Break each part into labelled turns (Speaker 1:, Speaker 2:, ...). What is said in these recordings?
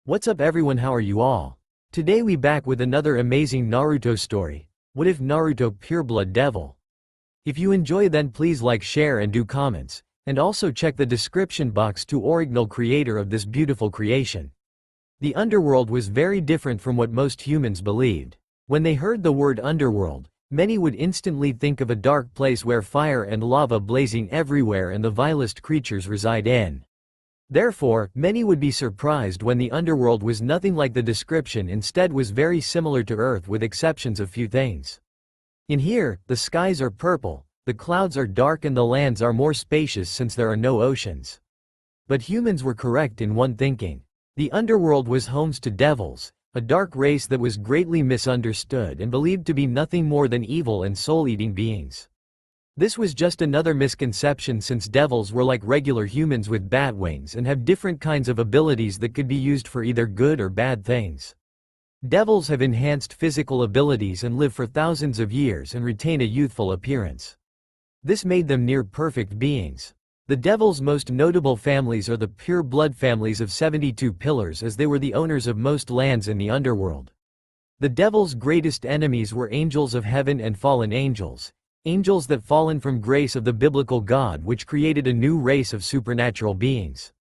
Speaker 1: What's up everyone, how are you all? Today we back with another amazing Naruto story. What if Naruto Pureblood Devil? If you enjoy then please like, share and do comments, and also check the description box to original creator of this beautiful creation. The underworld was very different from what most humans believed. When they heard the word underworld, many would instantly think of a dark place where fire and lava blazing everywhere and the vilest creatures reside in. Therefore, many would be surprised when the underworld was nothing like the description, instead was very similar to Earth with exceptions of few things. In here, the skies are purple, the clouds are dark and the lands are more spacious since there are no oceans. But humans were correct in one thinking. The underworld was homes to devils, a dark race that was greatly misunderstood and believed to be nothing more than evil and soul-eating beings. This was just another misconception since devils were like regular humans with bat wings and have different kinds of abilities that could be used for either good or bad things. Devils have enhanced physical abilities and live for thousands of years and retain a youthful appearance. This made them near-perfect beings. The devil's most notable families are the pure blood families of 72 pillars, as they were the owners of most lands in the underworld. The devil's greatest enemies were angels of heaven and fallen angels. Angels that fallen from grace of the biblical God, which created a new race of supernatural beings.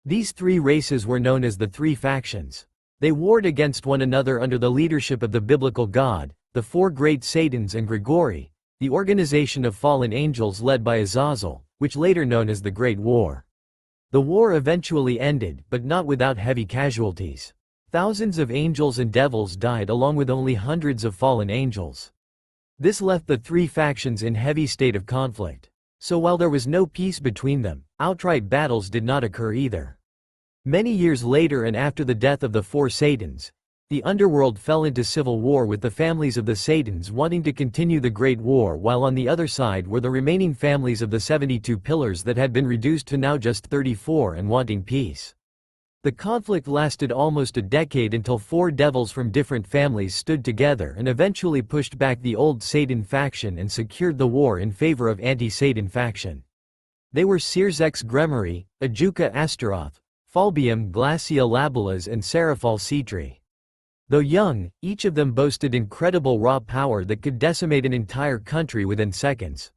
Speaker 1: These three races were known as the three factions. They warred against one another under the leadership of the biblical God, the four great Satans and Grigori, the organization of fallen angels led by Azazel, which later known as the Great War. The war eventually ended, but not without heavy casualties. Thousands of angels and devils died along with only hundreds of fallen angels. This left the three factions in heavy state of conflict. So while there was no peace between them, outright battles did not occur either. Many years later and after the death of the four Satans, the underworld fell into civil war with the families of the Satans wanting to continue the Great War, while on the other side were the remaining families of the 72 pillars that had been reduced to now just 34 and wanting peace. The conflict lasted almost a decade until four devils from different families stood together and eventually pushed back the old Satan faction and secured the war in favor of anti-Satan faction. They were Searsex Gremory, Ajuka Astaroth, Falbium Glacia Labelas and Seraphal Citri. Though young, each of them boasted incredible raw power that could decimate an entire country within seconds.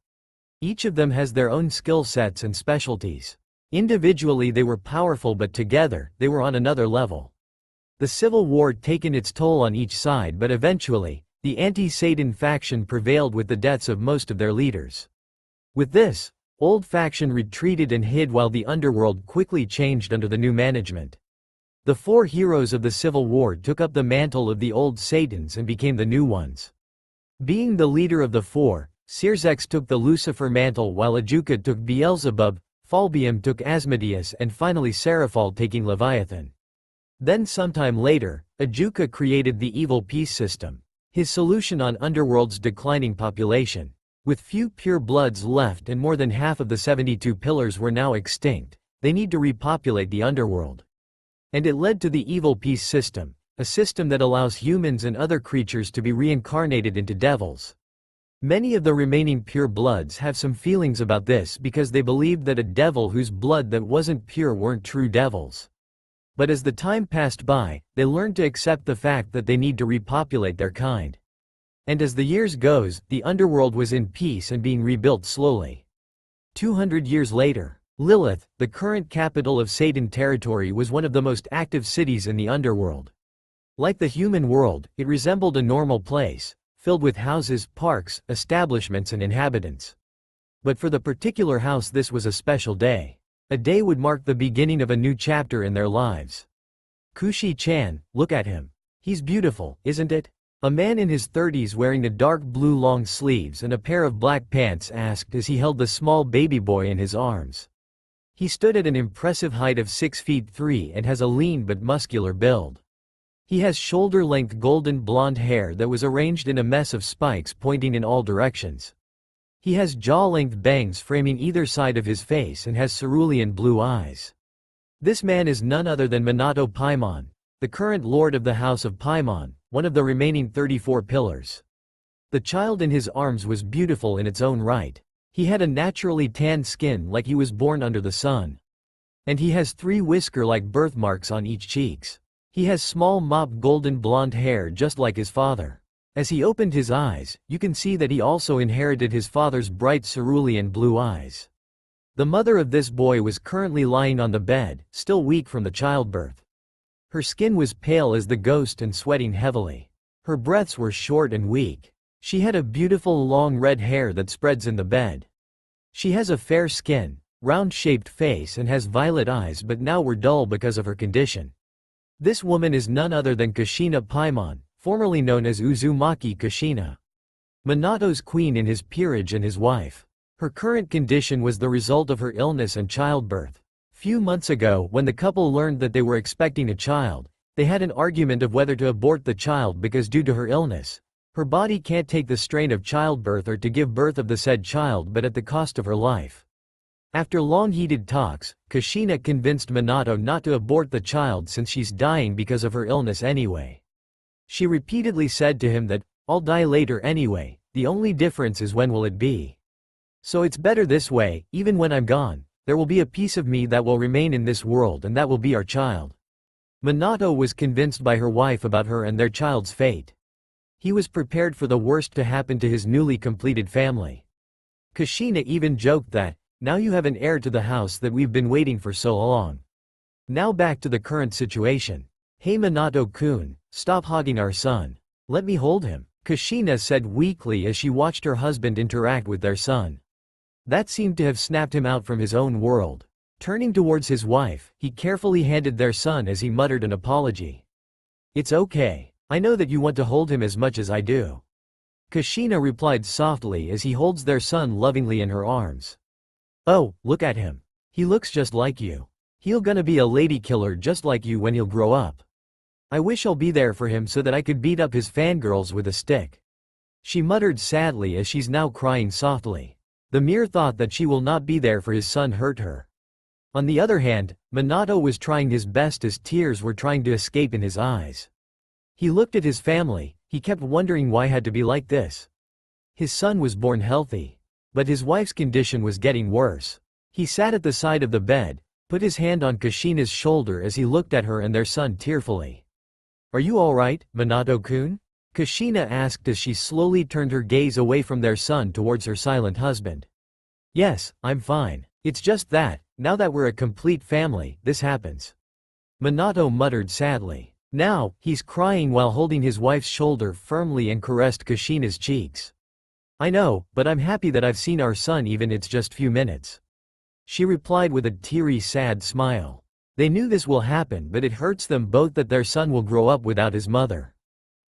Speaker 1: Each of them has their own skill sets and specialties. Individually they were powerful, but together, they were on another level. The civil war taken its toll on each side, but eventually, the anti-Satan faction prevailed with the deaths of most of their leaders. With this, old faction retreated and hid while the underworld quickly changed under the new management. The four heroes of the civil war took up the mantle of the old Satans and became the new ones. Being the leader of the four, Searsex took the Lucifer mantle while Ajuka took Beelzebub, Falbium took Asmodeus and finally Seraphal taking Leviathan. Then sometime later, Ajuka created the evil peace system, his solution on underworld's declining population. With few pure bloods left and more than half of the 72 pillars were now extinct, they need to repopulate the underworld. And it led to the evil peace system, a system that allows humans and other creatures to be reincarnated into devils. Many of the remaining pure bloods have some feelings about this because they believed that a devil whose blood that wasn't pure weren't true devils. But as the time passed by, they learned to accept the fact that they need to repopulate their kind. And as the years goes, the underworld was in peace and being rebuilt slowly. 200 years later, Lilith, the current capital of Satan territory, was one of the most active cities in the underworld. Like the human world, it resembled a normal place, filled with houses, parks, establishments and inhabitants. But for the particular house this was a special day. A day would mark the beginning of a new chapter in their lives. Kushi-chan, look at him. He's beautiful, isn't it? A man in his 30s wearing a dark blue long sleeves and a pair of black pants asked as he held the small baby boy in his arms. He stood at an impressive height of 6 feet 3 and has a lean but muscular build. He has shoulder-length golden blonde hair that was arranged in a mess of spikes pointing in all directions. He has jaw-length bangs framing either side of his face and has cerulean blue eyes. This man is none other than Minato Paimon, the current lord of the House of Paimon, one of the remaining 34 pillars. The child in his arms was beautiful in its own right. He had a naturally tanned skin like he was born under the sun. And he has 3 whisker-like birthmarks on each cheeks. He has small mop golden blonde hair just like his father. As he opened his eyes, you can see that he also inherited his father's bright cerulean blue eyes. The mother of this boy was currently lying on the bed, still weak from the childbirth. Her skin was pale as the ghost and sweating heavily. Her breaths were short and weak. She had a beautiful long red hair that spreads in the bed. She has a fair skin, round-shaped face and has violet eyes but now were dull because of her condition. This woman is none other than Kushina Paimon, formerly known as Uzumaki Kushina. Minato's queen in his peerage and his wife. Her current condition was the result of her illness and childbirth. Few months ago, when the couple learned that they were expecting a child, they had an argument of whether to abort the child because due to her illness, her body can't take the strain of childbirth or to give birth of the said child but at the cost of her life. After long heated talks, Kushina convinced Minato not to abort the child since she's dying because of her illness anyway. She repeatedly said to him that, "I'll die later anyway, the only difference is when will it be. So it's better this way, even when I'm gone, there will be a piece of me that will remain in this world and that will be our child." Minato was convinced by her wife about her and their child's fate. He was prepared for the worst to happen to his newly completed family. Kushina even joked that, "Now you have an heir to the house that we've been waiting for so long." Now back to the current situation. "Hey Minato-kun, stop hogging our son. Let me hold him," Kushina said weakly as she watched her husband interact with their son. That seemed to have snapped him out from his own world. Turning towards his wife, he carefully handed their son as he muttered an apology. "It's okay. I know that you want to hold him as much as I do." Kushina replied softly as he holds their son lovingly in her arms. "Oh, look at him. He looks just like you. He'll gonna be a lady killer just like you when he'll grow up. I wish I'll be there for him so that I could beat up his fangirls with a stick." She muttered sadly as she's now crying softly. The mere thought that she will not be there for his son hurt her. On the other hand, Minato was trying his best as tears were trying to escape in his eyes. He looked at his family, he kept wondering why it had to be like this. His son was born healthy. But his wife's condition was getting worse. He sat at the side of the bed, put his hand on Kushina's shoulder as he looked at her and their son tearfully. "Are you alright, Minato-kun?" Kushina asked as she slowly turned her gaze away from their son towards her silent husband. "Yes, I'm fine. It's just that, now that we're a complete family, this happens." Minato muttered sadly. Now, he's crying while holding his wife's shoulder firmly and caressed Kushina's cheeks. "I know, but I'm happy that I've seen our son even it's just few minutes." She replied with a teary sad smile. They knew this will happen but it hurts them both that their son will grow up without his mother.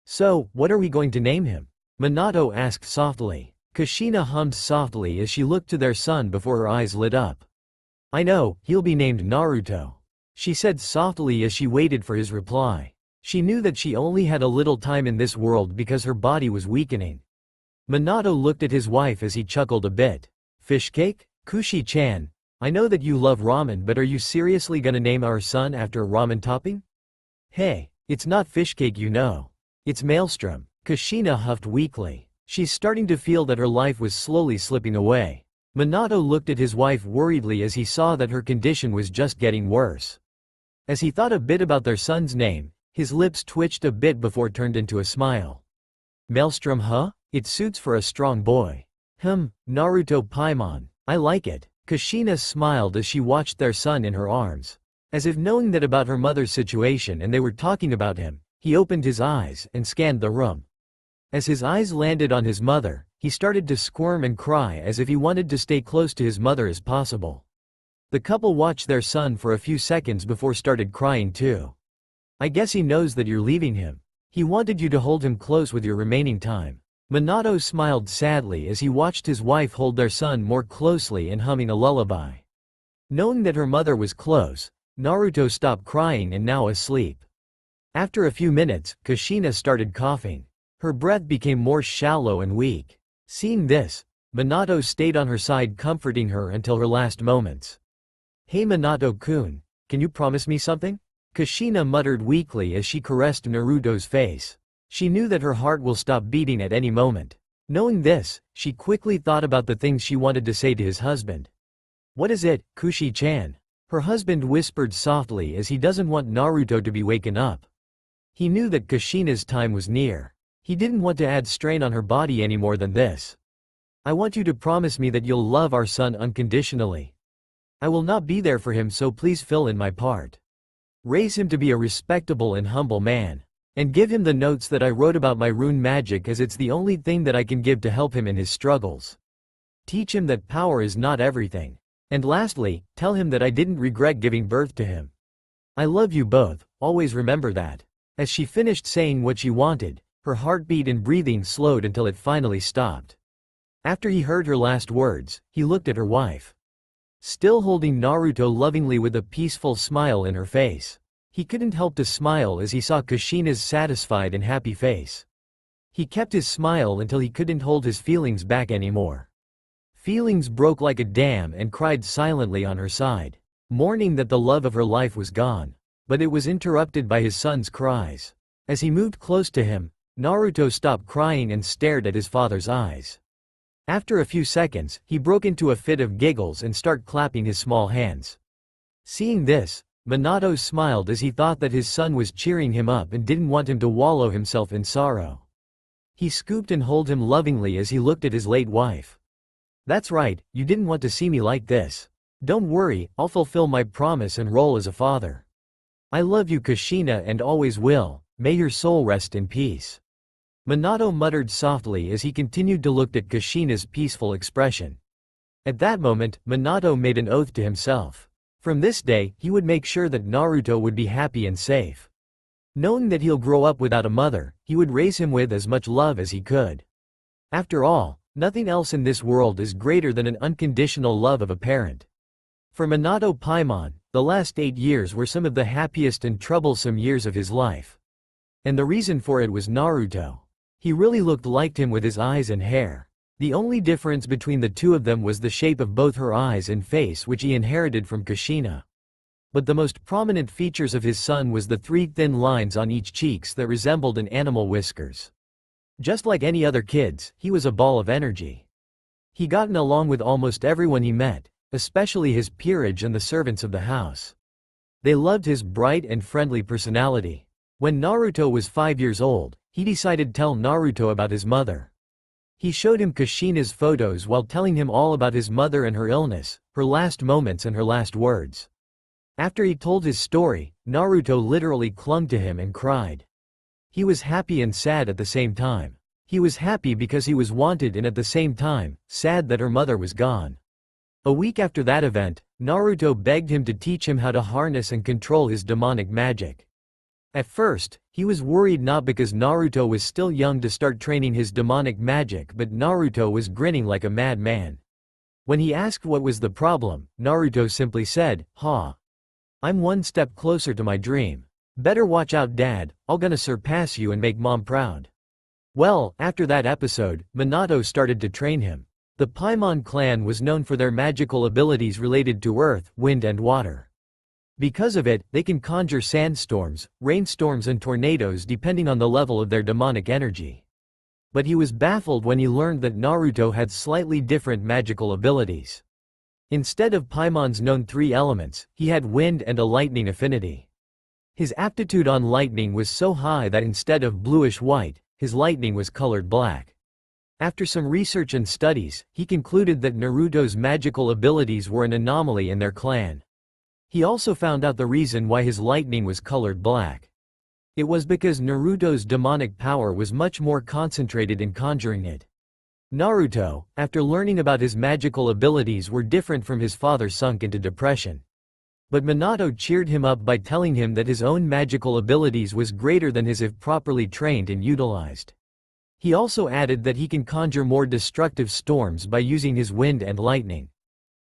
Speaker 1: "So, what are we going to name him?" Minato asked softly. Kushina hummed softly as she looked to their son before her eyes lit up. "I know, he'll be named Naruto," she said softly as she waited for his reply. She knew that she only had a little time in this world because her body was weakening. Minato looked at his wife as he chuckled a bit. "Fish cake? Kushi-chan, I know that you love ramen but are you seriously gonna name our son after a ramen topping?" "Hey, it's not fish cake you know. It's Maelstrom," Kushina huffed weakly. She's starting to feel that her life was slowly slipping away. Minato looked at his wife worriedly as he saw that her condition was just getting worse. As he thought a bit about their son's name, his lips twitched a bit before turned into a smile. "Maelstrom, huh? It suits for a strong boy." Naruto Paimon. I like it." Kushina smiled as she watched their son in her arms. As if knowing that about her mother's situation and they were talking about him, he opened his eyes and scanned the room. As his eyes landed on his mother, he started to squirm and cry as if he wanted to stay close to his mother as possible. The couple watched their son for a few seconds before started crying too. "I guess he knows that you're leaving him. He wanted you to hold him close with your remaining time." Minato smiled sadly as he watched his wife hold their son more closely and humming a lullaby. Knowing that her mother was close, Naruto stopped crying and now asleep. After a few minutes, Kushina started coughing. Her breath became more shallow and weak. Seeing this, Minato stayed on her side comforting her until her last moments. "Hey Minato-kun, can you promise me something?" Kushina muttered weakly as she caressed Naruto's face. She knew that her heart will stop beating at any moment. Knowing this, she quickly thought about the things she wanted to say to his husband. "What is it, Kushi-chan?" Her husband whispered softly as he doesn't want Naruto to be waken up. He knew that Kushina's time was near. He didn't want to add strain on her body any more than this. I want you to promise me that you'll love our son unconditionally. I will not be there for him, so please fill in my part. Raise him to be a respectable and humble man. And give him the notes that I wrote about my rune magic, as it's the only thing that I can give to help him in his struggles. Teach him that power is not everything. And lastly, tell him that I didn't regret giving birth to him. I love you both, always remember that. As she finished saying what she wanted, her heartbeat and breathing slowed until it finally stopped. After he heard her last words, he looked at her wife. Still holding Naruto lovingly with a peaceful smile in her face. He couldn't help to smile as he saw Kushina's satisfied and happy face. He kept his smile until he couldn't hold his feelings back anymore. Feelings broke like a dam and cried silently on her side, mourning that the love of her life was gone. But it was interrupted by his son's cries. As he moved close to him, Naruto stopped crying and stared at his father's eyes. After a few seconds, he broke into a fit of giggles and started clapping his small hands. Seeing this, Minato smiled as he thought that his son was cheering him up and didn't want him to wallow himself in sorrow. He scooped and held him lovingly as he looked at his late wife. That's right, you didn't want to see me like this. Don't worry, I'll fulfill my promise and role as a father. I love you, Kushina, and always will. May your soul rest in peace. Minato muttered softly as he continued to look at Kushina's peaceful expression. At that moment, Minato made an oath to himself. From this day, he would make sure that Naruto would be happy and safe. Knowing that he'll grow up without a mother, he would raise him with as much love as he could. After all, nothing else in this world is greater than an unconditional love of a parent. For Minato Paimon, the last 8 years were some of the happiest and troublesome years of his life. And the reason for it was Naruto. He really looked like him with his eyes and hair. The only difference between the two of them was the shape of both her eyes and face, which he inherited from Kushina. But the most prominent features of his son was the 3 thin lines on each cheeks that resembled an animal whiskers. Just like any other kids, he was a ball of energy. He gotten along with almost everyone he met, especially his peerage and the servants of the house. They loved his bright and friendly personality. When Naruto was 5 years old, he decided to tell Naruto about his mother. He showed him Kushina's photos while telling him all about his mother and her illness, her last moments and her last words. After he told his story, Naruto literally clung to him and cried. He was happy and sad at the same time. He was happy because he was wanted, and at the same time, sad that her mother was gone. A week after that event, Naruto begged him to teach him how to harness and control his demonic magic. At first, he was worried, not because Naruto was still young to start training his demonic magic, but Naruto was grinning like a madman. When he asked what was the problem, Naruto simply said, I'm one step closer to my dream. Better watch out, Dad, I'm gonna surpass you and make Mom proud. Well, after that episode, Minato started to train him. The Paimon clan was known for their magical abilities related to earth, wind and water. Because of it, they can conjure sandstorms, rainstorms and tornadoes depending on the level of their demonic energy. But he was baffled when he learned that Naruto had slightly different magical abilities. Instead of Paimon's known 3 elements, he had wind and a lightning affinity. His aptitude on lightning was so high that instead of bluish-white, his lightning was colored black. After some research and studies, he concluded that Naruto's magical abilities were an anomaly in their clan. He also found out the reason why his lightning was colored black. It was because Naruto's demonic power was much more concentrated in conjuring it. Naruto, after learning about his magical abilities were different from his father, sunk into depression. But Minato cheered him up by telling him that his own magical abilities was greater than his if properly trained and utilized. He also added that he can conjure more destructive storms by using his wind and lightning.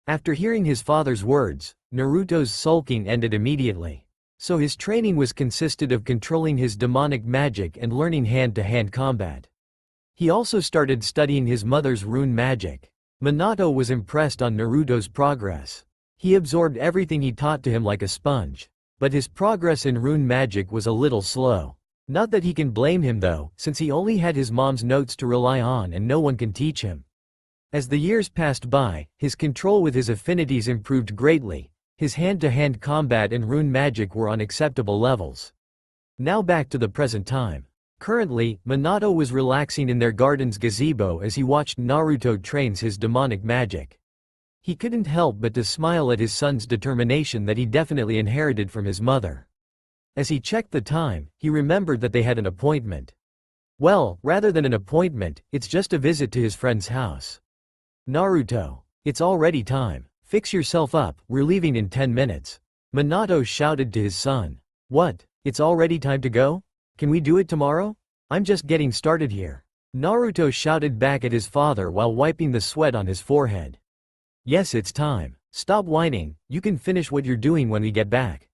Speaker 1: After hearing his father's words, Naruto's sulking ended immediately. So his training was consisted of controlling his demonic magic and learning hand-to-hand combat. He also started studying his mother's rune magic. Minato was impressed on Naruto's progress. He absorbed everything he taught to him like a sponge. But his progress in rune magic was a little slow. Not that he can blame him though, since he only had his mom's notes to rely on and no one can teach him. As the years passed by, his control with his affinities improved greatly. His hand-to-hand combat and rune magic were on acceptable levels. Now back to the present time. Currently, Minato was relaxing in their garden's gazebo as he watched Naruto trains his demonic magic. He couldn't help but to smile at his son's determination that he definitely inherited from his mother. As he checked the time, he remembered that they had an appointment. Well, rather than an appointment, it's just a visit to his friend's house. Naruto, it's already time. Fix yourself up, we're leaving in 10 minutes. Minato shouted to his son. What? It's already time to go? Can we do it tomorrow? I'm just getting started here. Naruto shouted back at his father while wiping the sweat on his forehead. Yes, it's time. Stop whining, you can finish what you're doing when we get back.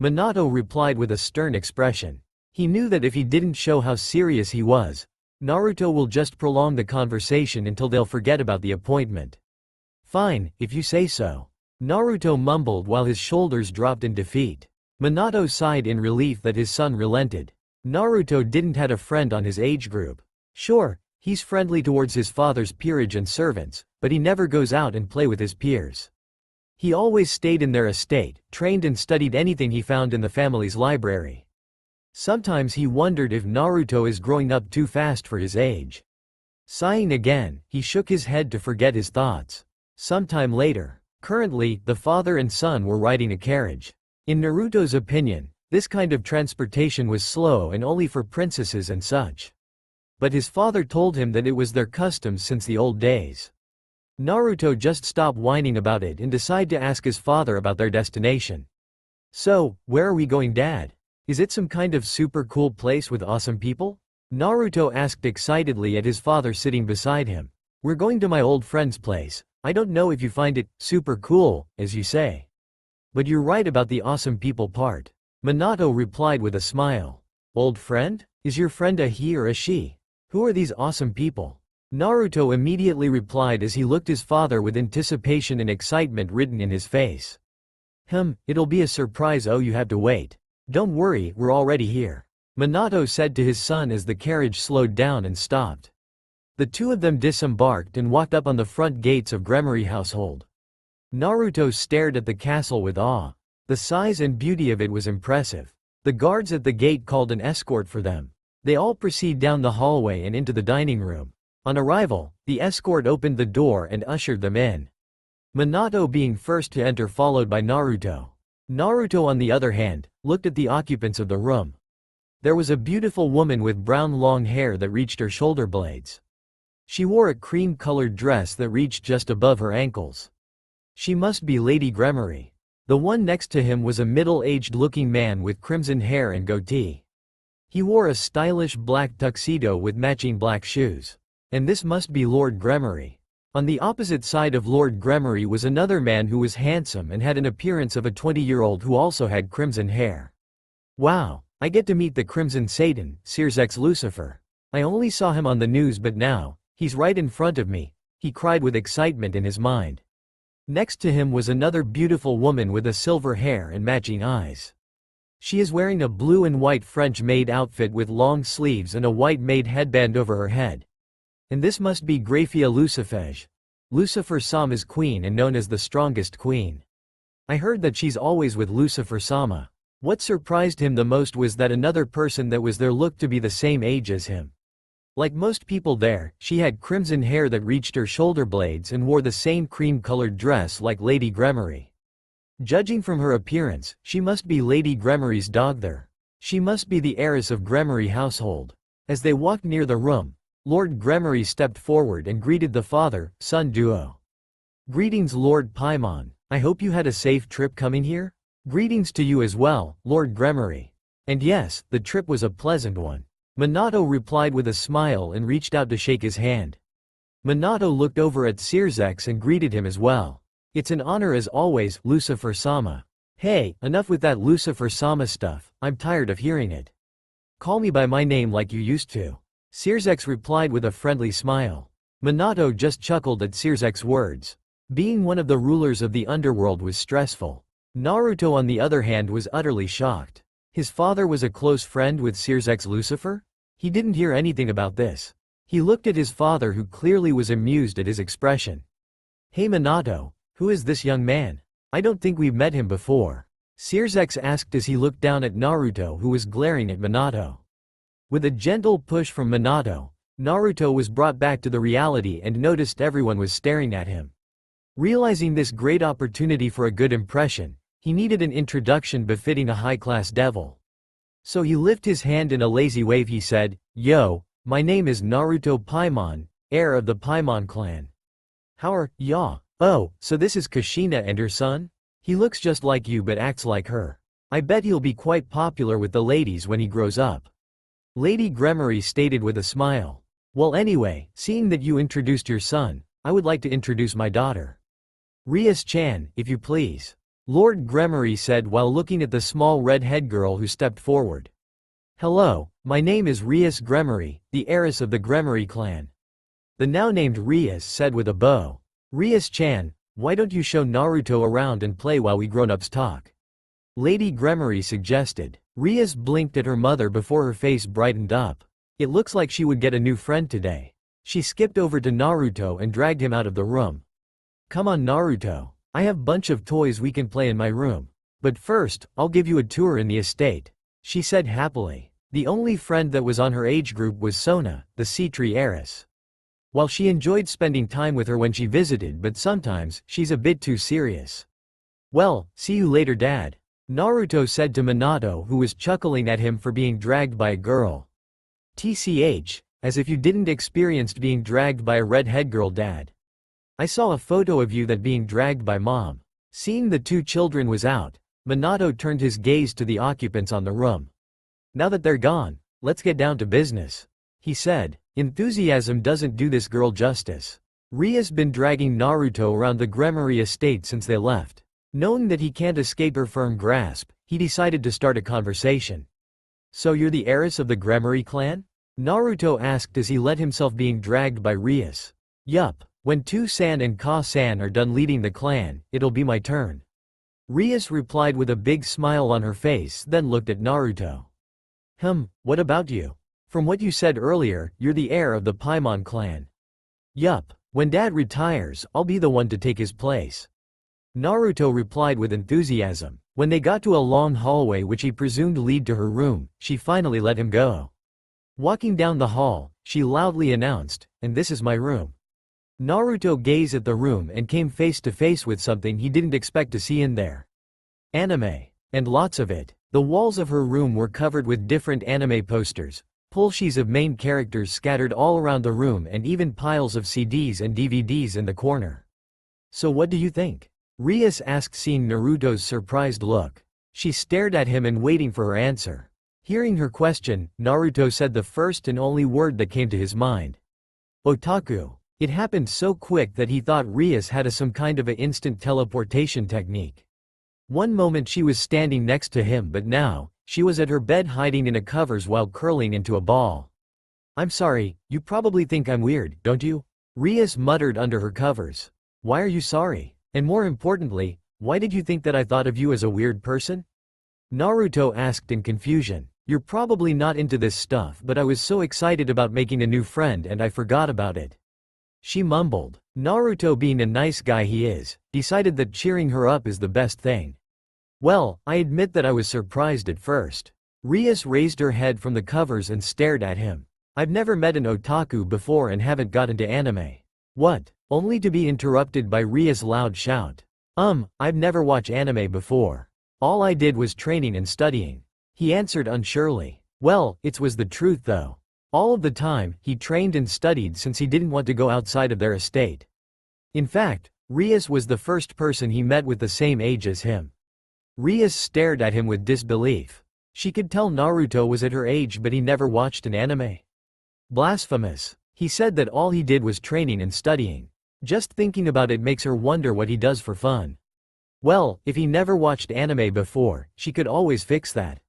Speaker 1: Minato replied with a stern expression. He knew that if he didn't show how serious he was, Naruto will just prolong the conversation until they'll forget about the appointment. Fine, if you say so. Naruto mumbled while his shoulders dropped in defeat. Minato sighed in relief that his son relented. Naruto didn't have a friend on his age group. Sure, he's friendly towards his father's peerage and servants, but he never goes out and play with his peers. He always stayed in their estate, trained and studied anything he found in the family's library. Sometimes he wondered if Naruto is growing up too fast for his age. Sighing again, he shook his head to forget his thoughts. Sometime later. Currently, the father and son were riding a carriage. In Naruto's opinion, this kind of transportation was slow and only for princesses and such. But his father told him that it was their custom since the old days. Naruto just stopped whining about it and decided to ask his father about their destination. So, where are we going, Dad? Is it some kind of super cool place with awesome people? Naruto asked excitedly at his father sitting beside him. We're going to my old friend's place. I don't know if you find it super cool, as you say. But you're right about the awesome people part. Minato replied with a smile. Old friend? Is your friend a he or a she? Who are these awesome people? Naruto immediately replied as he looked his father with anticipation and excitement written in his face. It'll be a surprise. Oh, you have to wait. Don't worry, we're already here. Minato said to his son as the carriage slowed down and stopped. The two of them disembarked and walked up on the front gates of Gremory household. Naruto stared at the castle with awe. The size and beauty of it was impressive. The guards at the gate called an escort for them. They all proceed down the hallway and into the dining room. On arrival, the escort opened the door and ushered them in. Minato being first to enter, followed by Naruto. Naruto, on the other hand, looked at the occupants of the room. There was a beautiful woman with brown long hair that reached her shoulder blades. She wore a cream-colored dress that reached just above her ankles. She must be Lady Gremory. The one next to him was a middle-aged looking man with crimson hair and goatee. He wore a stylish black tuxedo with matching black shoes. And this must be Lord Gremory. On the opposite side of Lord Gremory was another man who was handsome and had an appearance of a 20-year-old who also had crimson hair. Wow, I get to meet the Crimson Satan, Sears X Lucifer. I only saw him on the news, but now, he's right in front of me, he cried with excitement in his mind. Next to him was another beautiful woman with a silver hair and matching eyes. She is wearing a blue and white French-made outfit with long sleeves and a white-made headband over her head. And this must be Graphia Lucifege. Lucifer Sama's queen and known as the strongest queen. I heard that she's always with Lucifer Sama. What surprised him the most was that another person that was there looked to be the same age as him. Like most people there, she had crimson hair that reached her shoulder blades and wore the same cream-colored dress like Lady Gremory. Judging from her appearance, she must be Lady Gremory's daughter. She must be the heiress of Gremory household. As they walked near the room, Lord Gremory stepped forward and greeted the father-son duo. Greetings, Lord Paimon. I hope you had a safe trip coming here? Greetings to you as well, Lord Gremory. And yes, the trip was a pleasant one. Minato replied with a smile and reached out to shake his hand. Minato looked over at Searsex and greeted him as well. It's an honor as always, Lucifer Sama. Hey, enough with that Lucifer Sama stuff, I'm tired of hearing it. Call me by my name like you used to. Searsex replied with a friendly smile. Minato just chuckled at Searsex's words. Being one of the rulers of the underworld was stressful. Naruto, on the other hand, was utterly shocked. His father was a close friend with Searsex Lucifer? He didn't hear anything about this. He looked at his father, who clearly was amused at his expression. Hey Minato, who is this young man? I don't think we've met him before. Searsex asked as he looked down at Naruto, who was glaring at Minato. With a gentle push from Minato, Naruto was brought back to the reality and noticed everyone was staring at him. Realizing this great opportunity for a good impression, he needed an introduction befitting a high-class devil. So he lifted his hand in a lazy wave. He said, "Yo, my name is Naruto Paimon, heir of the Paimon clan. How are ya? Oh, so this is Kushina and her son? He looks just like you but acts like her. I bet he'll be quite popular with the ladies when he grows up." Lady Gremory stated with a smile. "Well anyway, seeing that you introduced your son, I would like to introduce my daughter. Rias-chan, if you please," Lord Gremory said while looking at the small red-head girl who stepped forward. "Hello, my name is Rias Gremory, the heiress of the Gremory clan." The now-named Rias said with a bow. "Rias-chan, why don't you show Naruto around and play while we grown-ups talk?" Lady Gremory suggested. Rias blinked at her mother before her face brightened up. It looks like she would get a new friend today. She skipped over to Naruto and dragged him out of the room. "Come on Naruto, I have bunch of toys we can play in my room. But first, I'll give you a tour in the estate," she said happily. The only friend that was on her age group was Sona, the sea tree heiress. While she enjoyed spending time with her when she visited, but sometimes, she's a bit too serious. "Well, see you later dad," Naruto said to Minato, who was chuckling at him for being dragged by a girl. "TCH, as if you didn't experienced being dragged by a red-head girl dad. I saw a photo of you that being dragged by mom." Seeing the two children was out, Minato turned his gaze to the occupants on the room. "Now that they're gone, let's get down to business," he said. Enthusiasm doesn't do this girl justice. Ria's been dragging Naruto around the Gremory estate since they left. Knowing that he can't escape her firm grasp, he decided to start a conversation. "So you're the heiress of the Gremory clan?" Naruto asked as he let himself being dragged by Rias. "Yup. When Tu-san and Ka-san are done leading the clan, it'll be my turn." Rias replied with a big smile on her face, then looked at Naruto. What about you? From what you said earlier, you're the heir of the Paimon clan." "Yup. When dad retires, I'll be the one to take his place." Naruto replied with enthusiasm. When they got to a long hallway which he presumed lead to her room, she finally let him go. Walking down the hall, she loudly announced, "And this is my room." Naruto gazed at the room and came face to face with something he didn't expect to see in there. Anime. And lots of it. The walls of her room were covered with different anime posters, plushies of main characters scattered all around the room, and even piles of CDs and DVDs in the corner. "So what do you think?" Rias asked, seeing Naruto's surprised look. She stared at him and waiting for her answer. Hearing her question, Naruto said the first and only word that came to his mind. "Otaku." It happened so quick that he thought Rias had some kind of a instant teleportation technique. One moment she was standing next to him, but now, she was at her bed hiding in a covers while curling into a ball. "I'm sorry, you probably think I'm weird, don't you?" Rias muttered under her covers. "Why are you sorry? And more importantly, why did you think that I thought of you as a weird person?" Naruto asked in confusion. "You're probably not into this stuff, but I was so excited about making a new friend and I forgot about it," she mumbled. Naruto, being a nice guy he is, decided that cheering her up is the best thing. "Well, I admit that I was surprised at first." Rias raised her head from the covers and stared at him. "I've never met an otaku before and haven't got into anime." "What?" Only to be interrupted by Rias' loud shout. I've never watched anime before. All I did was training and studying," he answered unsurely. Well, it was the truth though. All of the time, he trained and studied since he didn't want to go outside of their estate. In fact, Rias was the first person he met with the same age as him. Rias stared at him with disbelief. She could tell Naruto was at her age, but he never watched an anime. Blasphemous. He said that all he did was training and studying. Just thinking about it makes her wonder what he does for fun. Well, if he never watched anime before, she could always fix that.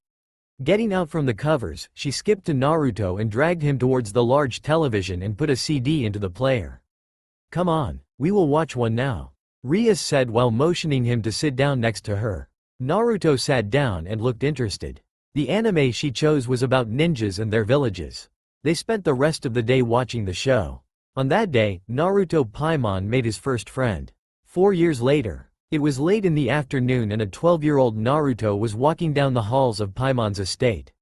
Speaker 1: Getting out from the covers, she skipped to Naruto and dragged him towards the large television and put a CD into the player. "Come on, we will watch one now," Rias said while motioning him to sit down next to her. Naruto sat down and looked interested. The anime she chose was about ninjas and their villages. They spent the rest of the day watching the show. On that day, Naruto Paimon made his first friend. 4 years later, It was late in the afternoon and a 12-year-old Naruto was walking down the halls of Paimon's estate.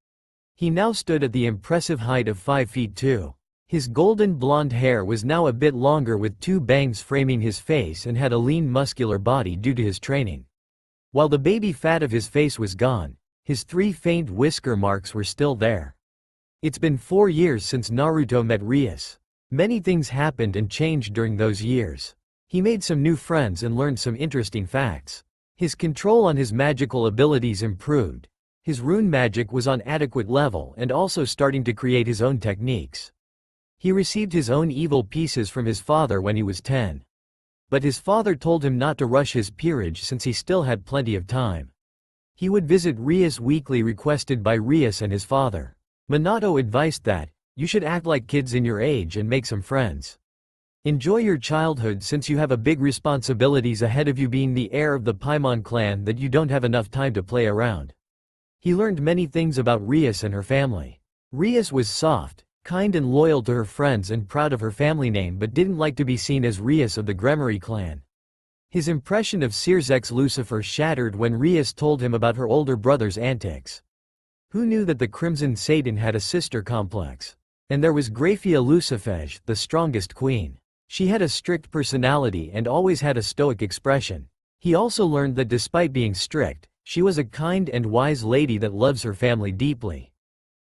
Speaker 1: He now stood at the impressive height of 5 feet 2. His golden blonde hair was now a bit longer with 2 bangs framing his face and had a lean muscular body due to his training. While the baby fat of his face was gone, his 3 faint whisker marks were still there. It's been 4 years since Naruto met Rias. Many things happened and changed during those years. He made some new friends and learned some interesting facts. His control on his magical abilities improved. His rune magic was on adequate level and also starting to create his own techniques. He received his own evil pieces from his father when he was 10. But his father told him not to rush his peerage since he still had plenty of time. He would visit Rias weekly requested by Rias and his father. Minato advised that, you should act like kids in your age and make some friends. Enjoy your childhood since you have a big responsibilities ahead of you being the heir of the Paimon clan that you don't have enough time to play around. He learned many things about Rias and her family. Rias was soft, kind and loyal to her friends and proud of her family name but didn't like to be seen as Rias of the Gremory clan. His impression of Sears's Lucifer shattered when Rias told him about her older brother's antics. Who knew that the Crimson Satan had a sister complex? And there was Graphia Lucifege, the strongest queen. She had a strict personality and always had a stoic expression. He also learned that despite being strict, she was a kind and wise lady that loves her family deeply.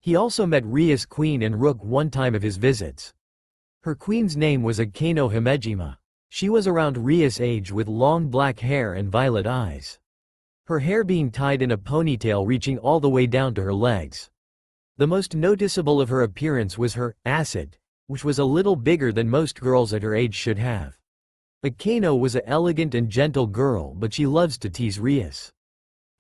Speaker 1: He also met Rias' queen and Rook one time of his visits. Her queen's name was Akano Himejima. She was around Rias' age with long black hair and violet eyes. Her hair being tied in a ponytail reaching all the way down to her legs. The most noticeable of her appearance was her acid, which was a little bigger than most girls at her age should have. Akano was an elegant and gentle girl but she loves to tease Rias.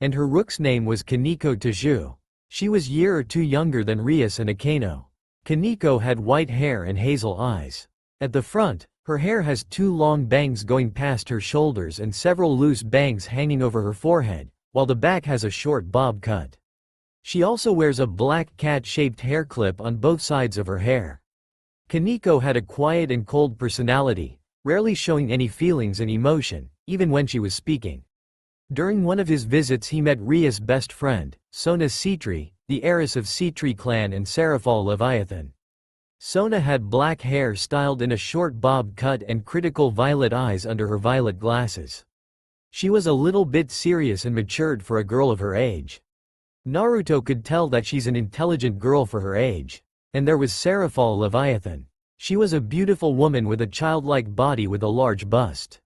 Speaker 1: And her Rook's name was Kaneko Taju. She was a year or 2 younger than Rias and Akano. Kaneko had white hair and hazel eyes. At the front, her hair has 2 long bangs going past her shoulders and several loose bangs hanging over her forehead, while the back has a short bob cut. She also wears a black cat-shaped hair clip on both sides of her hair. Kaneko had a quiet and cold personality, rarely showing any feelings and emotion, even when she was speaking. During one of his visits he met Rias' best friend, Sona Citri, the heiress of Citri clan and Seraphal Leviathan. Sona had black hair styled in a short bob cut and critical violet eyes under her violet glasses. She was a little bit serious and matured for a girl of her age. Naruto could tell that she's an intelligent girl for her age. And there was Seraphal Leviathan. She was a beautiful woman with a childlike body with a large bust.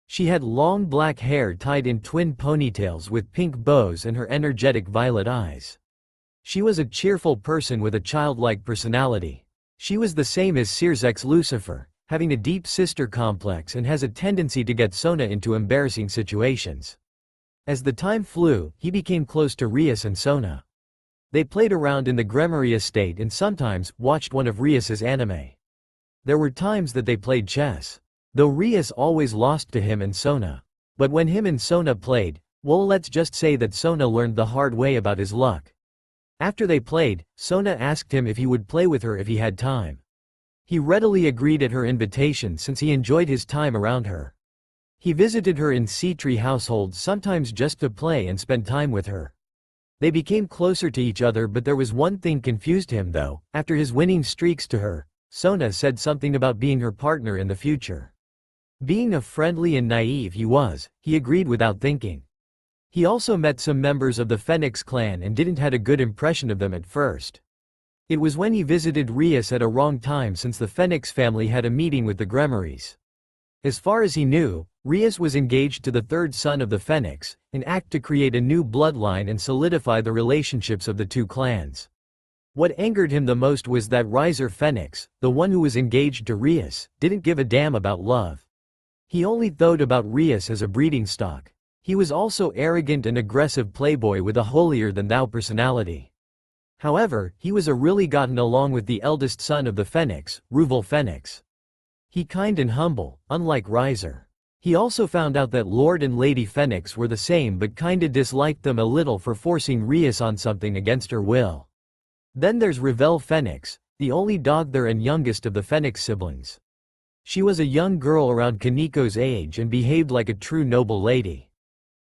Speaker 1: She had long black hair tied in twin ponytails with pink bows and her energetic violet eyes. She was a cheerful person with a childlike personality. She was the same as Sears's Lucifer, having a deep sister complex and has a tendency to get Sona into embarrassing situations. As the time flew, he became close to Rias and Sona. They played around in the Gremory estate and sometimes watched one of Rias's anime. There were times that they played chess. Though Rias always lost to him and Sona. But when him and Sona played, well, let's just say that Sona learned the hard way about his luck. After they played, Sona asked him if he would play with her if he had time. He readily agreed at her invitation since he enjoyed his time around her. He visited her in Citri household sometimes just to play and spend time with her. They became closer to each other but there was one thing confused him though. After his winning streaks to her, Sona said something about being her partner in the future. Being a friendly and naive he agreed without thinking. He also met some members of the Phoenix clan and didn't had a good impression of them at first. It was when he visited Rias at a wrong time since the Phoenix family had a meeting with the Gremorys. As far as he knew, Rias was engaged to the 3rd son of the Phoenix, an act to create a new bloodline and solidify the relationships of the 2 clans. What angered him the most was that Riser Phoenix, the one who was engaged to Rias, didn't give a damn about love. He only thought about Rias as a breeding stock. He was also arrogant and aggressive playboy with a holier-than-thou personality. However, he was really gotten along with the eldest son of the Phoenix, Ruval Phoenix. He kind and humble, unlike Riser. He also found out that Lord and Lady Phoenix were the same but kinda disliked them a little for forcing Rias on something against her will. Then there's Revel Phoenix, the only dog there and youngest of the Phoenix siblings. She was a young girl around Kaniko's age and behaved like a true noble lady.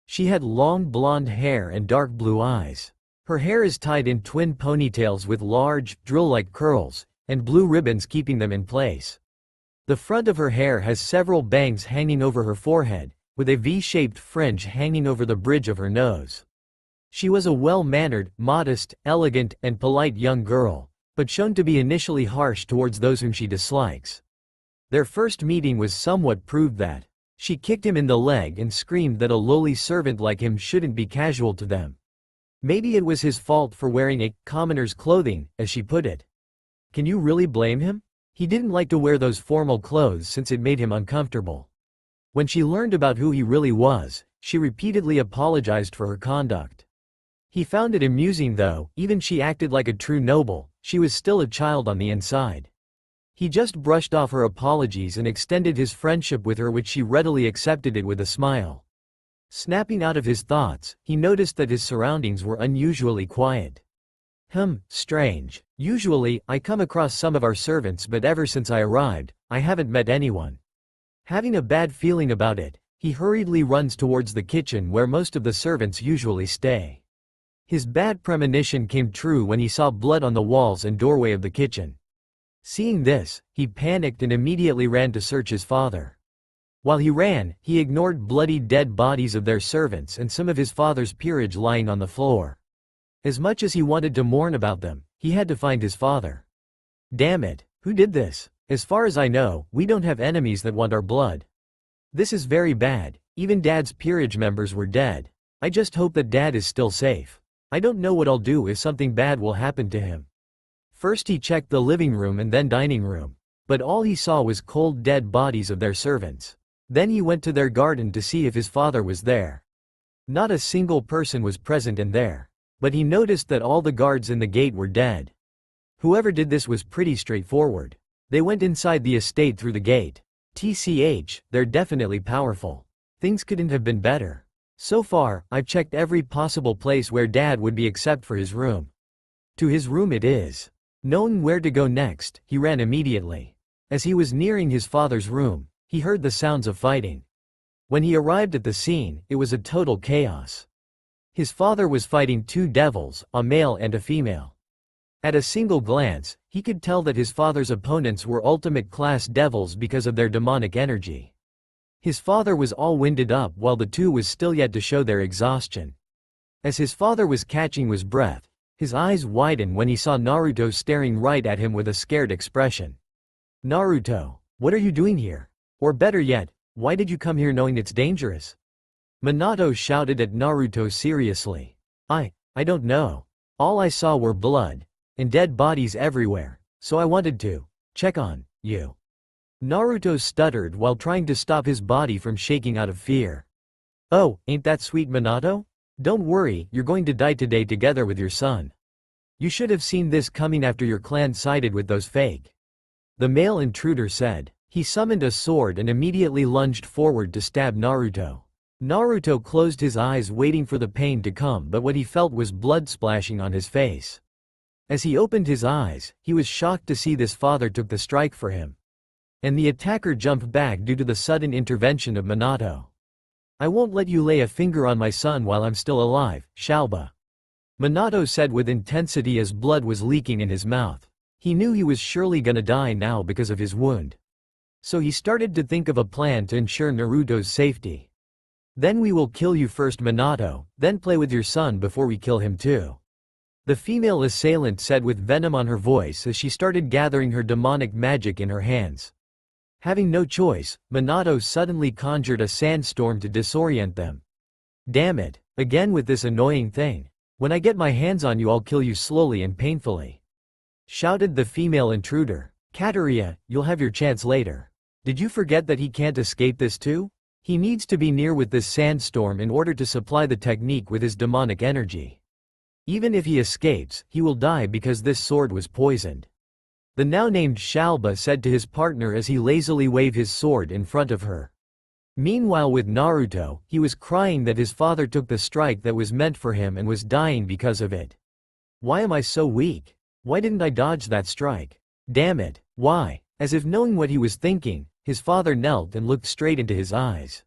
Speaker 1: She had long blonde hair and dark blue eyes. Her hair is tied in twin ponytails with large, drill-like curls, and blue ribbons keeping them in place. The front of her hair has several bangs hanging over her forehead, with a V-shaped fringe hanging over the bridge of her nose. She was a well-mannered, modest, elegant, and polite young girl, but shown to be initially harsh towards those whom she dislikes. Their first meeting was somewhat proved that. She kicked him in the leg and screamed that a lowly servant like him shouldn't be casual to them. Maybe it was his fault for wearing a commoner's clothing, as she put it. Can you really blame him? He didn't like to wear those formal clothes since it made him uncomfortable. When she learned about who he really was, she repeatedly apologized for her conduct. He found it amusing though, even she acted like a true noble, she was still a child on the inside. He just brushed off her apologies and extended his friendship with her, which she readily accepted it with a smile. Snapping out of his thoughts, he noticed that his surroundings were unusually quiet. Strange. Usually, I come across some of our servants, but ever since I arrived, I haven't met anyone. Having a bad feeling about it, he hurriedly runs towards the kitchen where most of the servants usually stay. His bad premonition came true when he saw blood on the walls and doorway of the kitchen. Seeing this, he panicked and immediately ran to search his father. While he ran, he ignored bloody dead bodies of their servants and some of his father's peerage lying on the floor. As much as he wanted to mourn about them, he had to find his father. Damn it, who did this? As far as I know, we don't have enemies that want our blood. This is very bad, even Dad's peerage members were dead. I just hope that Dad is still safe. I don't know what I'll do if something bad will happen to him. First he checked the living room and then dining room, but all he saw was cold dead bodies of their servants. Then he went to their garden to see if his father was there. Not a single person was present in there. But he noticed that all the guards in the gate were dead. Whoever did this was pretty straightforward. They went inside the estate through the gate. TCH, they're definitely powerful. Things couldn't have been better. So far, I've checked every possible place where Dad would be except for his room. To his room it is. Knowing where to go next, he ran immediately. As he was nearing his father's room, he heard the sounds of fighting. When he arrived at the scene, it was a total chaos. His father was fighting two devils, a male and a female. At a single glance, he could tell that his father's opponents were ultimate class devils because of their demonic energy. His father was all winded up while the two was still yet to show their exhaustion. As his father was catching his breath, his eyes widened when he saw Naruto staring right at him with a scared expression. Naruto, what are you doing here? Or better yet, why did you come here knowing it's dangerous? Minato shouted at Naruto seriously. I don't know. All I saw were blood and dead bodies everywhere, so I wanted to check on you. Naruto stuttered while trying to stop his body from shaking out of fear. Oh, ain't that sweet, Minato? Don't worry, you're going to die today together with your son. You should have seen this coming after your clan sided with those fake. The male intruder said. He summoned a sword and immediately lunged forward to stab Naruto. Naruto closed his eyes waiting for the pain to come, but what he felt was blood splashing on his face. As he opened his eyes, he was shocked to see this father took the strike for him. And the attacker jumped back due to the sudden intervention of Minato. I won't let you lay a finger on my son while I'm still alive, Shalba. Minato said with intensity as blood was leaking in his mouth. He knew he was surely gonna die now because of his wound. So he started to think of a plan to ensure Naruto's safety. Then we will kill you first, Minato, then play with your son before we kill him too. The female assailant said with venom on her voice as she started gathering her demonic magic in her hands. Having no choice, Minato suddenly conjured a sandstorm to disorient them. Damn it, again with this annoying thing. When I get my hands on you I'll kill you slowly and painfully. Shouted the female intruder. Kateria, you'll have your chance later. Did you forget that he can't escape this too? He needs to be near with this sandstorm in order to supply the technique with his demonic energy. Even if he escapes, he will die because this sword was poisoned. The now named Shalba said to his partner as he lazily waved his sword in front of her. Meanwhile with Naruto, he was crying that his father took the strike that was meant for him and was dying because of it. Why am I so weak? Why didn't I dodge that strike? Damn it, why? As if knowing what he was thinking, His father knelt and looked straight into his eyes.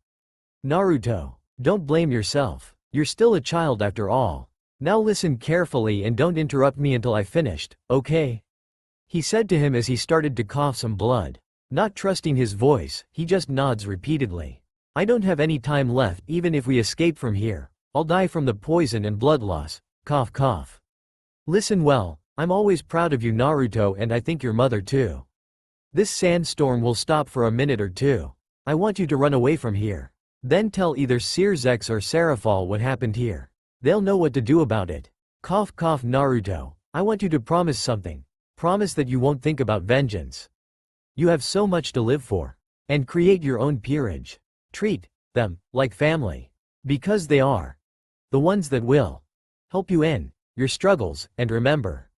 Speaker 1: Naruto, don't blame yourself. You're still a child after all. Now listen carefully and don't interrupt me until I finished, okay? He said to him as he started to cough some blood. Not trusting his voice, he just nods repeatedly. I don't have any time left. Even if we escape from here, I'll die from the poison and blood loss. Cough cough. Listen well, I'm always proud of you Naruto, and I think your mother too. This sandstorm will stop for a minute or two. I want you to run away from here. Then tell either Searzex or Serafal what happened here. They'll know what to do about it. Cough cough Naruto, I want you to promise something. Promise that you won't think about vengeance. You have so much to live for. And create your own peerage. Treat them like family. Because they are the ones that will help you in your struggles, and remember,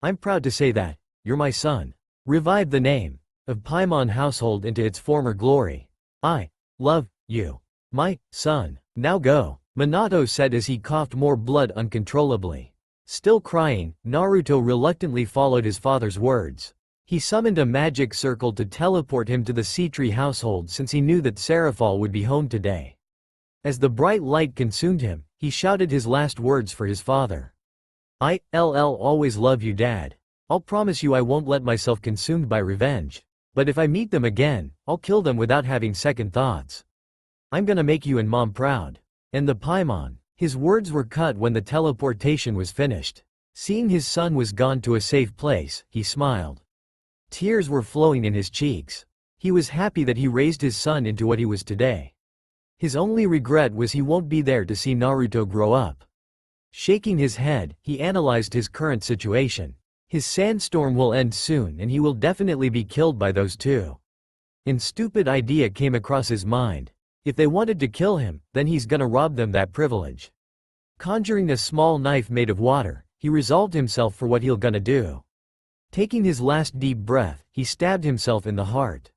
Speaker 1: I'm proud to say that you're my son. Revive the name of Paimon household into its former glory. I love you, my son. Now go, Minato said as he coughed more blood uncontrollably. Still crying, Naruto reluctantly followed his father's words. He summoned a magic circle to teleport him to the Sea-Tree household since he knew that Serafal would be home today. As the bright light consumed him, he shouted his last words for his father. I'll always love you Dad. I'll promise you I won't let myself consumed by revenge. But if I meet them again, I'll kill them without having second thoughts. I'm gonna make you and Mom proud. And the Paimon. His words were cut when the teleportation was finished. Seeing his son was gone to a safe place, he smiled. Tears were flowing in his cheeks. He was happy that he raised his son into what he was today. His only regret was he won't be there to see Naruto grow up. Shaking his head, he analyzed his current situation. His sandstorm will end soon and he will definitely be killed by those two. An stupid idea came across his mind. If they wanted to kill him, then he's gonna rob them that privilege. Conjuring a small knife made of water, he resolved himself for what he'll gonna do. Taking his last deep breath, he stabbed himself in the heart.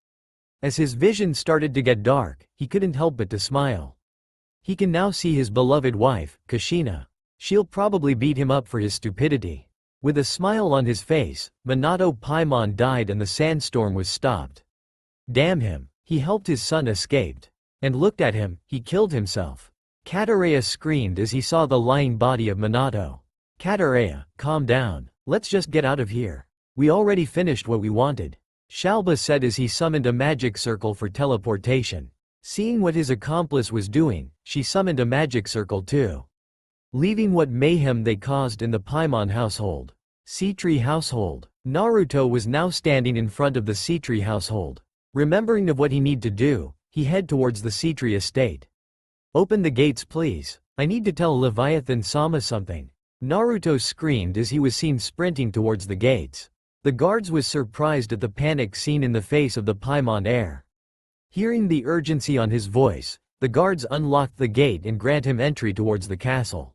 Speaker 1: As his vision started to get dark, he couldn't help but to smile. He can now see his beloved wife, Kushina. She'll probably beat him up for his stupidity. With a smile on his face, Minato Paimon died and the sandstorm was stopped. Damn him, he helped his son escape. And looked at him, he killed himself. Kataraya screamed as he saw the lying body of Minato. Kataraya, calm down. Let's just get out of here. We already finished what we wanted. Shalba said as he summoned a magic circle for teleportation. Seeing what his accomplice was doing, she summoned a magic circle too. Leaving what mayhem they caused in the Paimon household. Sea-Tree household. Naruto was now standing in front of the Sea-Tree household. Remembering of what he need to do, he head towards the Sea-Tree estate. Open the gates please. I need to tell Leviathan-sama something. Naruto screamed as he was seen sprinting towards the gates. The guards was surprised at the panic seen in the face of the Paimon heir. Hearing the urgency on his voice, the guards unlocked the gate and grant him entry towards the castle.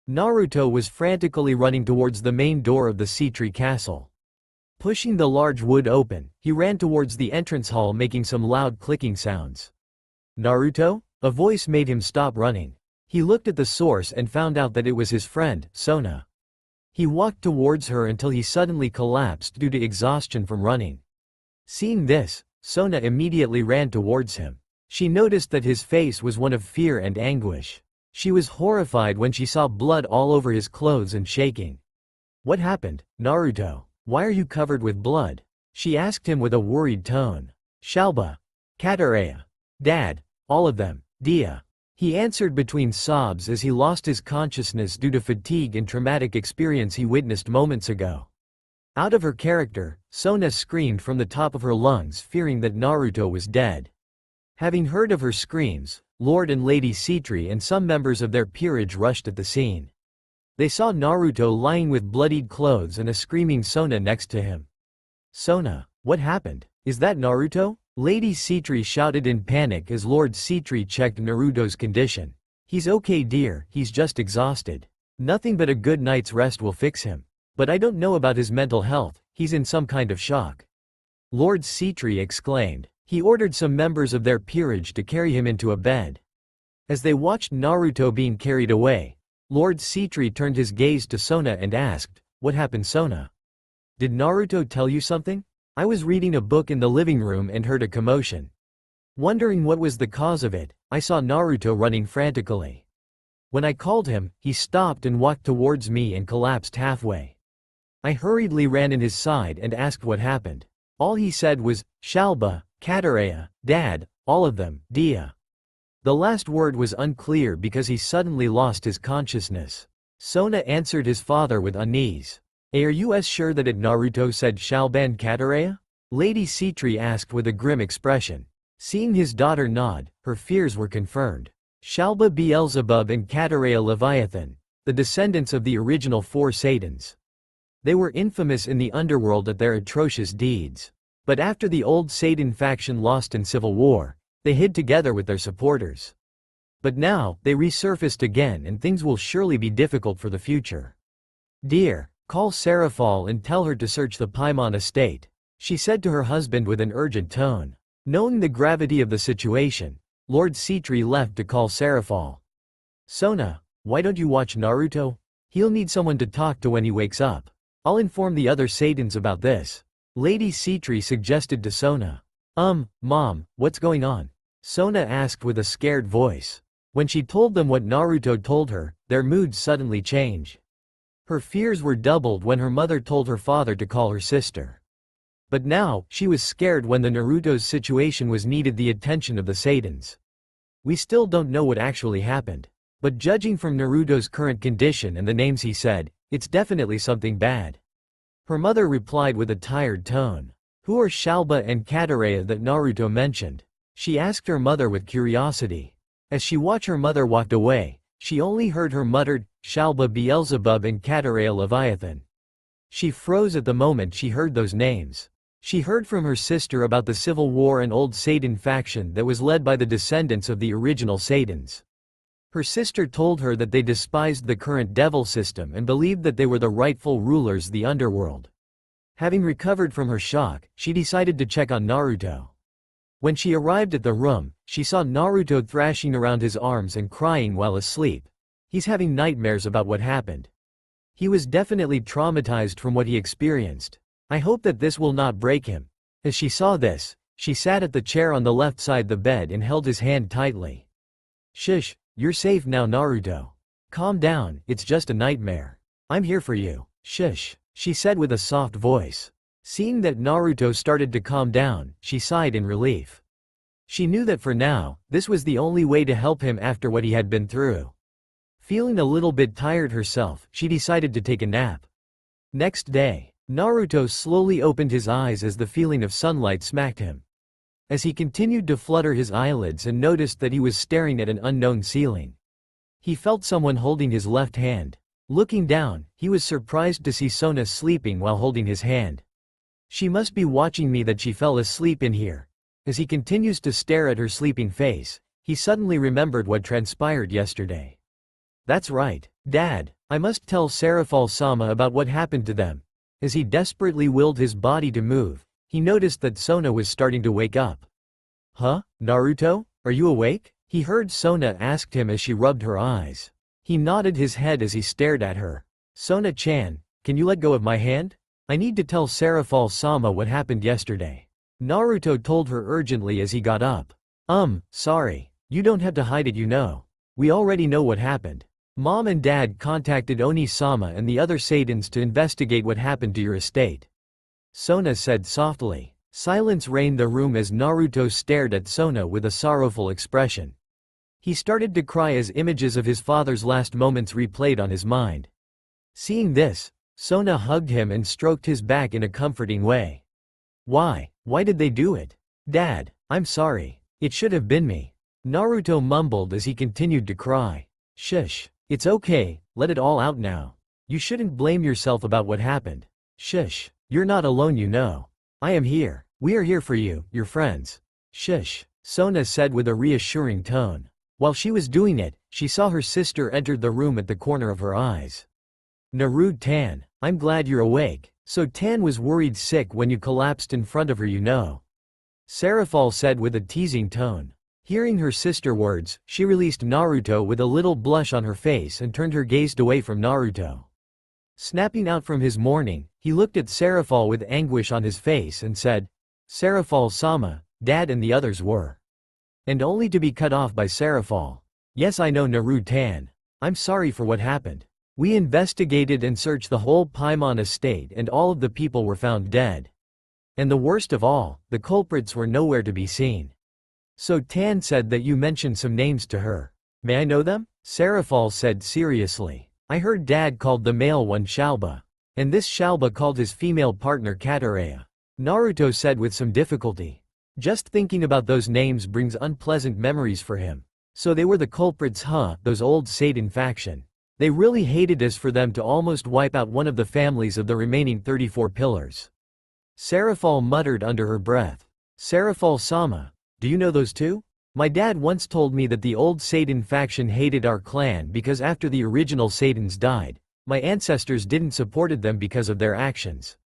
Speaker 1: Naruto was frantically running towards the main door of the Sea-Tree castle. Pushing the large wood open, he ran towards the entrance hall making some loud clicking sounds. Naruto? A voice made him stop running. He looked at the source and found out that it was his friend, Sona. He walked towards her until he suddenly collapsed due to exhaustion from running. Seeing this, Sona immediately ran towards him. She noticed that his face was one of fear and anguish. She was horrified when she saw blood all over his clothes and shaking. What happened, Naruto? Why are you covered with blood? She asked him with a worried tone. Shalba. Kataraya. Dad. All of them. Dia. He answered between sobs as he lost his consciousness due to fatigue and traumatic experience he witnessed moments ago. Out of her character, Sona screamed from the top of her lungs fearing that Naruto was dead. Having heard of her screams, Lord and Lady Sea-Tree and some members of their peerage rushed at the scene. They saw Naruto lying with bloodied clothes and a screaming Sona next to him. Sona, what happened? Is that Naruto? Lady Sea-Tree shouted in panic as Lord Sea-Tree checked Naruto's condition. He's okay dear, he's just exhausted. Nothing but a good night's rest will fix him. But I don't know about his mental health, he's in some kind of shock. Lord Sea-Tree exclaimed. He ordered some members of their peerage to carry him into a bed. As they watched Naruto being carried away, Lord Sea-Tree turned his gaze to Sona and asked, What happened Sona? Did Naruto tell you something? I was reading a book in the living room and heard a commotion. Wondering what was the cause of it, I saw Naruto running frantically. When I called him, he stopped and walked towards me and collapsed halfway. I hurriedly ran in his side and asked what happened. All he said was, "Shalba, Kataraya, Dad, all of them, Dia." The last word was unclear because he suddenly lost his consciousness. Sona answered his father with unease. "Are you sure that it?" Naruto said. "Shalban Kataraya?" Lady Citri asked with a grim expression. Seeing his daughter nod, her fears were confirmed. Shalba Beelzebub and Kataraya Leviathan, the descendants of the original four Satans. They were infamous in the underworld at their atrocious deeds. But after the old Satan faction lost in civil war, they hid together with their supporters. But now, they resurfaced again and things will surely be difficult for the future. "Dear, call Seraphal and tell her to search the Paimon estate," she said to her husband with an urgent tone. Knowing the gravity of the situation, Lord Citri left to call Seraphal. "Sona, why don't you watch Naruto? He'll need someone to talk to when he wakes up. I'll inform the other Satans about this," Lady Citri suggested to Sona. Mom, what's going on?" Sona asked with a scared voice. When she told them what Naruto told her, their moods suddenly changed. Her fears were doubled when her mother told her father to call her sister. But now, she was scared when the Naruto's situation was needed the attention of the Satans. "We still don't know what actually happened. But judging from Naruto's current condition and the names he said, it's definitely something bad." Her mother replied with a tired tone. "Who are Shalba and Kataraya that Naruto mentioned?" she asked her mother with curiosity. As she watched her mother walked away, she only heard her muttered, "Shalba Beelzebub and Kataraya Leviathan." She froze at the moment she heard those names. She heard from her sister about the civil war and old Satan faction that was led by the descendants of the original Satans. Her sister told her that they despised the current devil system and believed that they were the rightful rulers of the underworld. Having recovered from her shock, she decided to check on Naruto. When she arrived at the room, she saw Naruto thrashing around his arms and crying while asleep. He's having nightmares about what happened. He was definitely traumatized from what he experienced. I hope that this will not break him. As she saw this, she sat at the chair on the left side the bed and held his hand tightly. "Shush, you're safe now, Naruto. Calm down, it's just a nightmare. I'm here for you. Shush," she said with a soft voice. Seeing that Naruto started to calm down, she sighed in relief. She knew that for now, this was the only way to help him after what he had been through. Feeling a little bit tired herself, she decided to take a nap. Next day, Naruto slowly opened his eyes as the feeling of sunlight smacked him. As he continued to flutter his eyelids and noticed that he was staring at an unknown ceiling. He felt someone holding his left hand. Looking down, he was surprised to see Sona sleeping while holding his hand. "She must be watching me that she fell asleep in here." As he continues to stare at her sleeping face, he suddenly remembered what transpired yesterday. "That's right, Dad, I must tell Seraphal-sama about what happened to them." As he desperately willed his body to move, he noticed that Sona was starting to wake up. "Huh, Naruto, are you awake?" he heard Sona asked him as she rubbed her eyes. He nodded his head as he stared at her. "Sona-chan, can you let go of my hand? I need to tell Seraphal-sama what happened yesterday." Naruto told her urgently as he got up. Sorry. You don't have to hide it, you know. We already know what happened. Mom and Dad contacted Oni-sama and the other Satans to investigate what happened to your estate." Sona said softly. Silence reigned the room as Naruto stared at Sona with a sorrowful expression. He started to cry as images of his father's last moments replayed on his mind. Seeing this, Sona hugged him and stroked his back in a comforting way. Why did they do it? Dad, I'm sorry. It should have been me." Naruto mumbled as he continued to cry. "Shush. It's okay, let it all out now. You shouldn't blame yourself about what happened. Shush. You're not alone, you know. I am here. We are here for you, your friends." "Shush," Sona said with a reassuring tone. While she was doing it, she saw her sister enter the room at the corner of her eyes. "Naruto-tan, I'm glad you're awake. So Tan was worried sick when you collapsed in front of her, you know," Seraphal said with a teasing tone. Hearing her sister words, she released Naruto with a little blush on her face and turned her gaze away from Naruto. Snapping out from his mourning, he looked at Serafal with anguish on his face and said, Serafal-sama, Dad and the others were. And only to be cut off by Serafal. Yes, I know, Naruto-tan. I'm sorry for what happened. We investigated and searched the whole Paimon estate and all of the people were found dead. And the worst of all, the culprits were nowhere to be seen. So Tan said that you mentioned some names to her. May I know them? Serafal said seriously. I heard Dad called the male one Shalba. And this Shalba called his female partner Kataraya. Naruto said with some difficulty. Just thinking about those names brings unpleasant memories for him. So they were the culprits, huh? Those old Satan faction. They really hated us for them to almost wipe out one of the families of the remaining 34 pillars. Serafal muttered under her breath. Serafal-sama, do you know those two? My dad once told me that the old Satan faction hated our clan because after the original Satans died, my ancestors didn't supported them because of their actions.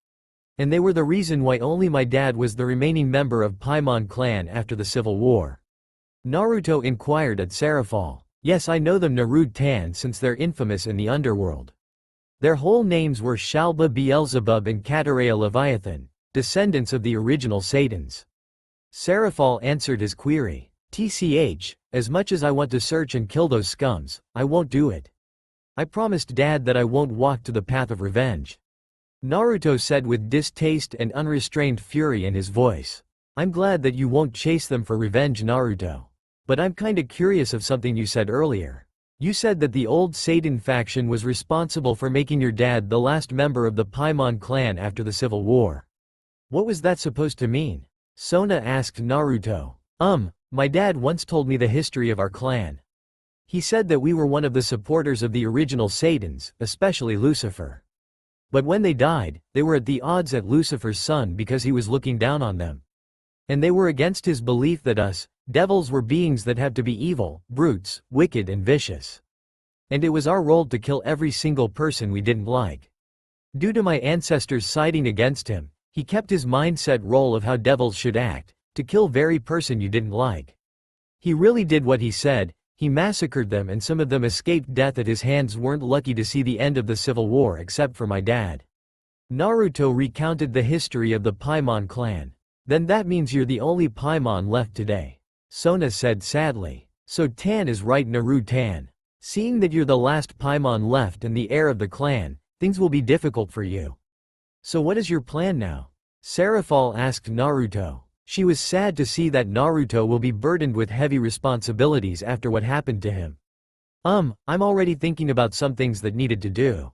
Speaker 1: And they were the reason why only my dad was the remaining member of Paimon clan after the Civil War. Naruto inquired at Serafal. Yes, I know them, Naruto-tan, since they're infamous in the underworld. Their whole names were Shalba Beelzebub and Kataraya Leviathan, descendants of the original Satans. Serafal answered his query. TCH, as much as I want to search and kill those scums, I won't do it. I promised Dad that I won't walk to the path of revenge. Naruto said with distaste and unrestrained fury in his voice. I'm glad that you won't chase them for revenge, Naruto. But I'm kinda curious of something you said earlier. You said that the old Satan faction was responsible for making your dad the last member of the Paimon clan after the Civil War. What was that supposed to mean? Sona asked Naruto. My dad once told me the history of our clan. He said that we were one of the supporters of the original Satans, especially Lucifer. But when they died, they were at the odds at Lucifer's son because he was looking down on them. And they were against his belief that us, devils, were beings that had to be evil, brutes, wicked and vicious. And it was our role to kill every single person we didn't like. Due to my ancestors siding against him, he kept his mindset role of how devils should act, to kill very person you didn't like. He really did what he said, he massacred them and some of them escaped death at his hands. Weren't lucky to see the end of the Civil War except for my dad. Naruto recounted the history of the Paimon clan. Then that means you're the only Paimon left today. Sona said sadly. So Tan is right, Naruto-tan. Seeing that you're the last Paimon left and the heir of the clan, things will be difficult for you. So what is your plan now? Serafal asked Naruto. She was sad to see that Naruto will be burdened with heavy responsibilities after what happened to him. I'm already thinking about some things that needed to do.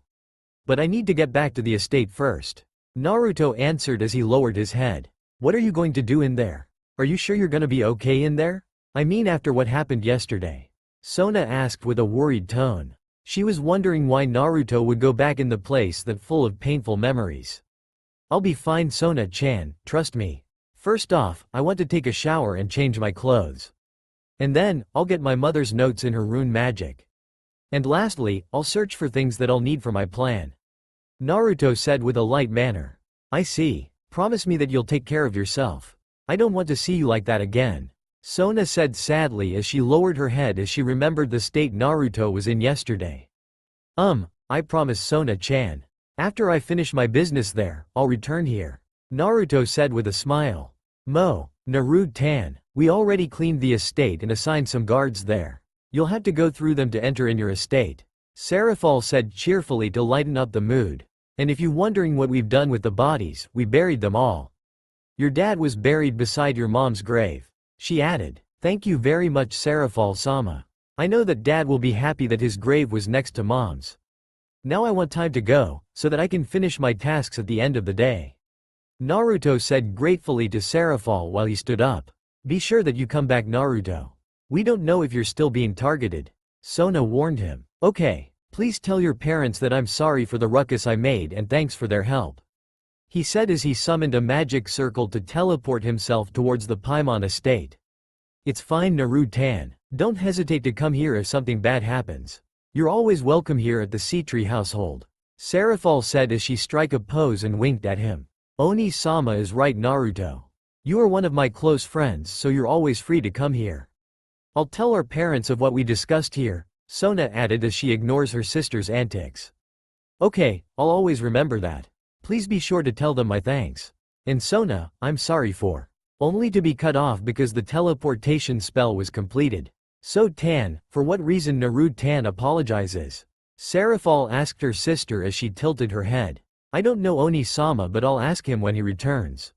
Speaker 1: But I need to get back to the estate first. Naruto answered as he lowered his head. What are you going to do in there? Are you sure you're gonna be okay in there? I mean after what happened yesterday. Sona asked with a worried tone. She was wondering why Naruto would go back in the place that full of painful memories. I'll be fine, Sona-chan, trust me. First off, I want to take a shower and change my clothes. And then, I'll get my mother's notes in her rune magic. And lastly, I'll search for things that I'll need for my plan. Naruto said with a light manner. I see. Promise me that you'll take care of yourself. I don't want to see you like that again. Sona said sadly as she lowered her head as she remembered the state Naruto was in yesterday. I promise, Sona-chan. After I finish my business there, I'll return here. Naruto said with a smile. Naruto-tan, we already cleaned the estate and assigned some guards there. You'll have to go through them to enter in your estate. Serafal said cheerfully to lighten up the mood. And if you're wondering what we've done with the bodies, we buried them all. Your dad was buried beside your mom's grave. She added. Thank you very much, Serafal-sama. I know that Dad will be happy that his grave was next to Mom's. Now I want time to go, so that I can finish my tasks at the end of the day. Naruto said gratefully to Serafal while he stood up. Be sure that you come back, Naruto. We don't know if you're still being targeted. Sona warned him. Okay, please tell your parents that I'm sorry for the ruckus I made and thanks for their help. He said as he summoned a magic circle to teleport himself towards the Paimon estate. It's fine, Naruto-tan. Don't hesitate to come here if something bad happens. You're always welcome here at the Sea-Tree household. Serafal said as she struck a pose and winked at him. Oni-sama is right, Naruto. You are one of my close friends, so you're always free to come here. I'll tell our parents of what we discussed here, Sona added as she ignores her sister's antics. Okay, I'll always remember that. Please be sure to tell them my thanks. And Sona, I'm sorry for. Only to be cut off because the teleportation spell was completed. So Tan, for what reason Naruto Tan apologizes? Sarafal asked her sister as she tilted her head. I don't know Oni-sama, but I'll ask him when he returns.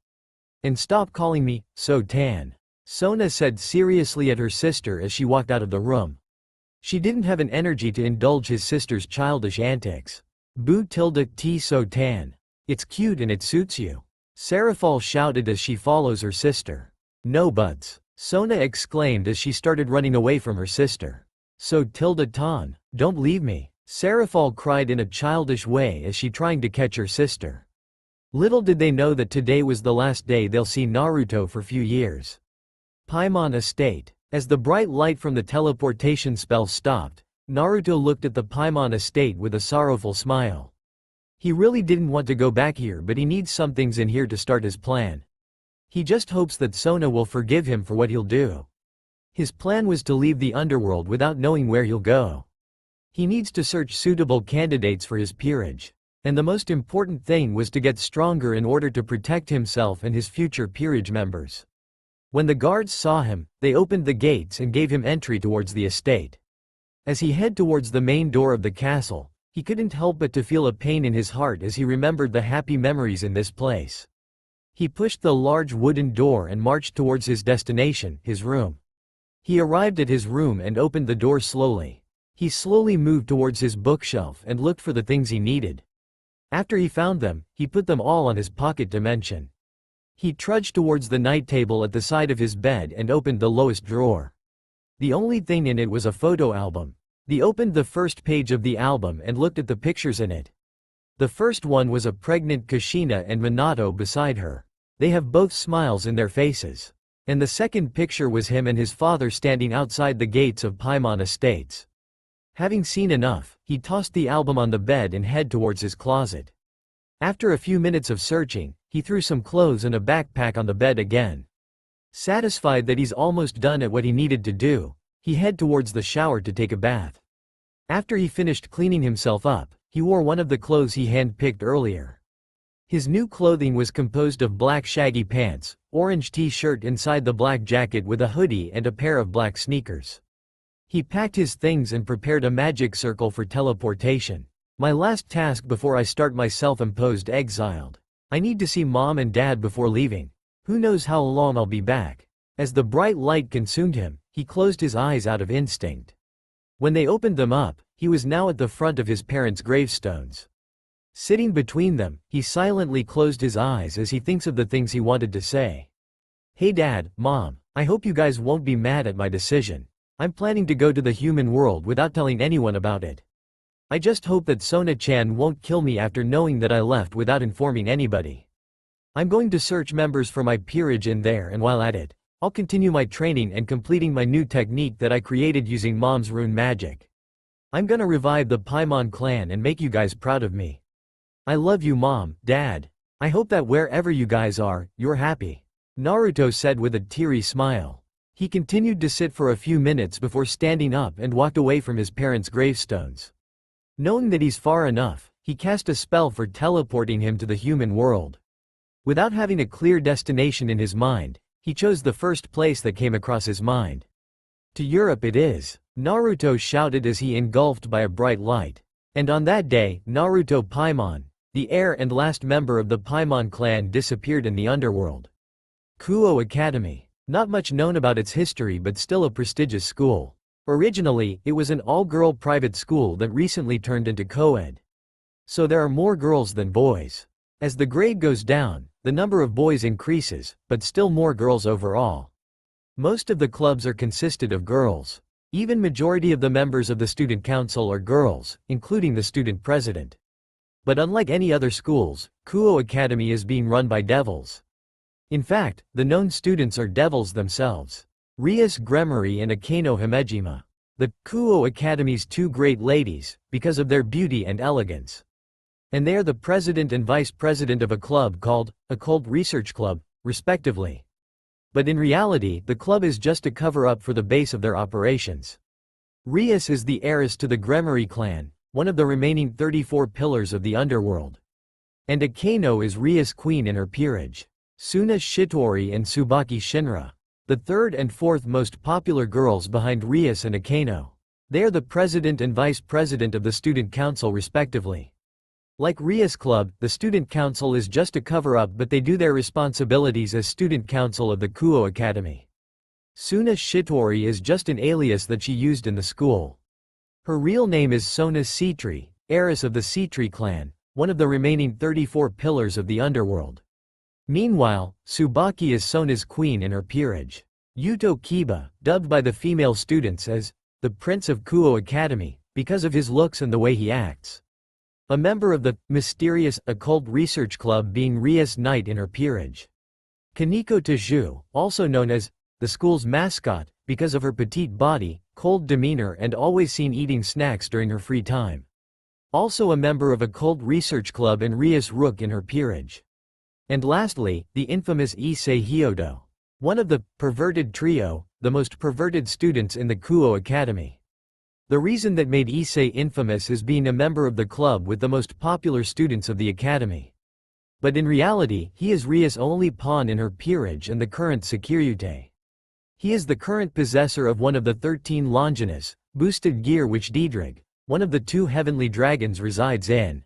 Speaker 1: And stop calling me, So Tan. Sona said seriously at her sister as she walked out of the room. She didn't have an energy to indulge his sister's childish antics. Boo tilde T So Tan. It's cute and it suits you. Sarafal shouted as she follows her sister. No buds. Sona exclaimed as she started running away from her sister. So tilde Tan, don't leave me. Sarafal cried in a childish way as she trying to catch her sister. Little did they know that today was the last day they'll see Naruto for few years. Paimon Estate. As the bright light from the teleportation spell stopped, Naruto looked at the Paimon Estate with a sorrowful smile. He really didn't want to go back here, but he needs some things in here to start his plan. He just hopes that Sona will forgive him for what he'll do. His plan was to leave the underworld without knowing where he'll go. He needs to search suitable candidates for his peerage. And the most important thing was to get stronger in order to protect himself and his future peerage members. When the guards saw him, they opened the gates and gave him entry towards the estate. As he headed towards the main door of the castle, he couldn't help but to feel a pain in his heart as he remembered the happy memories in this place. He pushed the large wooden door and marched towards his destination, his room. He arrived at his room and opened the door slowly. He slowly moved towards his bookshelf and looked for the things he needed. After he found them, he put them all on his pocket dimension. He trudged towards the night table at the side of his bed and opened the lowest drawer. The only thing in it was a photo album. He opened the first page of the album and looked at the pictures in it. The first one was a pregnant Kushina and Minato beside her. They have both smiles in their faces. And the second picture was him and his father standing outside the gates of Paimon Estates. Having seen enough, he tossed the album on the bed and headed towards his closet. After a few minutes of searching, he threw some clothes and a backpack on the bed again. Satisfied that he's almost done at what he needed to do, he headed towards the shower to take a bath. After he finished cleaning himself up, he wore one of the clothes he hand-picked earlier. His new clothing was composed of black shaggy pants, orange t-shirt inside the black jacket with a hoodie and a pair of black sneakers. He packed his things and prepared a magic circle for teleportation. My last task before I start my self-imposed exiled. I need to see mom and dad before leaving. Who knows how long I'll be back. As the bright light consumed him, he closed his eyes out of instinct. When they opened them up, he was now at the front of his parents' gravestones. Sitting between them, he silently closed his eyes as he thinks of the things he wanted to say. Hey Dad, Mom, I hope you guys won't be mad at my decision. I'm planning to go to the human world without telling anyone about it. I just hope that Sona-chan won't kill me after knowing that I left without informing anybody. I'm going to search members for my peerage in there, and while at it, I'll continue my training and completing my new technique that I created using Mom's rune magic. I'm gonna revive the Paimon clan and make you guys proud of me. I love you Mom, Dad. I hope that wherever you guys are, you're happy. Naruto said with a teary smile. He continued to sit for a few minutes before standing up and walked away from his parents' gravestones. Knowing that he's far enough, he cast a spell for teleporting him to the human world. Without having a clear destination in his mind, he chose the first place that came across his mind. To Europe it is, Naruto shouted as he engulfed by a bright light. And on that day, Naruto Paimon, the heir and last member of the Paimon clan, disappeared in the underworld. Kuo Academy. Not much known about its history, but still a prestigious school. Originally, it was an all-girl private school that recently turned into co-ed. So there are more girls than boys. As the grade goes down, the number of boys increases, but still more girls overall. Most of the clubs are consisted of girls. Even majority of the members of the student council are girls, including the student president. But unlike any other schools, Kuo Academy is being run by devils. In fact, the known students are devils themselves. Rias Gremory and Akano Himejima. The Kuo Academy's two great ladies, because of their beauty and elegance. And they are the president and vice president of a club called Occult Research Club, respectively. But in reality, the club is just a cover-up for the base of their operations. Rias is the heiress to the Gremory clan, one of the remaining 34 pillars of the underworld. And Akeno is Ria's queen in her peerage. Suna Shitori and Tsubaki Shinra, the third and fourth most popular girls behind Rias and Akeno. They are the president and vice president of the student council respectively. Like Rias Club, the student council is just a cover-up, but they do their responsibilities as student council of the Kuo Academy. Suna Shitori is just an alias that she used in the school. Her real name is Sona Sitri, heiress of the Sitri clan, one of the remaining 34 pillars of the underworld. Meanwhile, Tsubaki is Sona's queen in her peerage. Yuto Kiba, dubbed by the female students as the Prince of Kuo Academy, because of his looks and the way he acts. A member of the mysterious occult research club, being Rias Knight in her peerage. Kaneko Taju, also known as the school's mascot, because of her petite body, cold demeanor, and always seen eating snacks during her free time. Also a member of occult research club, and Rias Rook in her peerage. And lastly, the infamous Issei Hyodo, one of the perverted trio, the most perverted students in the Kuo Academy. The reason that made Issei infamous is being a member of the club with the most popular students of the academy. But in reality, he is Ria's only pawn in her peerage and the current Sekiryute. He is the current possessor of one of the 13 Longinus, boosted gear which Diedrich, one of the 2 heavenly dragons, resides in.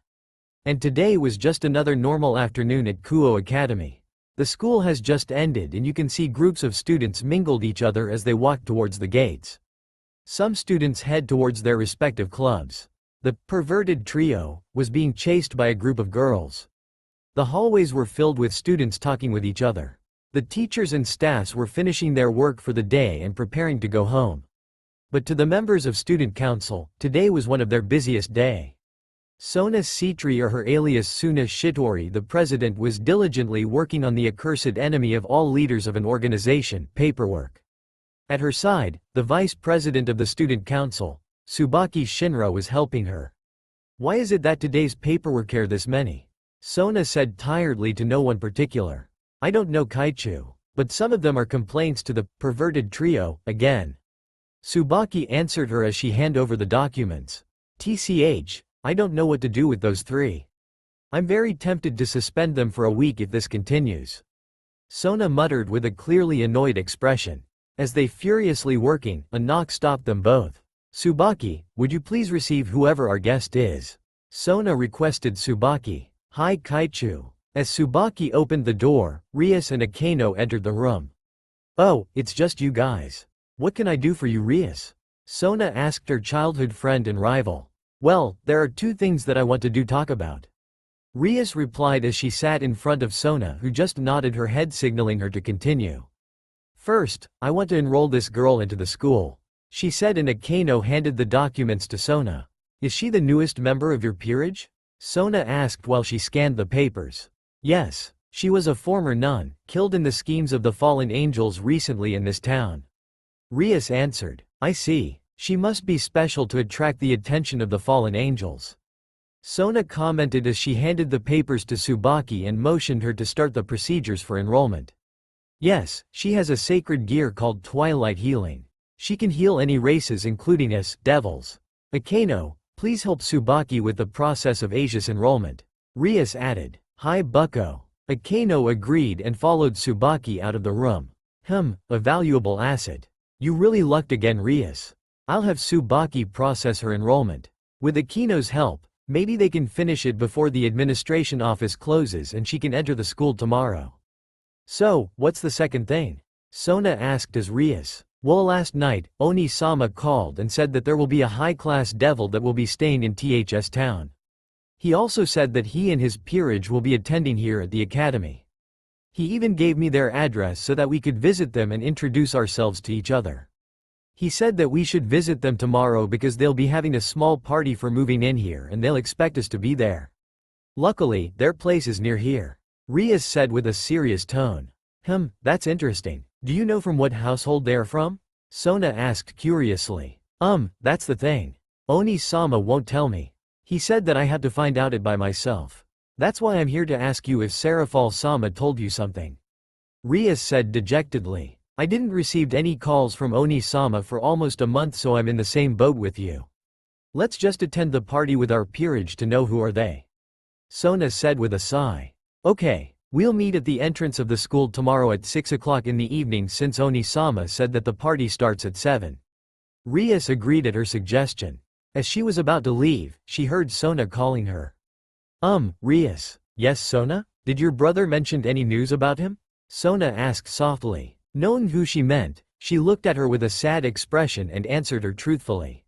Speaker 1: And today was just another normal afternoon at Kuo Academy. The school has just ended and you can see groups of students mingled each other as they walk towards the gates. Some students head towards their respective clubs. The perverted trio was being chased by a group of girls. The hallways were filled with students talking with each other. The teachers and staffs were finishing their work for the day and preparing to go home. But to the members of student council, today was one of their busiest day. Sona Sitri, or her alias Suna Shitori, the president, was diligently working on the accursed enemy of all leaders of an organization, paperwork. At her side, the vice president of the student council, Tsubaki Shinra, was helping her. Why is it that today's paperwork are this many? Sona said tiredly to no one particular. I don't know, Kaichu. But some of them are complaints to the perverted trio, again. Tsubaki answered her as she handed over the documents. TCH, I don't know what to do with those 3. I'm very tempted to suspend them for a week if this continues. Sona muttered with a clearly annoyed expression. As they furiously working, a knock stopped them both. Tsubaki, would you please receive whoever our guest is? Sona requested Tsubaki. Hi Kaichu. As Tsubaki opened the door, Rias and Akeno entered the room. Oh, it's just you guys. What can I do for you, Rias? Sona asked her childhood friend and rival. Well, there are 2 things that I want to talk about. Rias replied as she sat in front of Sona, who just nodded her head signaling her to continue. First, I want to enroll this girl into the school, she said, and Akeno handed the documents to Sona. Is she the newest member of your peerage? Sona asked while she scanned the papers. Yes, she was a former nun, killed in the schemes of the fallen angels recently in this town. Rias answered. I see. She must be special to attract the attention of the fallen angels. Sona commented as she handed the papers to Tsubaki and motioned her to start the procedures for enrollment. Yes, she has a sacred gear called Twilight Healing. She can heal any races including us, devils. Akeno, please help Tsubaki with the process of Asia's enrollment. Rias added. Hi bucko. Akeno agreed and followed Tsubaki out of the room. A valuable asset. You really lucked again, Rias. I'll have Tsubaki process her enrollment. With Akeno's help, maybe they can finish it before the administration office closes and she can enter the school tomorrow. So, what's the second thing? Sona asked as Rias. Well, last night, Oni-sama called and said that there will be a high-class devil that will be staying in THS town. He also said that he and his peerage will be attending here at the academy. He even gave me their address so that we could visit them and introduce ourselves to each other. He said that we should visit them tomorrow because they'll be having a small party for moving in here and they'll expect us to be there. Luckily, their place is near here. Rias said with a serious tone. That's interesting. Do you know from what household they are from? Sona asked curiously. That's the thing. Oni-sama won't tell me. He said that I have to find out it by myself. That's why I'm here to ask you if Sarafal-sama told you something. Rias said dejectedly. I didn't receive any calls from Oni-sama for almost a month, so I'm in the same boat with you. Let's just attend the party with our peerage to know who are they. Sona said with a sigh. Okay, we'll meet at the entrance of the school tomorrow at 6 o'clock in the evening since Oni-sama said that the party starts at 7. Rias agreed at her suggestion. As she was about to leave, she heard Sona calling her. Rias. Yes, Sona? Did your brother mention any news about him? Sona asked softly. Knowing who she meant, she looked at her with a sad expression and answered her truthfully.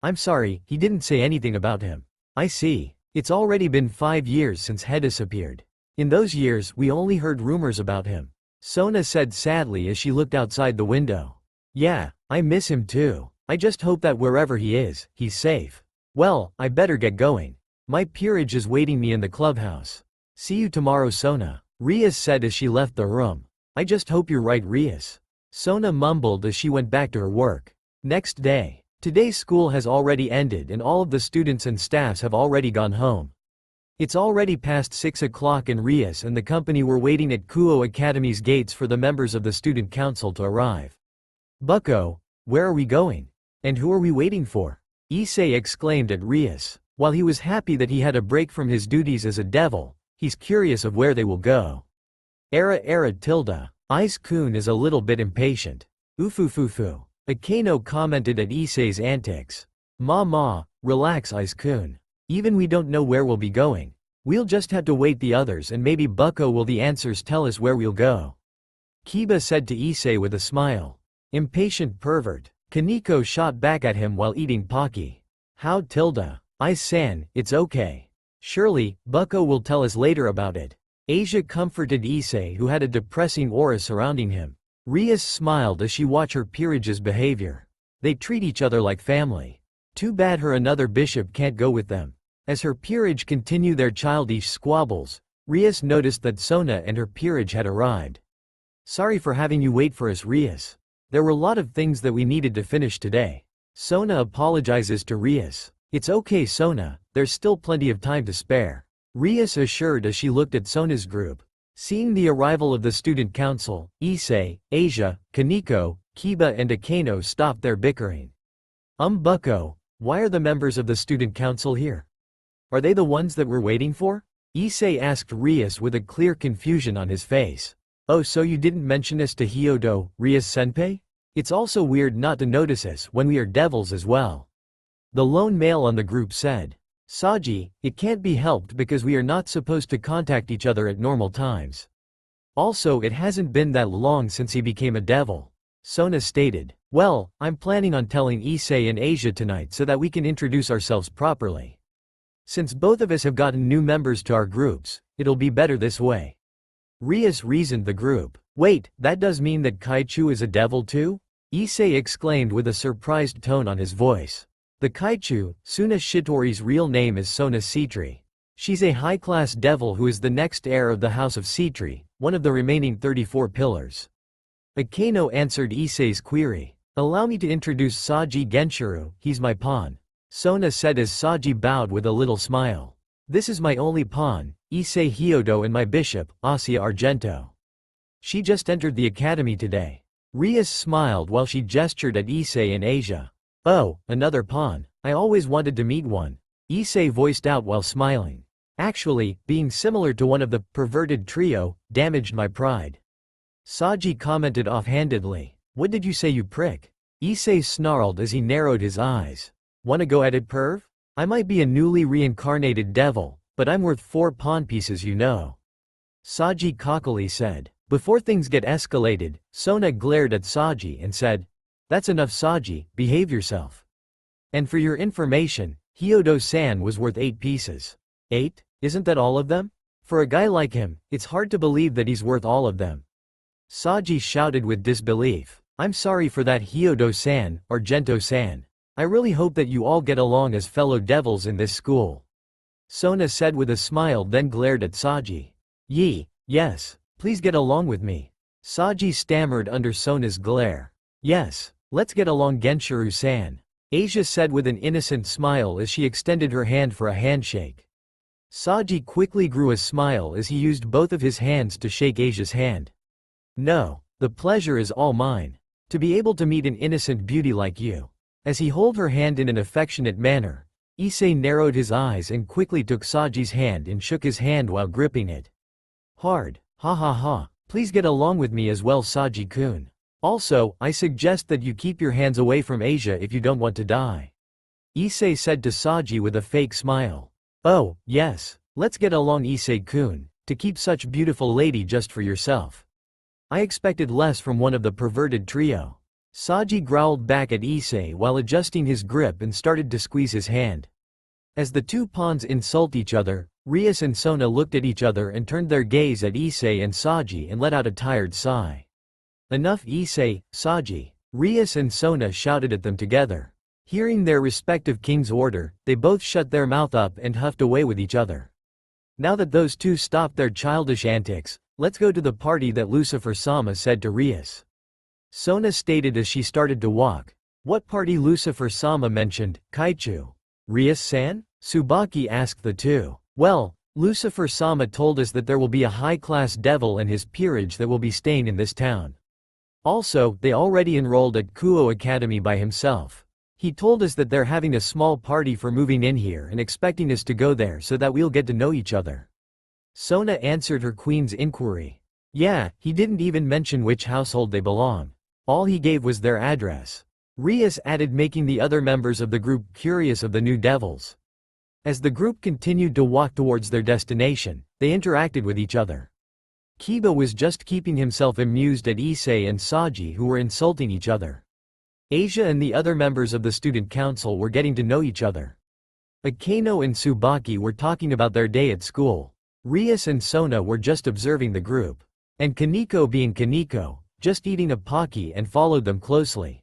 Speaker 1: I'm sorry, he didn't say anything about him. I see. It's already been 5 years since he disappeared. In those years, we only heard rumors about him. Sona said sadly as she looked outside the window. Yeah, I miss him too. I just hope that wherever he is, he's safe. Well, I better get going. My peerage is waiting me in the clubhouse. See you tomorrow, Sona, Rias said as she left the room. I just hope you're right, Rias. Sona mumbled as she went back to her work. Next day. Today's school has already ended and all of the students and staffs have already gone home. It's already past 6 o'clock and Rias and the company were waiting at Kuo Academy's gates for the members of the student council to arrive. Bucko, where are we going? And who are we waiting for? Issei exclaimed at Rias. While he was happy that he had a break from his duties as a devil, he's curious of where they will go. Era tilde. Ice-kun is a little bit impatient. Ufufufu. Akano commented at Issei's antics. Ma, relax Ice-kun. Even we don't know where we'll be going. We'll just have to wait the others and maybe Bucko will the answers tell us where we'll go. Kiba said to Issei with a smile. Impatient pervert. Kaneko shot back at him while eating Pocky. How tilde. Ice-san, it's okay. Surely, Bucko will tell us later about it. Asia comforted Issei who had a depressing aura surrounding him. Rias smiled as she watched her peerage's behavior. They treat each other like family. Too bad her another bishop can't go with them. As her peerage continued their childish squabbles, Rias noticed that Sona and her peerage had arrived. Sorry for having you wait for us, Rias. There were a lot of things that we needed to finish today. Sona apologizes to Rias. It's okay, Sona, there's still plenty of time to spare. Rias assured as she looked at Sona's group. Seeing the arrival of the student council, Issei, Asia, Kaneko, Kiba and Akano stopped their bickering. Bucko, why are the members of the student council here? Are they the ones that we're waiting for? Issei asked Rias with a clear confusion on his face. Oh, so you didn't mention us to Hyodo, Rias-senpai? It's also weird not to notice us when we are devils as well. The lone male on the group said. Saji, it can't be helped because we are not supposed to contact each other at normal times. Also, it hasn't been that long since he became a devil. Sona stated. Well, I'm planning on telling Issei and Asia tonight so that we can introduce ourselves properly. Since both of us have gotten new members to our groups, it'll be better this way. Rias reasoned the group. Wait, that does mean that Kaichu is a devil too? Issei exclaimed with a surprised tone on his voice. The Kaichu, Suna Shitori's real name is Sona Sitri. She's a high-class devil who is the next heir of the House of Sitri, one of the remaining 34 pillars. Akano answered Issei's query. Allow me to introduce Saji Genshiro, he's my pawn. Sona said as Saji bowed with a little smile. This is my only pawn, Issei Hyodo and my bishop, Asia Argento. She just entered the academy today. Rias smiled while she gestured at Issei and Asia. Oh, another pawn. I always wanted to meet one. Issei voiced out while smiling. Actually, being similar to one of the perverted trio damaged my pride. Saji commented offhandedly. What did you say, you prick? Issei snarled as he narrowed his eyes. Wanna go at it, perv? I might be a newly reincarnated devil, but I'm worth 4 pawn pieces, you know. Saji cockily said. Before things get escalated, Sona glared at Saji and said, That's enough, Saji, behave yourself. And for your information, Hyodo-san was worth 8 pieces. 8? Isn't that all of them? For a guy like him, it's hard to believe that he's worth all of them. Saji shouted with disbelief. I'm sorry for that, Hyodo-san, Argento-san. I really hope that you all get along as fellow devils in this school. Sona said with a smile, then glared at Saji. Yes, please get along with me. Saji stammered under Sona's glare. Yes, let's get along, Genshiro-san. Asia said with an innocent smile as she extended her hand for a handshake. Saji quickly grew a smile as he used both of his hands to shake Asia's hand. No, the pleasure is all mine. To be able to meet an innocent beauty like you. As he held her hand in an affectionate manner, Issei narrowed his eyes and quickly took Saji's hand and shook his hand while gripping it. Hard. Ha ha ha. Please get along with me as well, Saji-kun. Also, I suggest that you keep your hands away from Asia if you don't want to die. Issei said to Saji with a fake smile. Oh, yes. Let's get along, Issei-kun, to keep such beautiful lady just for yourself. I expected less from one of the perverted trio. Saji growled back at Issei while adjusting his grip and started to squeeze his hand. As the two pawns insult each other, Rias and Sona looked at each other and turned their gaze at Issei and Saji and let out a tired sigh. Enough, Issei, Saji. Rias and Sona shouted at them together. Hearing their respective king's order, they both shut their mouth up and huffed away with each other. Now that those two stopped their childish antics, let's go to the party, that Lucifer-sama said to Rias. Sona stated as she started to walk. What party? Lucifer-sama mentioned. Kaichu. Rias-san? Tsubaki asked the two. Well, Lucifer-sama told us that there will be a high-class devil and his peerage that will be staying in this town. Also, they already enrolled at Kuo Academy by himself. He told us that they're having a small party for moving in here and expecting us to go there so that we'll get to know each other. Sona answered her queen's inquiry. Yeah, he didn't even mention which household they belong. All he gave was their address. Rias added, making the other members of the group curious of the new devils. As the group continued to walk towards their destination, they interacted with each other. Kiba was just keeping himself amused at Issei and Saji, who were insulting each other. Asia and the other members of the student council were getting to know each other. Akeno and Tsubaki were talking about their day at school. Rias and Sona were just observing the group. And Kaneko, being Kaneko, just eating a Pocky, and followed them closely.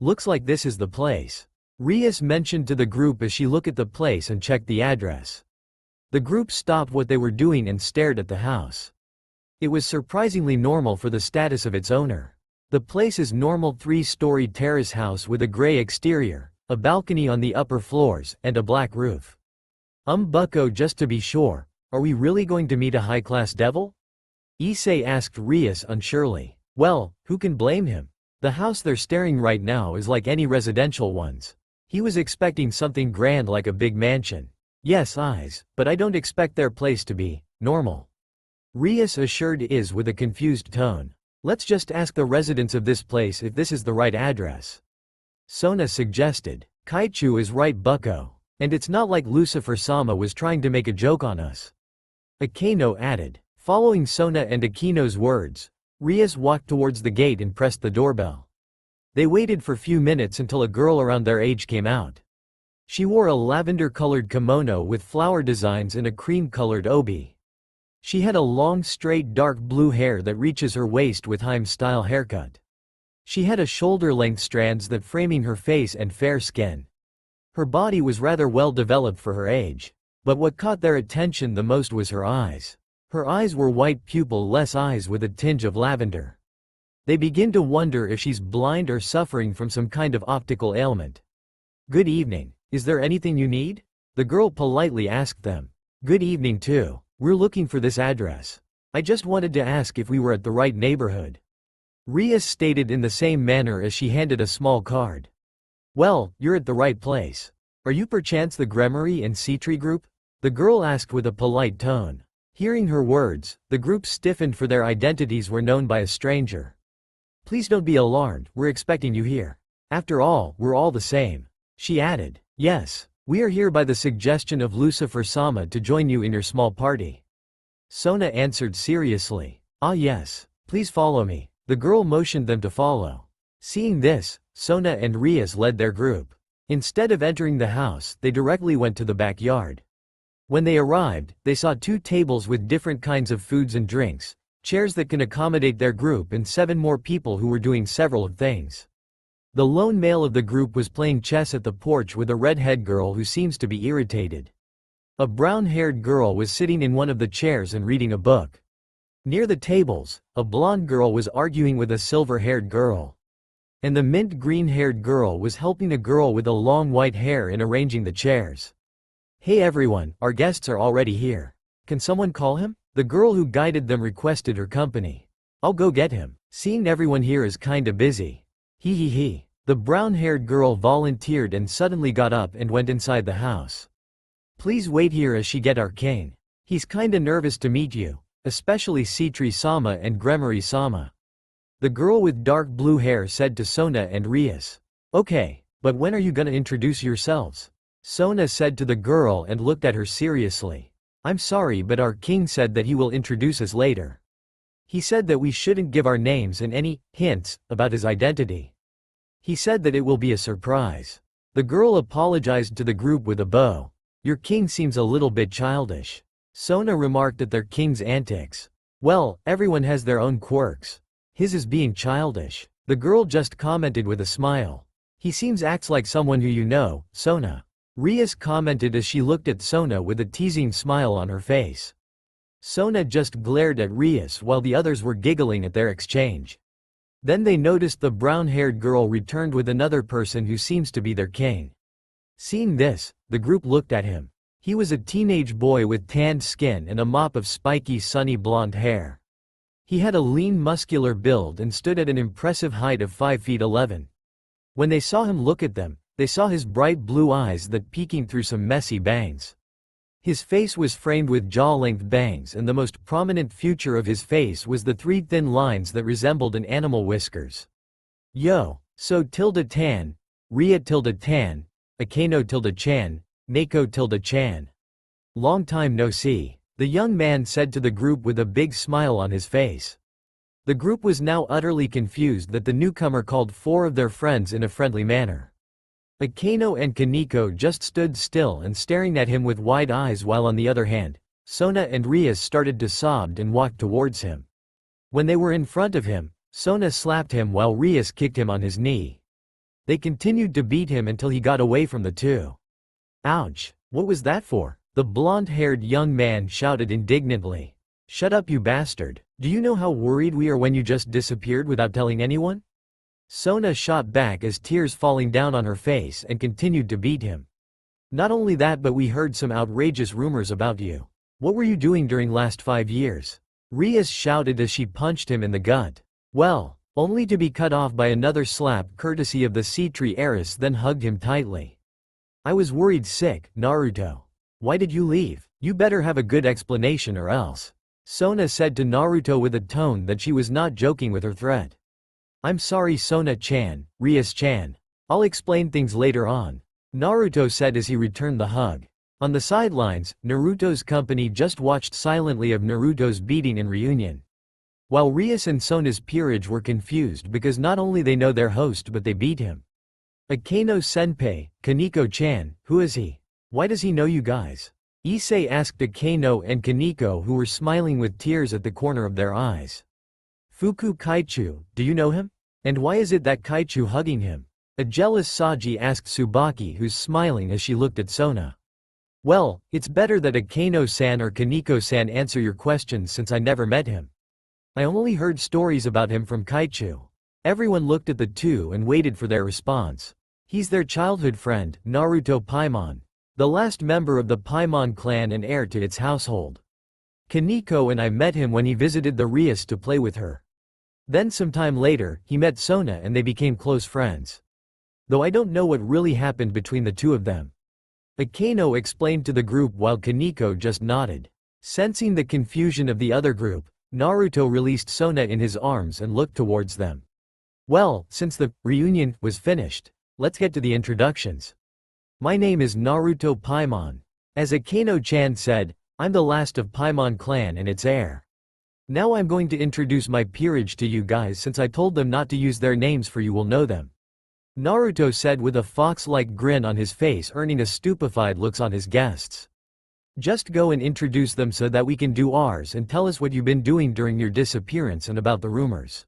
Speaker 1: Looks like this is the place, Rias mentioned to the group as she looked at the place and checked the address. The group stopped what they were doing and stared at the house. It was surprisingly normal for the status of its owner. The place is normal 3-storied terrace house with a gray exterior, a balcony on the upper floors, and a black roof. Bucko, just to be sure, are we really going to meet a high-class devil? Issei asked Rias unsurely. Well, who can blame him? The house they're staring right now is like any residential ones. He was expecting something grand like a big mansion. Yes, but I don't expect their place to be normal. Rias assured Iz with a confused tone. Let's just ask the residents of this place if this is the right address. Sona suggested. Kaichu is right, Bucko. And it's not like Lucifer-sama was trying to make a joke on us. Akeno added. Following Sona and Akeno's words, Rias walked towards the gate and pressed the doorbell. They waited for few minutes until a girl around their age came out. She wore a lavender-colored kimono with flower designs and a cream-colored obi. She had a long straight dark blue hair that reaches her waist with Heim-style haircut. She had a shoulder-length strands that framing her face and fair skin. Her body was rather well developed for her age. But what caught their attention the most was her eyes. Her eyes were white pupil-less eyes with a tinge of lavender. They begin to wonder if she's blind or suffering from some kind of optical ailment. Good evening. Is there anything you need? The girl politely asked them. Good evening too. We're looking for this address. I just wanted to ask if we were at the right neighborhood. Rias stated in the same manner as she handed a small card. Well, you're at the right place. Are you perchance the Gremory and Citri group? The girl asked with a polite tone. Hearing her words, the group stiffened, for their identities were known by a stranger. Please don't be alarmed, we're expecting you here. After all, we're all the same. She added. Yes, we are here by the suggestion of Lucifer-sama to join you in your small party. Sona answered seriously. Ah yes, please follow me. The girl motioned them to follow. Seeing this, Sona and Rias led their group. Instead of entering the house, they directly went to the backyard. When they arrived, they saw 2 tables with different kinds of foods and drinks, chairs that can accommodate their group, and 7 more people who were doing several things. The lone male of the group was playing chess at the porch with a red-haired girl who seems to be irritated. A brown-haired girl was sitting in one of the chairs and reading a book. Near the tables, a blonde girl was arguing with a silver-haired girl. And the mint green-haired girl was helping a girl with a long white hair in arranging the chairs. Hey everyone, our guests are already here. Can someone call him? The girl who guided them requested her company. I'll go get him. Seeing everyone here is kinda busy. Hee. The The brown-haired girl volunteered and suddenly got up and went inside the house. Please wait here as she get our king. He's kinda nervous to meet you, especially Citri-sama and Gremory-sama. The girl with dark blue hair said to Sona and Rias. Okay, but when are you gonna introduce yourselves? Sona said to the girl and looked at her seriously. I'm sorry, but our king said that he will introduce us later. He said that we shouldn't give our names and any hints about his identity. He said that it will be a surprise. The girl apologized to the group with a bow. Your king seems a little bit childish. Sona remarked at their king's antics. Well, everyone has their own quirks. His is being childish. The girl just commented with a smile. He acts like someone who you know, Sona. Rias commented as she looked at Sona with a teasing smile on her face. Sona just glared at Rias while the others were giggling at their exchange. Then they noticed the brown-haired girl returned with another person who seems to be their king. Seeing this, the group looked at him. He was a teenage boy with tanned skin and a mop of spiky sunny blonde hair. He had a lean muscular build and stood at an impressive height of 5 feet 11. When they saw him look at them, they saw his bright blue eyes that peeking through some messy bangs. His face was framed with jaw-length bangs, and the most prominent feature of his face was the 3 thin lines that resembled an animal whiskers. Yo, so tilde tan, Ria tilde tan, Akano tilde chan, Nako tilde chan. Long time no see, the young man said to the group with a big smile on his face. The group was now utterly confused that the newcomer called 4 of their friends in a friendly manner. Akano and Kaneko just stood still and staring at him with wide eyes, while on the other hand, Sona and Rias started to sob and walked towards him. When they were in front of him, Sona slapped him while Rias kicked him on his knee. They continued to beat him until he got away from the two. Ouch, what was that for? The blonde-haired young man shouted indignantly. Shut up, you bastard. Do you know how worried we are when you just disappeared without telling anyone? Sona shot back as tears falling down on her face and continued to beat him. Not only that, but we heard some outrageous rumors about you. What were you doing during last 5 years? Rias shouted as she punched him in the gut. Well, only to be cut off by another slap courtesy of the Citri heiress, then hugged him tightly. I was worried sick, Naruto. Why did you leave? You better have a good explanation or else. Sona said to Naruto with a tone that she was not joking with her threat. I'm sorry, Sona-chan, Rias-chan. I'll explain things later on, Naruto said as he returned the hug. On the sidelines, Naruto's company just watched silently of Naruto's beating and reunion. While Rias and Sona's peerage were confused because not only they know their host but they beat him. Akano-senpai, Kaneko-chan, who is he? Why does he know you guys? Issei asked Akano and Kaneko, who were smiling with tears at the corner of their eyes. Fuku Kaichu, do you know him? And why is it that Kaichu hugging him? A jealous Saji asked Tsubaki, who's smiling as she looked at Sona. Well, it's better that Akano-san or Kaneko-san answer your questions since I never met him. I only heard stories about him from Kaichu. Everyone looked at the two and waited for their response. He's their childhood friend, Naruto Paimon. The last member of the Paimon clan and heir to its household. Kaneko and I met him when he visited the Rias to play with her. Then sometime later, he met Sona and they became close friends. Though I don't know what really happened between the two of them. Akano explained to the group while Kaneko just nodded. Sensing the confusion of the other group, Naruto released Sona in his arms and looked towards them. Well, since the reunion was finished, let's get to the introductions. My name is Naruto Paimon. As Akano-chan said, I'm the last of Paimon clan and its heir. Now I'm going to introduce my peerage to you guys since I told them not to use their names for you will know them. Naruto said with a fox-like grin on his face, earning a stupefied looks on his guests. Just go and introduce them so that we can do ours and tell us what you've been doing during your disappearance and about the rumors.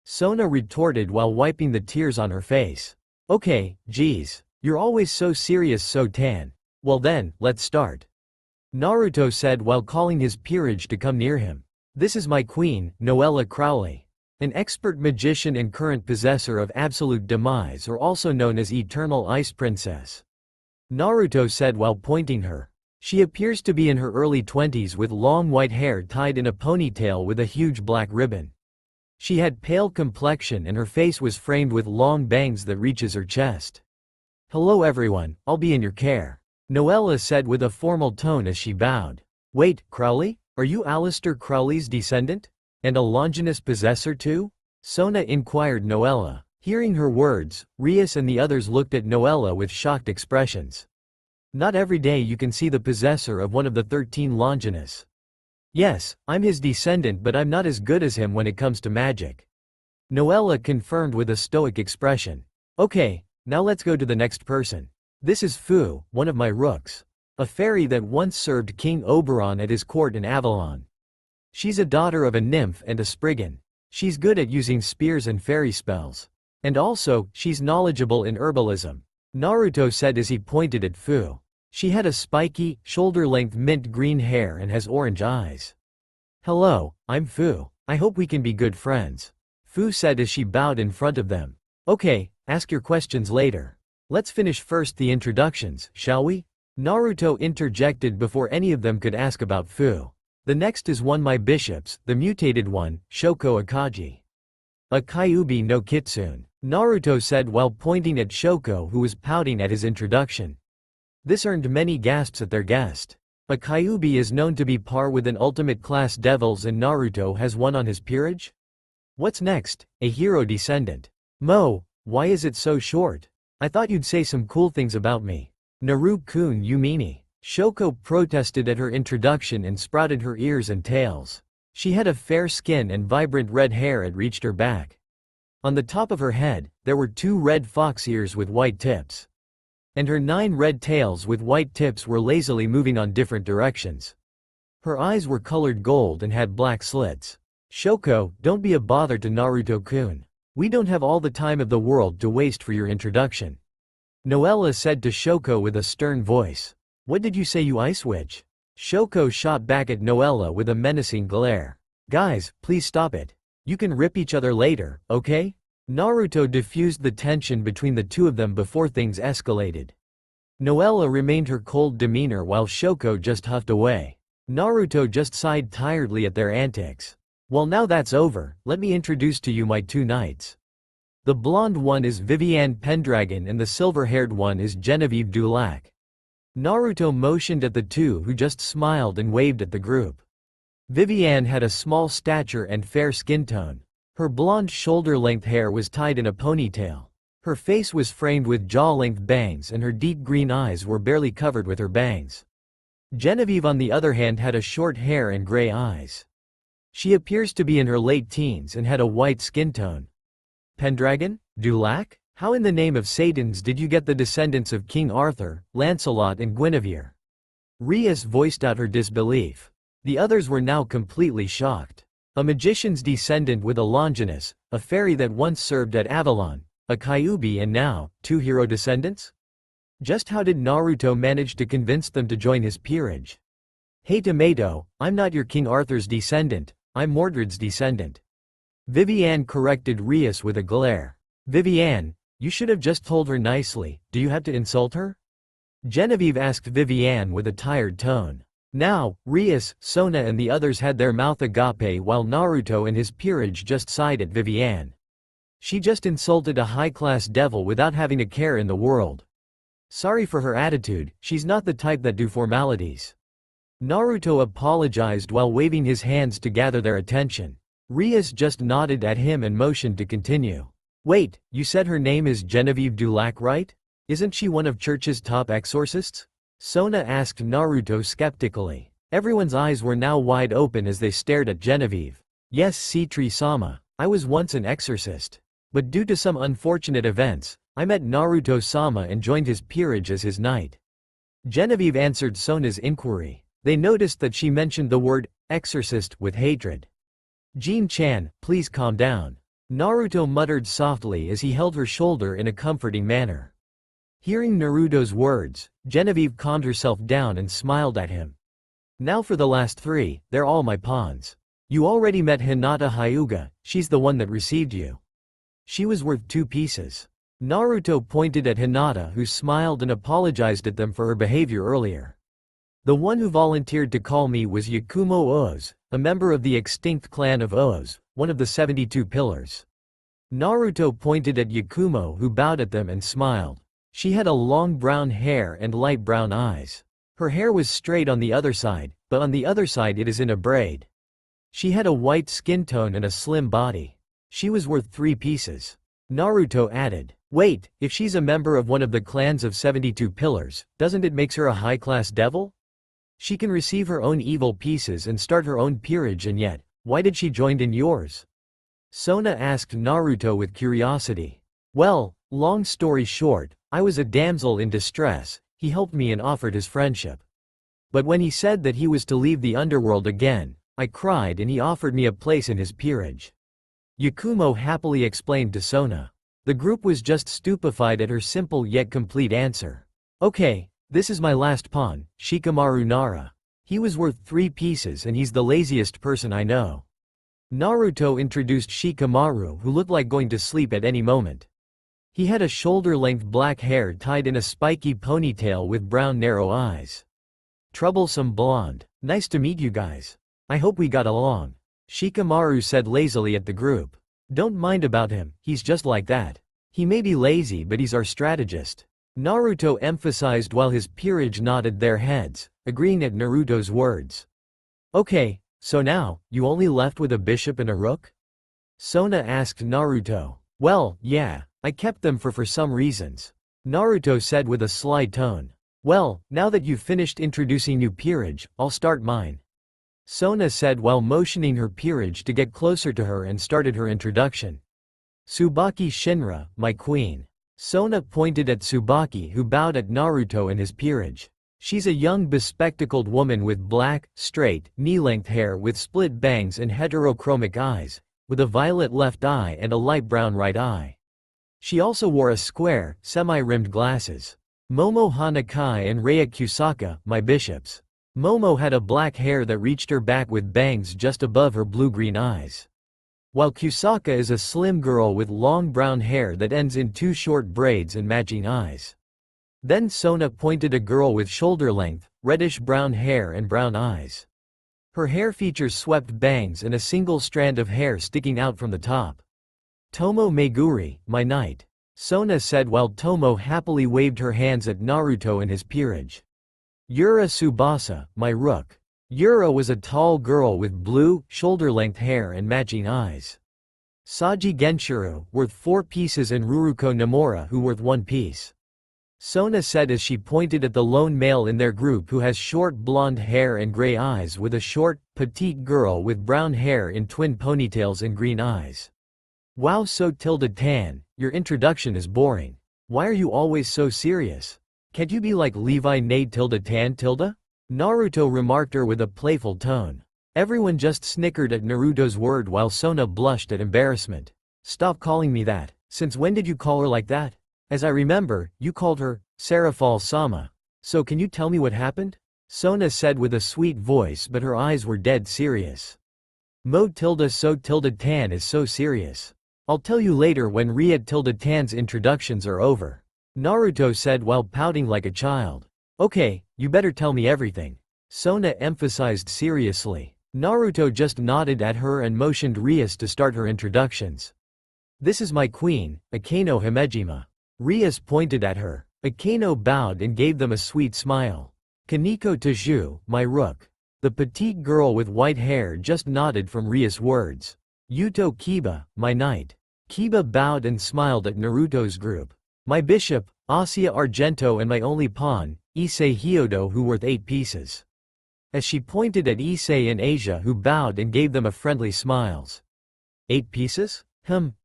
Speaker 1: Sona retorted while wiping the tears on her face. Okay, geez, you're always so serious, so tan. Well then, let's start. Naruto said while calling his peerage to come near him. This is my queen, Noella Crowley. An expert magician and current possessor of absolute demise, or also known as Eternal Ice Princess. Naruto said while pointing her. She appears to be in her early 20s with long white hair tied in a ponytail with a huge black ribbon. She had pale complexion and her face was framed with long bangs that reaches her chest. "Hello everyone, I'll be in your care," Noella said with a formal tone as she bowed. "Wait, Crowley? Are you Aleister Crowley's descendant? And a Longinus possessor too?" Sona inquired Noella. Hearing her words, Rias and the others looked at Noella with shocked expressions. "Not every day you can see the possessor of one of the 13 Longinus." "Yes, I'm his descendant but I'm not as good as him when it comes to magic," Noella confirmed with a stoic expression. "Okay, now let's go to the next person. This is Fu, one of my rooks. A fairy that once served King Oberon at his court in Avalon. She's a daughter of a nymph and a spriggan. She's good at using spears and fairy spells. And also, she's knowledgeable in herbalism," Naruto said as he pointed at Fu. "She had a spiky, shoulder-length mint green hair and has orange eyes." "Hello, I'm Fu. I hope we can be good friends," Fu said as she bowed in front of them. "Okay, ask your questions later. Let's finish first the introductions, shall we?" Naruto interjected before any of them could ask about Fu. "The next is one my bishops, the mutated one, Shoko Akagi. A Kyuubi no Kitsune," Naruto said while pointing at Shoko who was pouting at his introduction. This earned many gasps at their guest. A Kyuubi is known to be par with an ultimate class devils and Naruto has one on his peerage? What's next? A hero descendant. Mo, why is it so short? I thought you'd say some cool things about me. Naru-kun you meanie. Shoko protested at her introduction and sprouted her ears and tails. She had a fair skin and vibrant red hair that reached her back. On the top of her head, there were 2 red fox ears with white tips. And her 9 red tails with white tips were lazily moving on different directions. Her eyes were colored gold and had black slits. "Shoko, don't be a bother to Naruto-kun. We don't have all the time of the world to waste for your introduction," Noella said to Shoko with a stern voice. "What did you say, you ice witch?" Shoko shot back at Noella with a menacing glare. "Guys, please stop it. You can rip each other later, okay?" Naruto diffused the tension between the two of them before things escalated. Noella remained her cold demeanor while Shoko just huffed away. Naruto just sighed tiredly at their antics. "Well, now that's over, let me introduce to you my 2 knights. The blonde one is Viviane Pendragon and the silver-haired one is Genevieve Dulac." Naruto motioned at the 2 who just smiled and waved at the group. Viviane had a small stature and fair skin tone. Her blonde shoulder-length hair was tied in a ponytail. Her face was framed with jaw-length bangs and her deep green eyes were barely covered with her bangs. Genevieve on the other hand had a short hair and gray eyes. She appears to be in her late teens and had a white skin tone. "Pendragon? Dulac? How in the name of Satans did you get the descendants of King Arthur, Lancelot and Guinevere?" Rias voiced out her disbelief. The others were now completely shocked. A magician's descendant with a Longinus, a fairy that once served at Avalon, a Kyuubi and now, 2 hero descendants? Just how did Naruto manage to convince them to join his peerage? "Hey Tomato, I'm not your King Arthur's descendant, I'm Mordred's descendant," Viviane corrected Rias with a glare. "Viviane, you should have just told her nicely, do you have to insult her?" Genevieve asked Viviane with a tired tone. Now, Rias, Sona and the others had their mouth agape while Naruto and his peerage just sighed at Viviane. She just insulted a high-class devil without having a care in the world. Sorry for her attitude, she's not the type that do formalities. Naruto apologized while waving his hands to gather their attention. Rias just nodded at him and motioned to continue. "Wait, you said her name is Genevieve Dulac, right? Isn't she one of Church's top exorcists?" Sona asked Naruto skeptically. Everyone's eyes were now wide open as they stared at Genevieve. "Yes, Citri-sama, I was once an exorcist. But due to some unfortunate events, I met Naruto-sama and joined his peerage as his knight." Genevieve answered Sona's inquiry. They noticed that she mentioned the word exorcist with hatred. "Jin-chan, please calm down," Naruto muttered softly as he held her shoulder in a comforting manner. Hearing Naruto's words, Genevieve calmed herself down and smiled at him. "Now for the last 3, they're all my pawns. You already met Hinata Hyuga, she's the one that received you. She was worth 2 pieces. Naruto pointed at Hinata who smiled and apologized at them for her behavior earlier. "The one who volunteered to call me was Yakumo Oz, a member of the extinct clan of Oos, one of the 72 pillars. Naruto pointed at Yakumo, who bowed at them and smiled. She had a long brown hair and light brown eyes. Her hair was straight on the other side, but on the other side it is in a braid. She had a white skin tone and a slim body. She was worth 3 pieces. Naruto added, "Wait, if she's a member of one of the clans of 72 pillars, doesn't it make her a high-class devil? She can receive her own evil pieces and start her own peerage, and yet, why did she join in yours?" Sona asked Naruto with curiosity. "Well, long story short, I was a damsel in distress, he helped me and offered his friendship. But when he said that he was to leave the underworld again, I cried and he offered me a place in his peerage." Yakumo happily explained to Sona. The group was just stupefied at her simple yet complete answer. "Okay, this is my last pawn, Shikamaru Nara. He was worth 3 pieces and he's the laziest person I know." Naruto introduced Shikamaru, who looked like going to sleep at any moment. He had a shoulder-length black hair tied in a spiky ponytail with brown narrow eyes. "Troublesome blonde. Nice to meet you guys. I hope we got along," Shikamaru said lazily at the group. "Don't mind about him, he's just like that. He may be lazy but he's our strategist," Naruto emphasized while his peerage nodded their heads, agreeing at Naruto's words. "Okay, so now, you only left with a bishop and a rook?" Sona asked Naruto. "Well, yeah, I kept them for some reasons," Naruto said with a sly tone. "Well, now that you've finished introducing new peerage, I'll start mine," Sona said while motioning her peerage to get closer to her and started her introduction. "Tsubaki Shinra, my queen." Sona pointed at Tsubaki, who bowed at Naruto and his peerage. She's a young bespectacled woman with black, straight, knee-length hair with split bangs and heterochromic eyes, with a violet left eye and a light brown right eye. She also wore a square, semi-rimmed glasses. Momo Hanakai and Rei Kusaka, my bishops. Momo had a black hair that reached her back with bangs just above her blue-green eyes. While Kusaka is a slim girl with long brown hair that ends in 2 short braids and matching eyes. Then Sona pointed a girl with shoulder-length, reddish-brown hair and brown eyes. Her hair features swept bangs and a single strand of hair sticking out from the top. "Tomo Meguri, my knight," Sona said while Tomo happily waved her hands at Naruto and his peerage. "Yura Tsubasa, my rook." Yura was a tall girl with blue, shoulder-length hair and matching eyes. "Saji Genshiro, worth 4 pieces, and Ruruko Nomura, who worth 1 piece," Sona said as she pointed at the lone male in their group who has short blonde hair and gray eyes with a short, petite girl with brown hair in twin ponytails and green eyes. "Wow, so tilde tan, your introduction is boring. Why are you always so serious? Can't you be like Levi Nade tilde tan tilde?" Naruto remarked her with a playful tone. Everyone just snickered at Naruto's word while Sona blushed at embarrassment. "Stop calling me that. Since when did you call her like that? As I remember, you called her Sarafal-sama. So can you tell me what happened?" Sona said with a sweet voice, but her eyes were dead serious. "Mo tilde so tilde tan is so serious. I'll tell you later when Ria tilde tan's introductions are over," Naruto said while pouting like a child. "Okay, you better tell me everything," Sona emphasized seriously. Naruto just nodded at her and motioned Rias to start her introductions. "This is my queen, Akeno Himejima." Rias pointed at her. Akeno bowed and gave them a sweet smile. "Kaneko Taju, my rook." The petite girl with white hair just nodded from Rias' words. "Yuto Kiba, my knight." Kiba bowed and smiled at Naruto's group. "My bishop, Asia Argento, and my only pawn, Issei Hyodo, who worth 8 pieces." As she pointed at Issei and Asia, who bowed and gave them a friendly smiles. "8 pieces?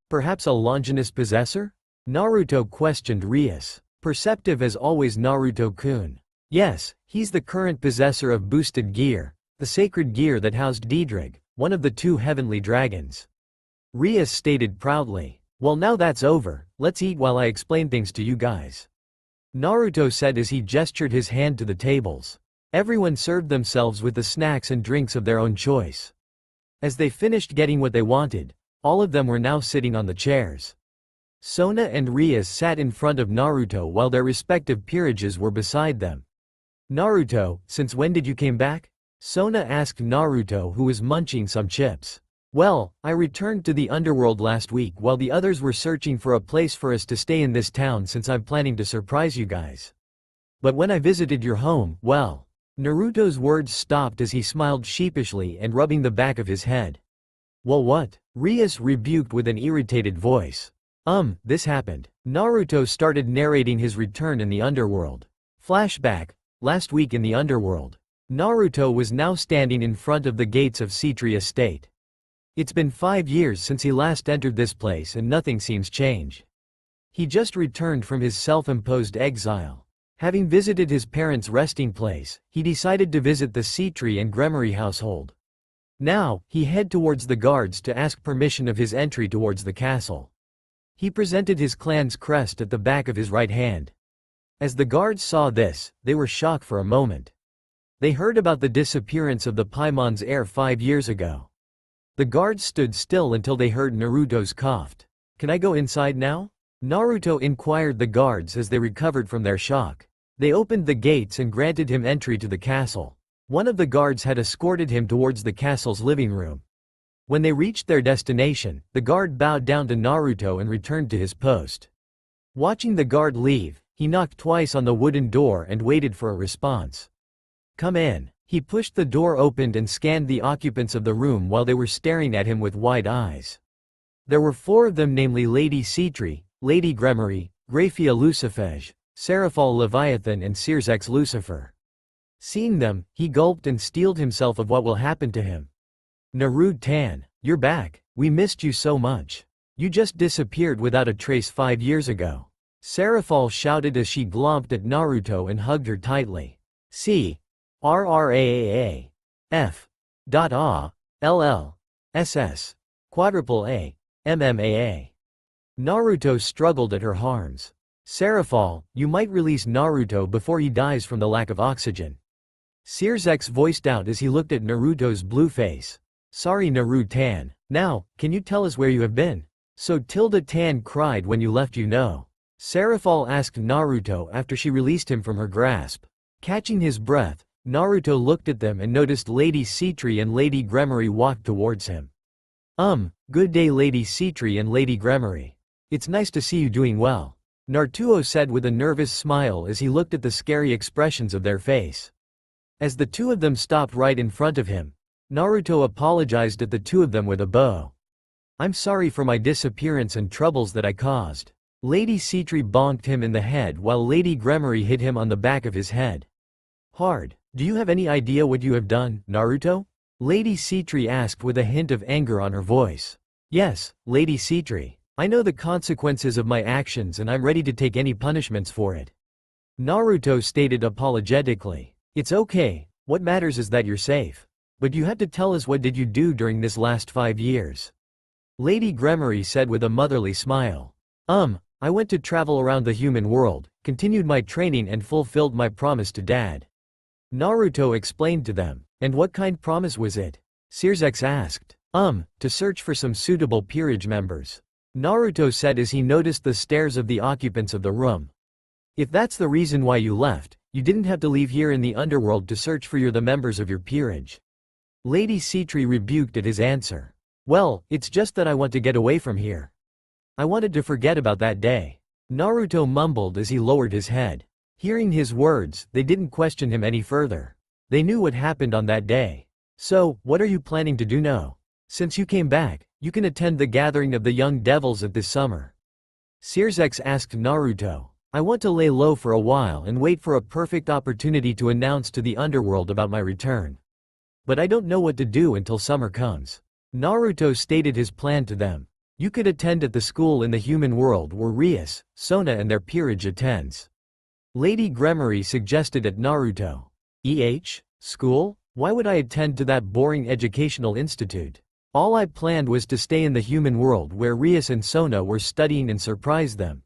Speaker 1: Perhaps a Longinus possessor?" Naruto questioned Rias. Perceptive as always Naruto-kun. "Yes, he's the current possessor of boosted gear, the sacred gear that housed Diedrig, one of the 2 heavenly dragons," Rias stated proudly. "Well, now that's over, let's eat while I explain things to you guys," Naruto said as he gestured his hand to the tables. Everyone served themselves with the snacks and drinks of their own choice. As they finished getting what they wanted, all of them were now sitting on the chairs. Sona and Rias sat in front of Naruto while their respective peerages were beside them. "Naruto, since when did you came back?" Sona asked Naruto, who was munching some chips. Well, I returned to the underworld last week while the others were searching for a place for us to stay in this town since I'm planning to surprise you guys. But when I visited your home, well. Naruto's words stopped as he smiled sheepishly and rubbing the back of his head. Well, what? Rias rebuked with an irritated voice. This happened. Naruto started narrating his return in the underworld. Flashback. Last week in the underworld. Naruto was now standing in front of the gates of Citri Estate. It's been 5 years since he last entered this place and nothing seems changed. He just returned from his self-imposed exile. Having visited his parents' resting place, he decided to visit the Citri and Gremory household. Now, he head towards the guards to ask permission of his entry towards the castle. He presented his clan's crest at the back of his right hand. As the guards saw this, they were shocked for a moment. They heard about the disappearance of the Paimon's heir 5 years ago. The guards stood still until they heard Naruto's coughed. Can I go inside now? Naruto inquired the guards as they recovered from their shock. They opened the gates and granted him entry to the castle. One of the guards had escorted him towards the castle's living room. When they reached their destination, the guard bowed down to Naruto and returned to his post. Watching the guard leave, he knocked twice on the wooden door and waited for a response. Come in. He pushed the door open and scanned the occupants of the room while they were staring at him with wide eyes. There were 4 of them, namely Lady Citri, Lady Gremory, Graphia Lucifege, Seraphol Leviathan and Searsex Lucifer. Seeing them, he gulped and steeled himself of what will happen to him. Naruto, you're back. We missed you so much. You just disappeared without a trace 5 years ago. Seraphol shouted as she glomped at Naruto and hugged her tightly. C. RRAAA. F. A. LL. SS. Quadruple A. MMAA. Naruto struggled at her arms. Seraphol, you might release Naruto before he dies from the lack of oxygen. Searsex voiced out as he looked at Naruto's blue face. Sorry Naruto. Now, can you tell us where you have been? So Tilda Tan cried when you left, you know. Seraphol asked Naruto after she released him from her grasp. Catching his breath, Naruto looked at them and noticed Lady Citri and Lady Gremory walked towards him. Good day Lady Citri and Lady Gremory. It's nice to see you doing well. Naruto said with a nervous smile as he looked at the scary expressions of their face. As the 2 of them stopped right in front of him, Naruto apologized at the 2 of them with a bow. I'm sorry for my disappearance and troubles that I caused. Lady Citri bonked him in the head while Lady Gremory hit him on the back of his head. Hard. Do you have any idea what you have done, Naruto? Lady Citri asked with a hint of anger on her voice. Yes, Lady Citri. I know the consequences of my actions and I'm ready to take any punishments for it. Naruto stated apologetically. It's okay, what matters is that you're safe. But you had to tell us what did you do during this last 5 years. Lady Gremory said with a motherly smile. I went to travel around the human world, continued my training and fulfilled my promise to Dad. Naruto explained to them. And what kind promise was it? Searsex asked. To search for some suitable peerage members. Naruto said as he noticed the stares of the occupants of the room. If that's the reason why you left, you didn't have to leave here in the underworld to search for the members of your peerage. Lady Citri rebuked at his answer. Well, it's just that I want to get away from here. I wanted to forget about that day. Naruto mumbled as he lowered his head. Hearing his words, they didn't question him any further. They knew what happened on that day. So, what are you planning to do now? Since you came back, you can attend the gathering of the young devils at this summer. Searsex asked Naruto. I want to lay low for a while and wait for a perfect opportunity to announce to the underworld about my return. But I don't know what to do until summer comes. Naruto stated his plan to them. You could attend at the school in the human world where Rias, Sona and their peerage attends. Lady Gremory suggested at Naruto. School? Why would I attend to that boring educational institute? All I planned was to stay in the human world where Rias and Sona were studying and surprise them.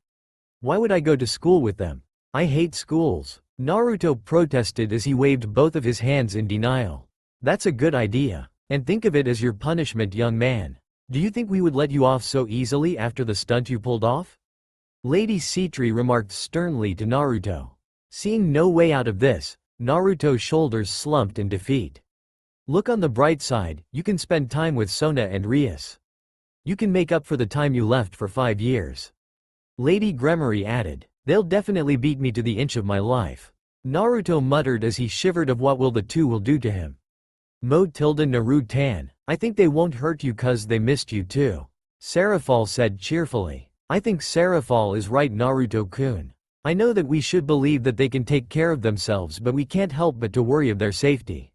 Speaker 1: Why would I go to school with them? I hate schools. Naruto protested as he waved both of his hands in denial. That's a good idea. And think of it as your punishment, young man. Do you think we would let you off so easily after the stunt you pulled off? Lady Citri remarked sternly to Naruto. Seeing no way out of this, Naruto's shoulders slumped in defeat. Look on the bright side, you can spend time with Sona and Rias. You can make up for the time you left for 5 years. Lady Gremory added, they'll definitely beat me to the inch of my life. Naruto muttered as he shivered of what the two will do to him. Naru-tan, I think they won't hurt you cause they missed you too. Seraphol said cheerfully. I think Seraphol is right Naruto-kun. I know that we should believe that they can take care of themselves but we can't help but to worry of their safety.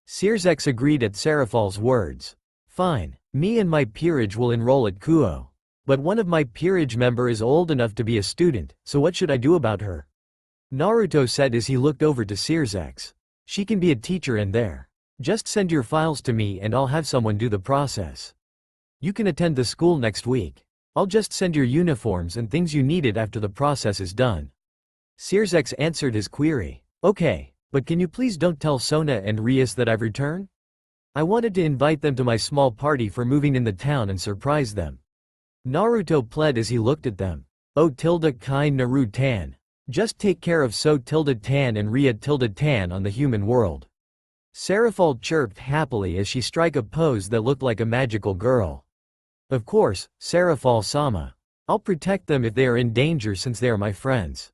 Speaker 1: Sirzex agreed at Seraphol's words. Fine, me and my peerage will enroll at Kuo. But one of my peerage member is old enough to be a student, so what should I do about her? Naruto said as he looked over to Sirzex. She can be a teacher in there. Just send your files to me and I'll have someone do the process. You can attend the school next week. I'll just send your uniforms and things you needed after the process is done. Sirzex answered his query. Okay, but can you please don't tell Sona and Rias that I've returned? I wanted to invite them to my small party for moving in the town and surprise them. Naruto pled as he looked at them. Kai Naru-tan. Just take care of So-tan and Ria-tan on the human world. Seraphol chirped happily as she struck a pose that looked like a magical girl. Of course, Seraphol-sama. I'll protect them if they are in danger since they are my friends.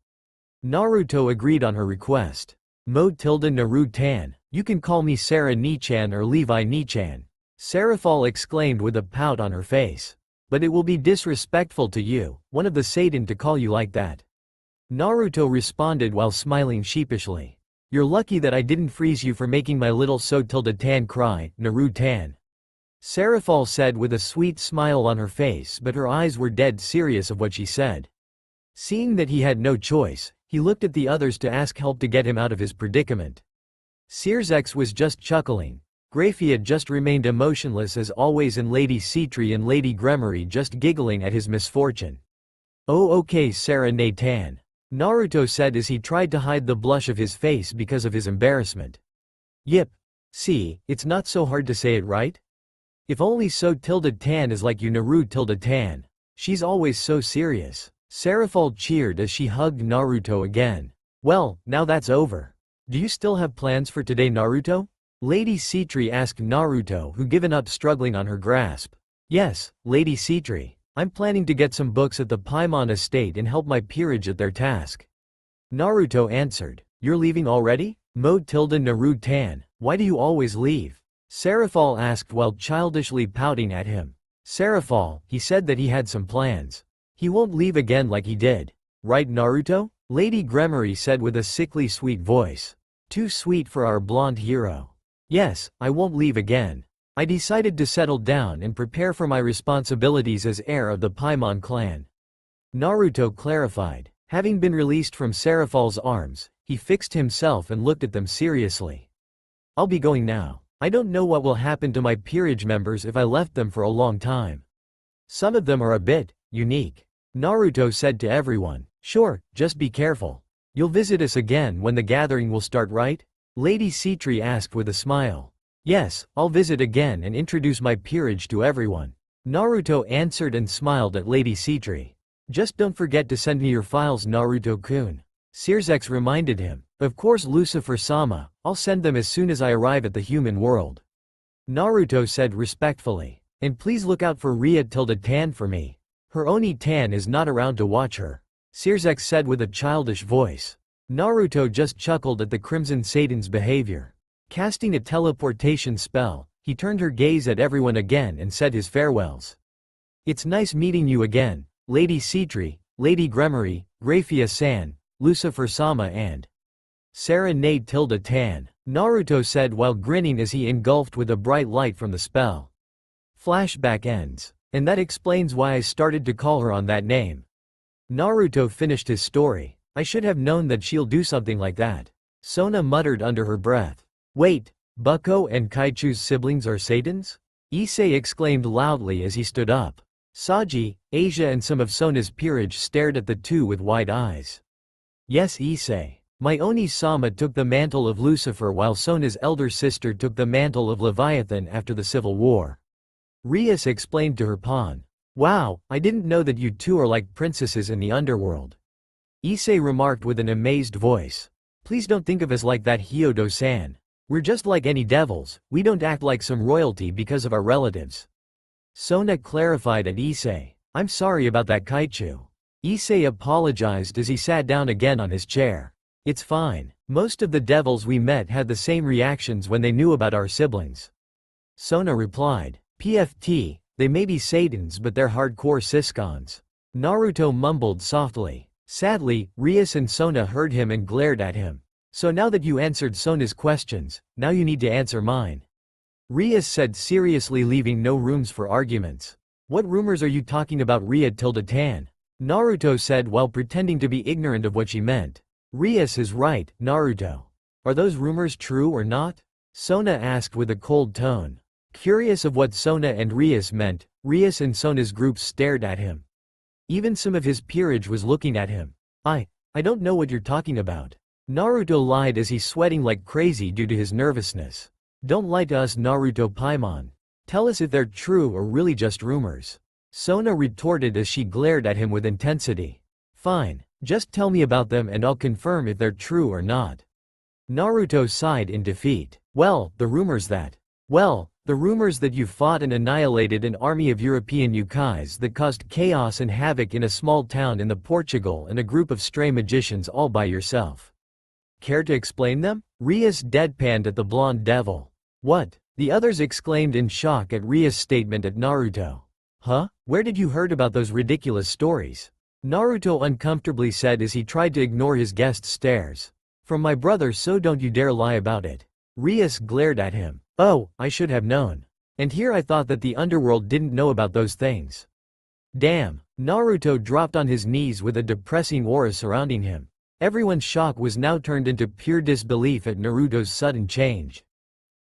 Speaker 1: Naruto agreed on her request. Naru-tan, you can call me Sarah Nichan or Levi Nichan. Seraphol exclaimed with a pout on her face. But it will be disrespectful to you, one of the Satan to call you like that. Naruto responded while smiling sheepishly. You're lucky that I didn't freeze you for making my little So-tan cry, Naru-tan. Seraphol said with a sweet smile on her face but her eyes were dead serious of what she said. Seeing that he had no choice, he looked at the others to ask help to get him out of his predicament. Sirzex was just chuckling. Grafia just remained emotionless as always and Lady Citri and Lady Gremory just giggling at his misfortune. Oh okay Sarah Natan. Naruto said as he tried to hide the blush of his face because of his embarrassment. Yip. See, it's not so hard to say it right? If only So-tan is like you Naru-tan. She's always so serious. Seraphol cheered as she hugged Naruto again. Well, now that's over. Do you still have plans for today Naruto? Lady Citri asked Naruto who given up struggling on her grasp. Yes, Lady Citri. I'm planning to get some books at the Paimon estate and help my peerage at their task. Naruto answered. You're leaving already? Naru-tan, why do you always leave? Seraphol asked while childishly pouting at him. Seraphol, he said that he had some plans. He won't leave again like he did. Right Naruto? Lady Gremory said with a sickly sweet voice. Too sweet for our blonde hero. Yes, I won't leave again. I decided to settle down and prepare for my responsibilities as heir of the Paimon clan. Naruto clarified. Having been released from Seraphol's arms, he fixed himself and looked at them seriously. I'll be going now. I don't know what will happen to my peerage members if I left them for a long time. Some of them are a bit unique. Naruto said to everyone. Sure, just be careful. You'll visit us again when the gathering will start, right? Lady Citri asked with a smile. Yes, I'll visit again and introduce my peerage to everyone. Naruto answered and smiled at Lady Citri. Just don't forget to send me your files Naruto-kun. Sirzex reminded him. Of course Lucifer-sama, I'll send them as soon as I arrive at the human world. Naruto said respectfully. And please look out for Ria-tan for me. Her Oni-tan is not around to watch her. Sirzex said with a childish voice. Naruto just chuckled at the Crimson Satan's behavior. Casting a teleportation spell, he turned her gaze at everyone again and said his farewells. It's nice meeting you again, Lady Citri, Lady Gremory, Grafia-san, Lucifer-sama and Sarah Nade-tan, Naruto said while grinning as he engulfed with a bright light from the spell. Flashback ends. And that explains why I started to call her on that name. Naruto finished his story. I should have known that she'll do something like that. Sona muttered under her breath. Wait, Bucko and Kaichu's siblings are Satans? Issei exclaimed loudly as he stood up. Saji, Asia and some of Sona's peerage stared at the two with wide eyes. Yes Issei. My Oni-sama took the mantle of Lucifer while Sona's elder sister took the mantle of Leviathan after the Civil War. Rias explained to her pawn. Wow, I didn't know that you two are like princesses in the underworld. Issei remarked with an amazed voice. Please don't think of us like that Hyodo-san. We're just like any devils, we don't act like some royalty because of our relatives. Sona clarified at Issei. I'm sorry about that, Kaichu. Issei apologized as he sat down again on his chair. It's fine. Most of the devils we met had the same reactions when they knew about our siblings. Sona replied. PFT, they may be Satans but they're hardcore Siscons. Naruto mumbled softly. Sadly, Rias and Sona heard him and glared at him. So now that you answered Sona's questions, now you need to answer mine. Rias said seriously, leaving no rooms for arguments. What rumors are you talking about, Ria Tan? Naruto said while pretending to be ignorant of what she meant. Rias is right, Naruto. Are those rumors true or not? Sona asked with a cold tone. Curious of what Sona and Rias meant, Rias and Sona's groups stared at him. Even some of his peerage was looking at him. I don't know what you're talking about. Naruto lied as he's sweating like crazy due to his nervousness. Don't lie to us, Naruto Paimon. Tell us if they're true or really just rumors. Sona retorted as she glared at him with intensity. Fine, just tell me about them and I'll confirm if they're true or not. Naruto sighed in defeat. The rumors that you fought and annihilated an army of European yokais that caused chaos and havoc in a small town in the Portugal and a group of stray magicians all by yourself. Care to explain them? Rias deadpanned at the blonde devil. What? The others exclaimed in shock at Rias' statement at Naruto. Huh? Where did you heard about those ridiculous stories? Naruto uncomfortably said as he tried to ignore his guest's stares. From my brother, so don't you dare lie about it. Rias glared at him. Oh, I should have known. And here I thought that the underworld didn't know about those things. Damn. Naruto dropped on his knees with a depressing aura surrounding him. Everyone's shock was now turned into pure disbelief at Naruto's sudden change.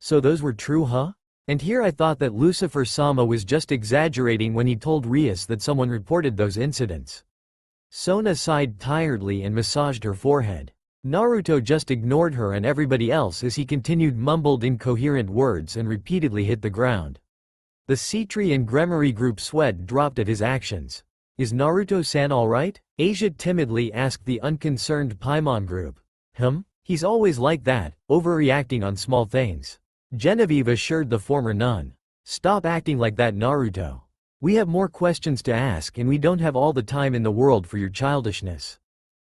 Speaker 1: So those were true, huh? And here I thought that Lucifer-sama was just exaggerating when he told Rias that someone reported those incidents. Sona sighed tiredly and massaged her forehead. Naruto just ignored her and everybody else as he continued mumbled incoherent words and repeatedly hit the ground. The Citri and Gremory group sweat dropped at his actions. Is Naruto-san alright? Asia timidly asked the unconcerned Paimon group. He's always like that, overreacting on small things. Genevieve assured the former nun. Stop acting like that, Naruto. We have more questions to ask and we don't have all the time in the world for your childishness.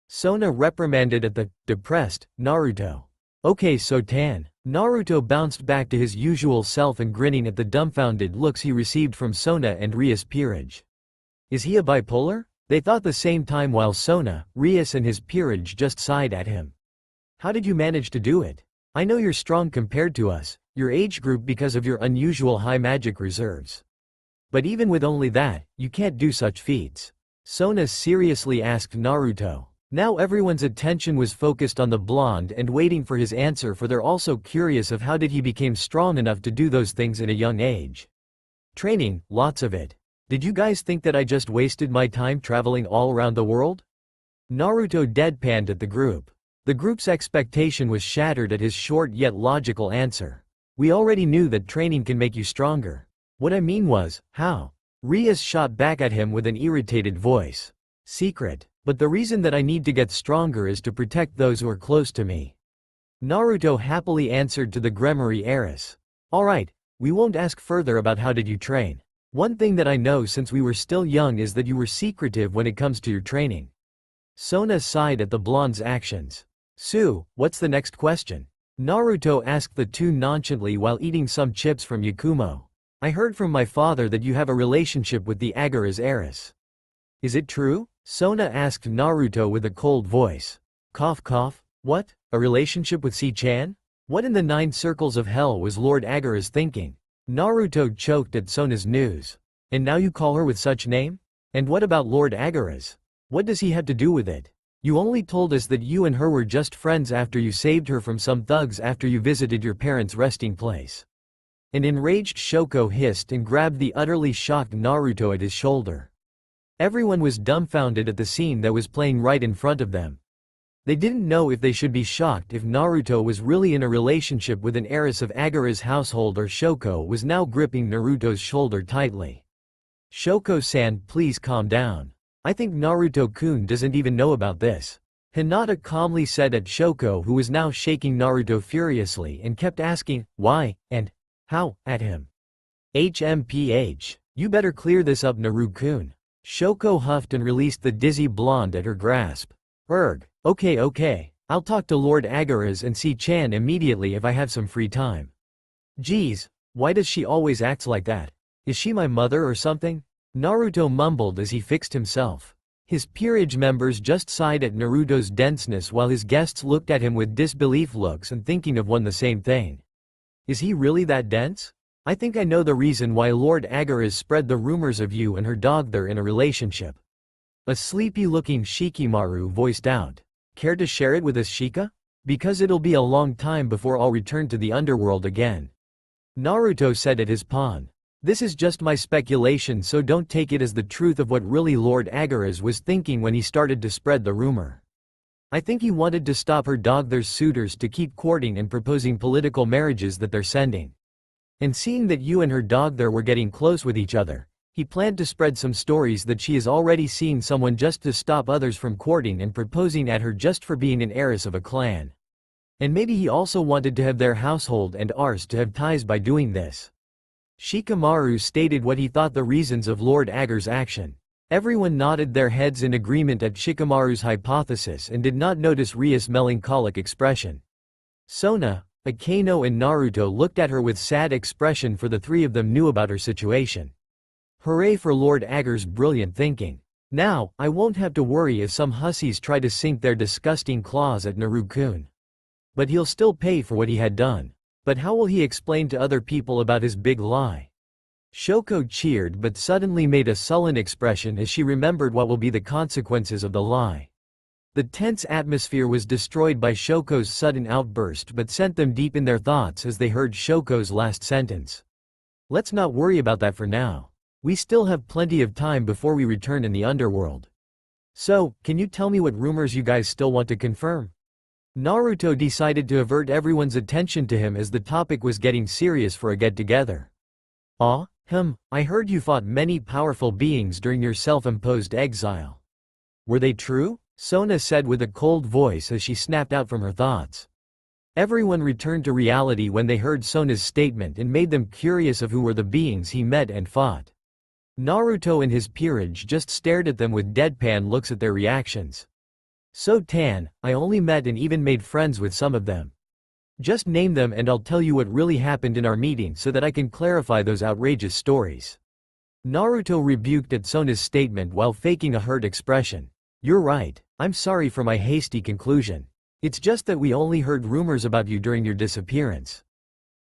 Speaker 1: Sona reprimanded at the depressed Naruto. Okay, so Tan. Naruto bounced back to his usual self and grinning at the dumbfounded looks he received from Sona and Rias' peerage. Is he a bipolar? They thought the same time while Sona, Rias and his peerage just sighed at him. How did you manage to do it? I know you're strong compared to us, your age group, because of your unusual high magic reserves. But even with only that, you can't do such feats. Sona seriously asked Naruto. Now everyone's attention was focused on the blonde and waiting for his answer, for they're also curious of how did he became strong enough to do those things in a young age. Training, lots of it. Did you guys think that I just wasted my time traveling all around the world? Naruto deadpanned at the group. The group's expectation was shattered at his short yet logical answer. We already knew that training can make you stronger. What I mean was, how? Rias shot back at him with an irritated voice. Secret. But the reason that I need to get stronger is to protect those who are close to me. Naruto happily answered to the Gremory heiress. Alright, we won't ask further about how did you train. One thing that I know since we were still young is that you were secretive when it comes to your training. Sona sighed at the blonde's actions. Sue, what's the next question? Naruto asked the two nonchalantly while eating some chips from Yakumo. I heard from my father that you have a relationship with the Agara's heiress. Is it true? Sona asked Naruto with a cold voice. Cough cough. What? A relationship with Si-chan? What in the 9 circles of hell was Lord Agara's thinking? Naruto choked at Sona's news. And now you call her with such name? And what about Lord Agara's? What does he have to do with it? You only told us that you and her were just friends after you saved her from some thugs after you visited your parents' resting place. An enraged Shoko hissed and grabbed the utterly shocked Naruto at his shoulder. Everyone was dumbfounded at the scene that was playing right in front of them. They didn't know if they should be shocked if Naruto was really in a relationship with an heiress of Agara's household or Shoko was now gripping Naruto's shoulder tightly. Shoko-san, please calm down. I think Naruto-kun doesn't even know about this. Hinata calmly said at Shoko, who was now shaking Naruto furiously and kept asking, why, and how, at him. HMPH. You better clear this up, Naru-kun. Shoko huffed and released the dizzy blonde at her grasp. Okay, I'll talk to Lord Agaras and see Chan immediately if I have some free time. Geez, why does she always act like that? Is she my mother or something? Naruto mumbled as he fixed himself. His peerage members just sighed at Naruto's denseness while his guests looked at him with disbelief looks and thinking of one the same thing. Is he really that dense? I think I know the reason why Lord Agaras spread the rumors of you and her dog there in a relationship. A sleepy-looking Shikimaru voiced out. Care to share it with us, Shika? Because it'll be a long time before I'll return to the underworld again. Naruto said at his pawn. This is just my speculation, so don't take it as the truth of what really Lord Agaras was thinking when he started to spread the rumor. I think he wanted to stop her dog there's suitors to keep courting and proposing political marriages that they're sending. And seeing that you and her dog there were getting close with each other, he planned to spread some stories that she is already seeing someone just to stop others from courting and proposing at her just for being an heiress of a clan. And maybe he also wanted to have their household and ours to have ties by doing this. Shikamaru stated what he thought the reasons of Lord Agar's action. Everyone nodded their heads in agreement at Shikamaru's hypothesis and did not notice Ria's melancholic expression. Sona, Akeno and Naruto looked at her with sad expression, for the three of them knew about her situation. Hooray for Lord Agar's brilliant thinking. Now, I won't have to worry if some hussies try to sink their disgusting claws at Naru-kun. But he'll still pay for what he had done. But how will he explain to other people about his big lie? Shoko cheered but suddenly made a sullen expression as she remembered what will be the consequences of the lie. The tense atmosphere was destroyed by Shoko's sudden outburst but sent them deep in their thoughts as they heard Shoko's last sentence. Let's not worry about that for now. We still have plenty of time before we return in the underworld. So, can you tell me what rumors you guys still want to confirm? Naruto decided to avert everyone's attention to him as the topic was getting serious for a get-together. I heard you fought many powerful beings during your self-imposed exile. Were they true? Sona said with a cold voice as she snapped out from her thoughts. Everyone returned to reality when they heard Sona's statement and made them curious of who were the beings he met and fought. Naruto and his peerage just stared at them with deadpan looks at their reactions. So Tan, I only met and even made friends with some of them. Just name them and I'll tell you what really happened in our meeting so that I can clarify those outrageous stories. Naruto rebuked at Sona's statement while faking a hurt expression. You're right, I'm sorry for my hasty conclusion. It's just that we only heard rumors about you during your disappearance.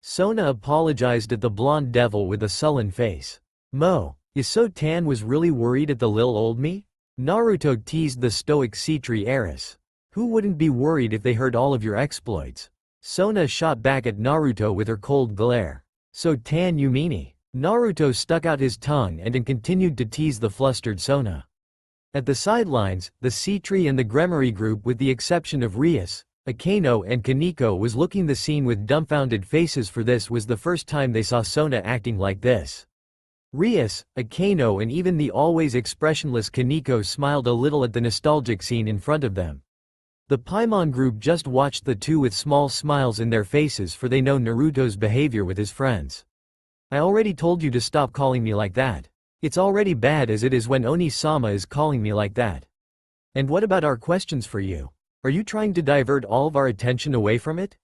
Speaker 1: Sona apologized at the blonde devil with a sullen face. Is So Tan was really worried at the lil old me? Naruto teased the stoic Cetri heiress. Who wouldn't be worried if they heard all of your exploits? Sona shot back at Naruto with her cold glare. So Tan you meanie? Naruto stuck out his tongue and continued to tease the flustered Sona. At the sidelines, the Cetri and the Gremory group with the exception of Rias, Akeno and Kaneko was looking the scene with dumbfounded faces, for this was the first time they saw Sona acting like this. Rias, Akeno and even the always expressionless Kaneko smiled a little at the nostalgic scene in front of them. The Paimon group just watched the two with small smiles in their faces, for they know Naruto's behavior with his friends. I already told you to stop calling me like that. It's already bad as it is when Oni-sama is calling me like that. And what about our questions for you? Are you trying to divert all of our attention away from it?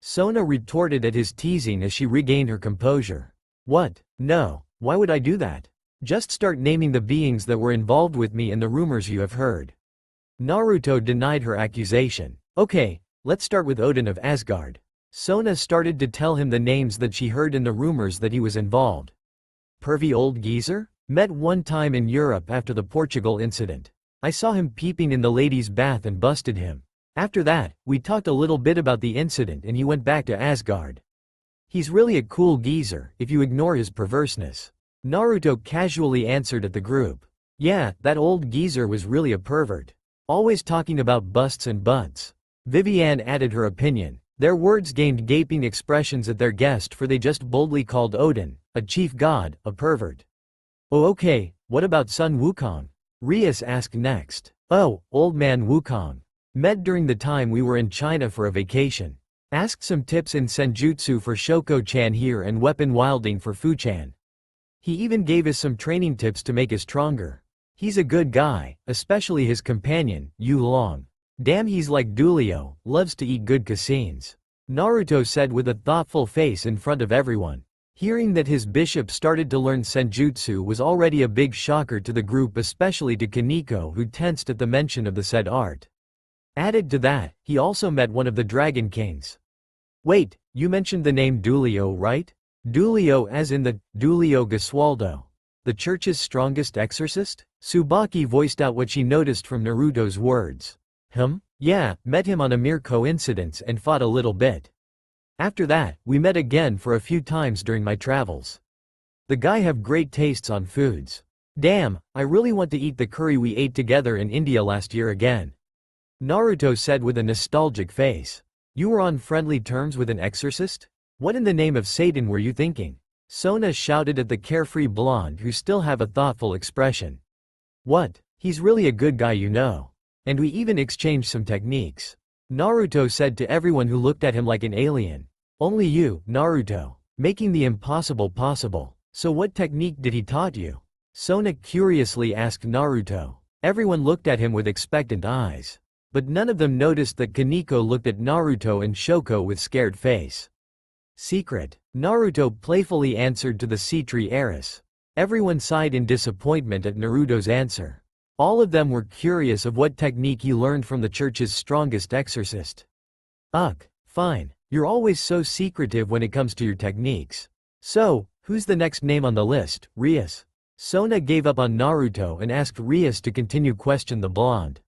Speaker 1: Sona retorted at his teasing as she regained her composure. What? No. Why would I do that? Just start naming the beings that were involved with me and the rumors you have heard. Naruto denied her accusation. Okay, let's start with Odin of Asgard. Sona started to tell him the names that she heard in the rumors that he was involved. Pervy old geezer? Met one time in Europe after the Portugal incident. I saw him peeping in the ladies' bath and busted him. After that, we talked a little bit about the incident and he went back to Asgard. He's really a cool geezer, if you ignore his perverseness. Naruto casually answered at the group. Yeah, that old geezer was really a pervert. Always talking about busts and butts. Vivian added her opinion. Their words gained gaping expressions at their guest, for they just boldly called Odin, a chief god, a pervert. Oh okay, what about Sun Wukong? Rias asked next. Oh, old man Wukong. Met during the time we were in China for a vacation. Asked some tips in Senjutsu for Shoko-chan here and weapon wielding for Fu-chan. He even gave us some training tips to make us stronger. He's a good guy, especially his companion, Yu Long. Damn, he's like Dulio, loves to eat good cuisines. Naruto said with a thoughtful face in front of everyone. Hearing that his bishop started to learn Senjutsu was already a big shocker to the group, especially to Kaneko, who tensed at the mention of the said art. Added to that, he also met one of the Dragon Kings. Wait, you mentioned the name Dulio, right? Dulio as in the Dulio Gesualdo, the church's strongest exorcist? Tsubaki voiced out what she noticed from Naruto's words. Yeah, met him on a mere coincidence and fought a little bit. After that, we met again for a few times during my travels. The guy have great tastes on foods. Damn, I really want to eat the curry we ate together in India last year again. Naruto said with a nostalgic face. You were on friendly terms with an exorcist? What in the name of Satan were you thinking? Sona shouted at the carefree blonde who still have a thoughtful expression. What? He's really a good guy, you know. And we even exchanged some techniques. Naruto said to everyone who looked at him like an alien. Only you, Naruto, making the impossible possible. So what technique did he taught you? Sona curiously asked Naruto. Everyone looked at him with expectant eyes. But none of them noticed that Kaneko looked at Naruto and Shoko with scared face. Secret. Naruto playfully answered to the sea tree heiress. Everyone sighed in disappointment at Naruto's answer. All of them were curious of what technique he learned from the church's strongest exorcist. Ugh, fine. You're always so secretive when it comes to your techniques. So, who's the next name on the list, Rias? Sona gave up on Naruto and asked Rias to continue question the blonde.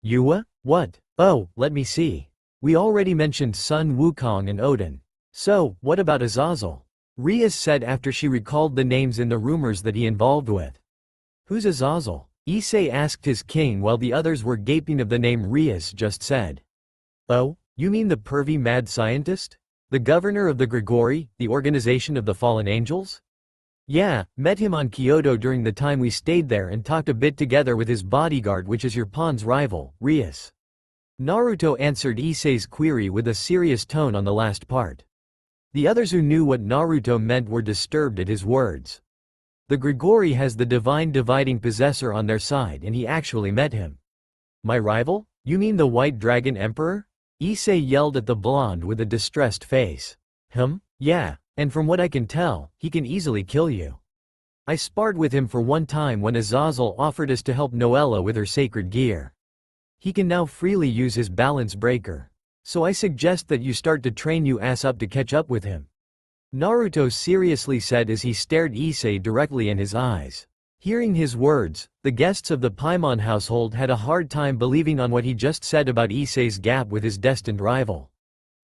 Speaker 1: Yua? What? Oh, let me see. We already mentioned Sun Wukong and Odin. So, what about Azazel? Rias said after she recalled the names in the rumors that he involved with. Who's Azazel? Issei asked his king while the others were gaping of the name Rias just said. Oh, you mean the pervy mad scientist? The governor of the Grigori, the organization of the fallen angels? Yeah, met him on Kyoto during the time we stayed there and talked a bit together with his bodyguard, which is your pawn's rival, Rias. Naruto answered Issei's query with a serious tone on the last part. The others who knew what Naruto meant were disturbed at his words. The Grigori has the divine dividing possessor on their side and he actually met him. My rival? You mean the White Dragon Emperor? Issei yelled at the blonde with a distressed face. Yeah, and from what I can tell, he can easily kill you. I sparred with him for one time when Azazel offered us to help Noella with her sacred gear. He can now freely use his balance breaker. So I suggest that you start to train you ass up to catch up with him. Naruto seriously said as he stared Issei directly in his eyes. Hearing his words, the guests of the Paimon household had a hard time believing on what he just said about Issei's gap with his destined rival.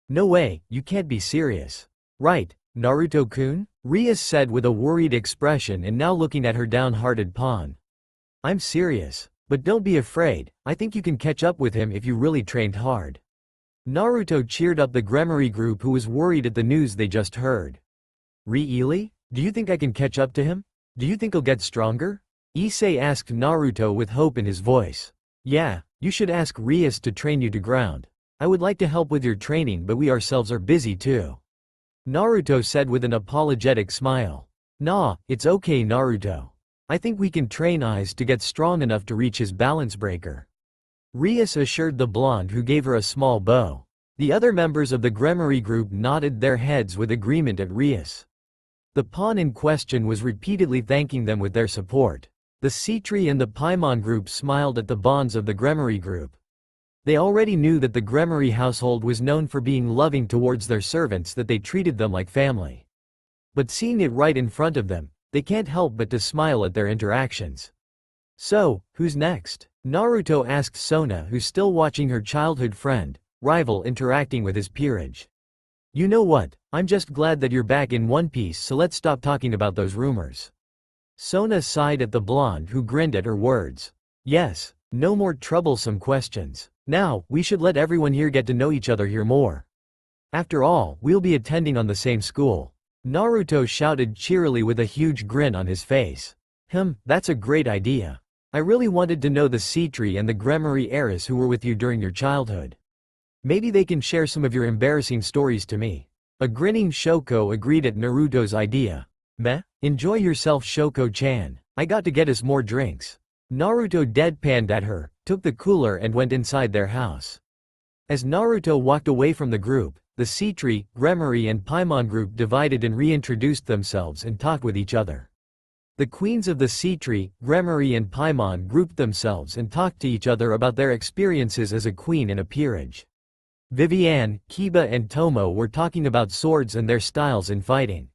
Speaker 1: No way, you can't be serious. Right, Naruto-kun? Rias said with a worried expression and now looking at her downhearted pawn. I'm serious. But don't be afraid, I think you can catch up with him if you really trained hard. Naruto cheered up the Gremory group who was worried at the news they just heard. Really? Do you think I can catch up to him? Do you think he'll get stronger? Issei asked Naruto with hope in his voice. Yeah, you should ask Rias to train you to ground. I would like to help with your training but we ourselves are busy too. Naruto said with an apologetic smile. Nah, it's okay Naruto. I think we can train Eyes to get strong enough to reach his balance breaker. Rias assured the blonde who gave her a small bow. The other members of the Gremory group nodded their heads with agreement at Rias. The pawn in question was repeatedly thanking them with their support. The Citri and the Paimon group smiled at the bonds of the Gremory group. They already knew that the Gremory household was known for being loving towards their servants, that they treated them like family. But seeing it right in front of them, they can't help but to smile at their interactions. So, who's next? Naruto asked Sona, who's still watching her childhood friend, rival interacting with his peerage. You know what, I'm just glad that you're back in One Piece, so let's stop talking about those rumors. Sona sighed at the blonde who grinned at her words. Yes, no more troublesome questions. Now, we should let everyone here get to know each other here more. After all, we'll be attending on the same school. Naruto shouted cheerily with a huge grin on his face. That's a great idea. I really wanted to know the Cetri and the Gremory heiress who were with you during your childhood. Maybe they can share some of your embarrassing stories to me." A grinning Shoko agreed at Naruto's idea. "Meh? Enjoy yourself, Shoko-chan. I got to get us more drinks." Naruto deadpanned at her, took the cooler and went inside their house. As Naruto walked away from the group, the Cetri, Gremory and Paimon group divided and reintroduced themselves and talked with each other. The queens of the Cetri, Gremory and Paimon grouped themselves and talked to each other about their experiences as a queen in a peerage. Viviane, Kiba and Tomo were talking about swords and their styles in fighting.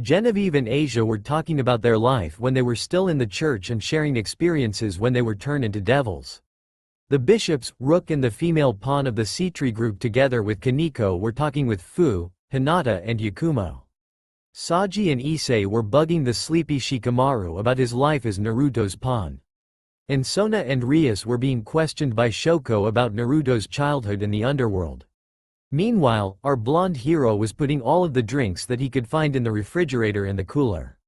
Speaker 1: Genevieve and Asia were talking about their life when they were still in the church and sharing experiences when they were turned into devils. The bishops, Rook and the female pawn of the Cetri group together with Kaneko were talking with Fu, Hinata and Yakumo. Saji and Issei were bugging the sleepy Shikamaru about his life as Naruto's pawn. And Sona and Rias were being questioned by Shoko about Naruto's childhood in the underworld. Meanwhile, our blonde hero was putting all of the drinks that he could find in the refrigerator in the cooler.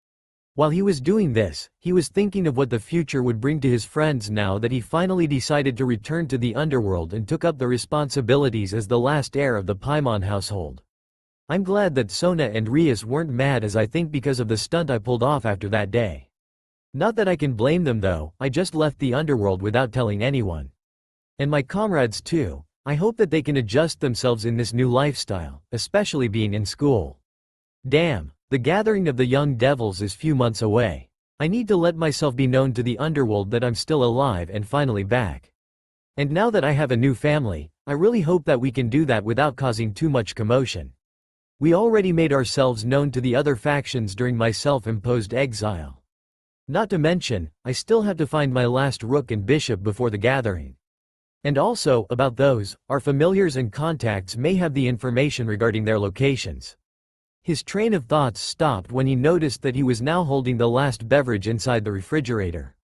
Speaker 1: While he was doing this, he was thinking of what the future would bring to his friends now that he finally decided to return to the underworld and took up the responsibilities as the last heir of the Paimon household. I'm glad that Sona and Rias weren't mad, as I think because of the stunt I pulled off after that day. Not that I can blame them though, I just left the underworld without telling anyone. And my comrades too, I hope that they can adjust themselves in this new lifestyle, especially being in school. Damn, the gathering of the young devils is few months away. I need to let myself be known to the underworld that I'm still alive and finally back. And now that I have a new family, I really hope that we can do that without causing too much commotion. We already made ourselves known to the other factions during my self-imposed exile. Not to mention, I still have to find my last rook and bishop before the gathering. And also, about those, our familiars and contacts may have the information regarding their locations. His train of thoughts stopped when he noticed that he was now holding the last beverage inside the refrigerator.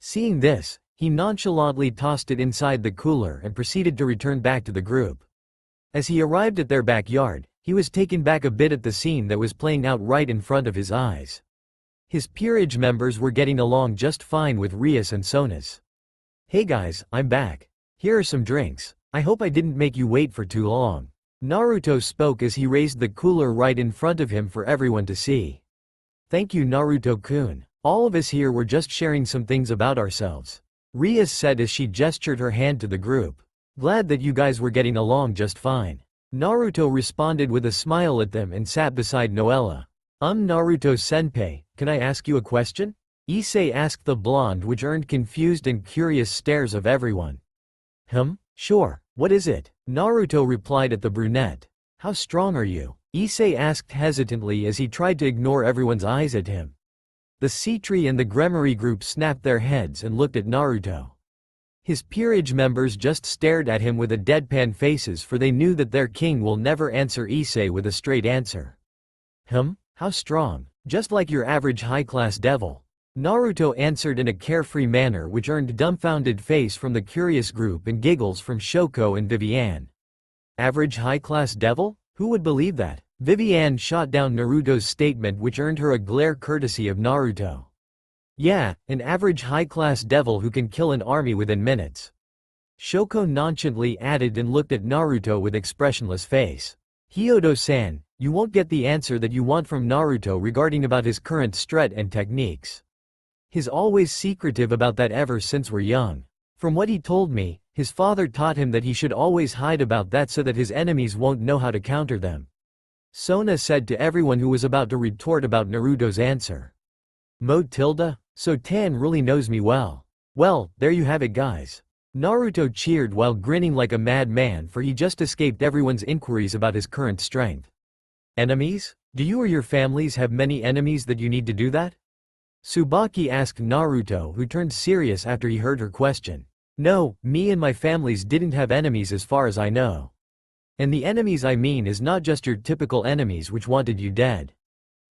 Speaker 1: Seeing this, he nonchalantly tossed it inside the cooler and proceeded to return back to the group. As he arrived at their backyard, he was taken back a bit at the scene that was playing out right in front of his eyes. His peerage members were getting along just fine with Rias and Sonas. "Hey guys, I'm back. Here are some drinks. I hope I didn't make you wait for too long." Naruto spoke as he raised the cooler right in front of him for everyone to see. "Thank you, Naruto-kun. All of us here were just sharing some things about ourselves," Rias said as she gestured her hand to the group. "Glad that you guys were getting along just fine." Naruto responded with a smile at them and sat beside Noella. Naruto-senpai, can I ask you a question?" Issei asked the blonde, which earned confused and curious stares of everyone. Sure, what is it?" Naruto replied at the brunette. "How strong are you?" Issei asked hesitantly as he tried to ignore everyone's eyes at him. The Cetri and the Gremory group snapped their heads and looked at Naruto. His peerage members just stared at him with a deadpan faces, for they knew that their king will never answer Issei with a straight answer. How strong? Just like your average high-class devil." Naruto answered in a carefree manner, which earned dumbfounded face from the curious group and giggles from Shoko and Viviane. Average high-class devil? Who would believe that? Viviane shot down Naruto's statement, which earned her a glare courtesy of Naruto. "Yeah, an average high-class devil who can kill an army within minutes." Shoko nonchalantly added and looked at Naruto with expressionless face. "Hyodo-san, you won't get the answer that you want from Naruto regarding about his current strat and techniques. He's always secretive about that ever since we're young. From what he told me, his father taught him that he should always hide about that so that his enemies won't know how to counter them," Sona said to everyone who was about to retort about Naruto's answer. So Tan really knows me well. Well, there you have it guys. Naruto cheered while grinning like a madman, for he just escaped everyone's inquiries about his current strength. "Enemies? Do you or your families have many enemies that you need to do that?" Tsubaki asked Naruto, who turned serious after he heard her question. "No, me and my families didn't have enemies as far as I know. And the enemies I mean is not just your typical enemies which wanted you dead.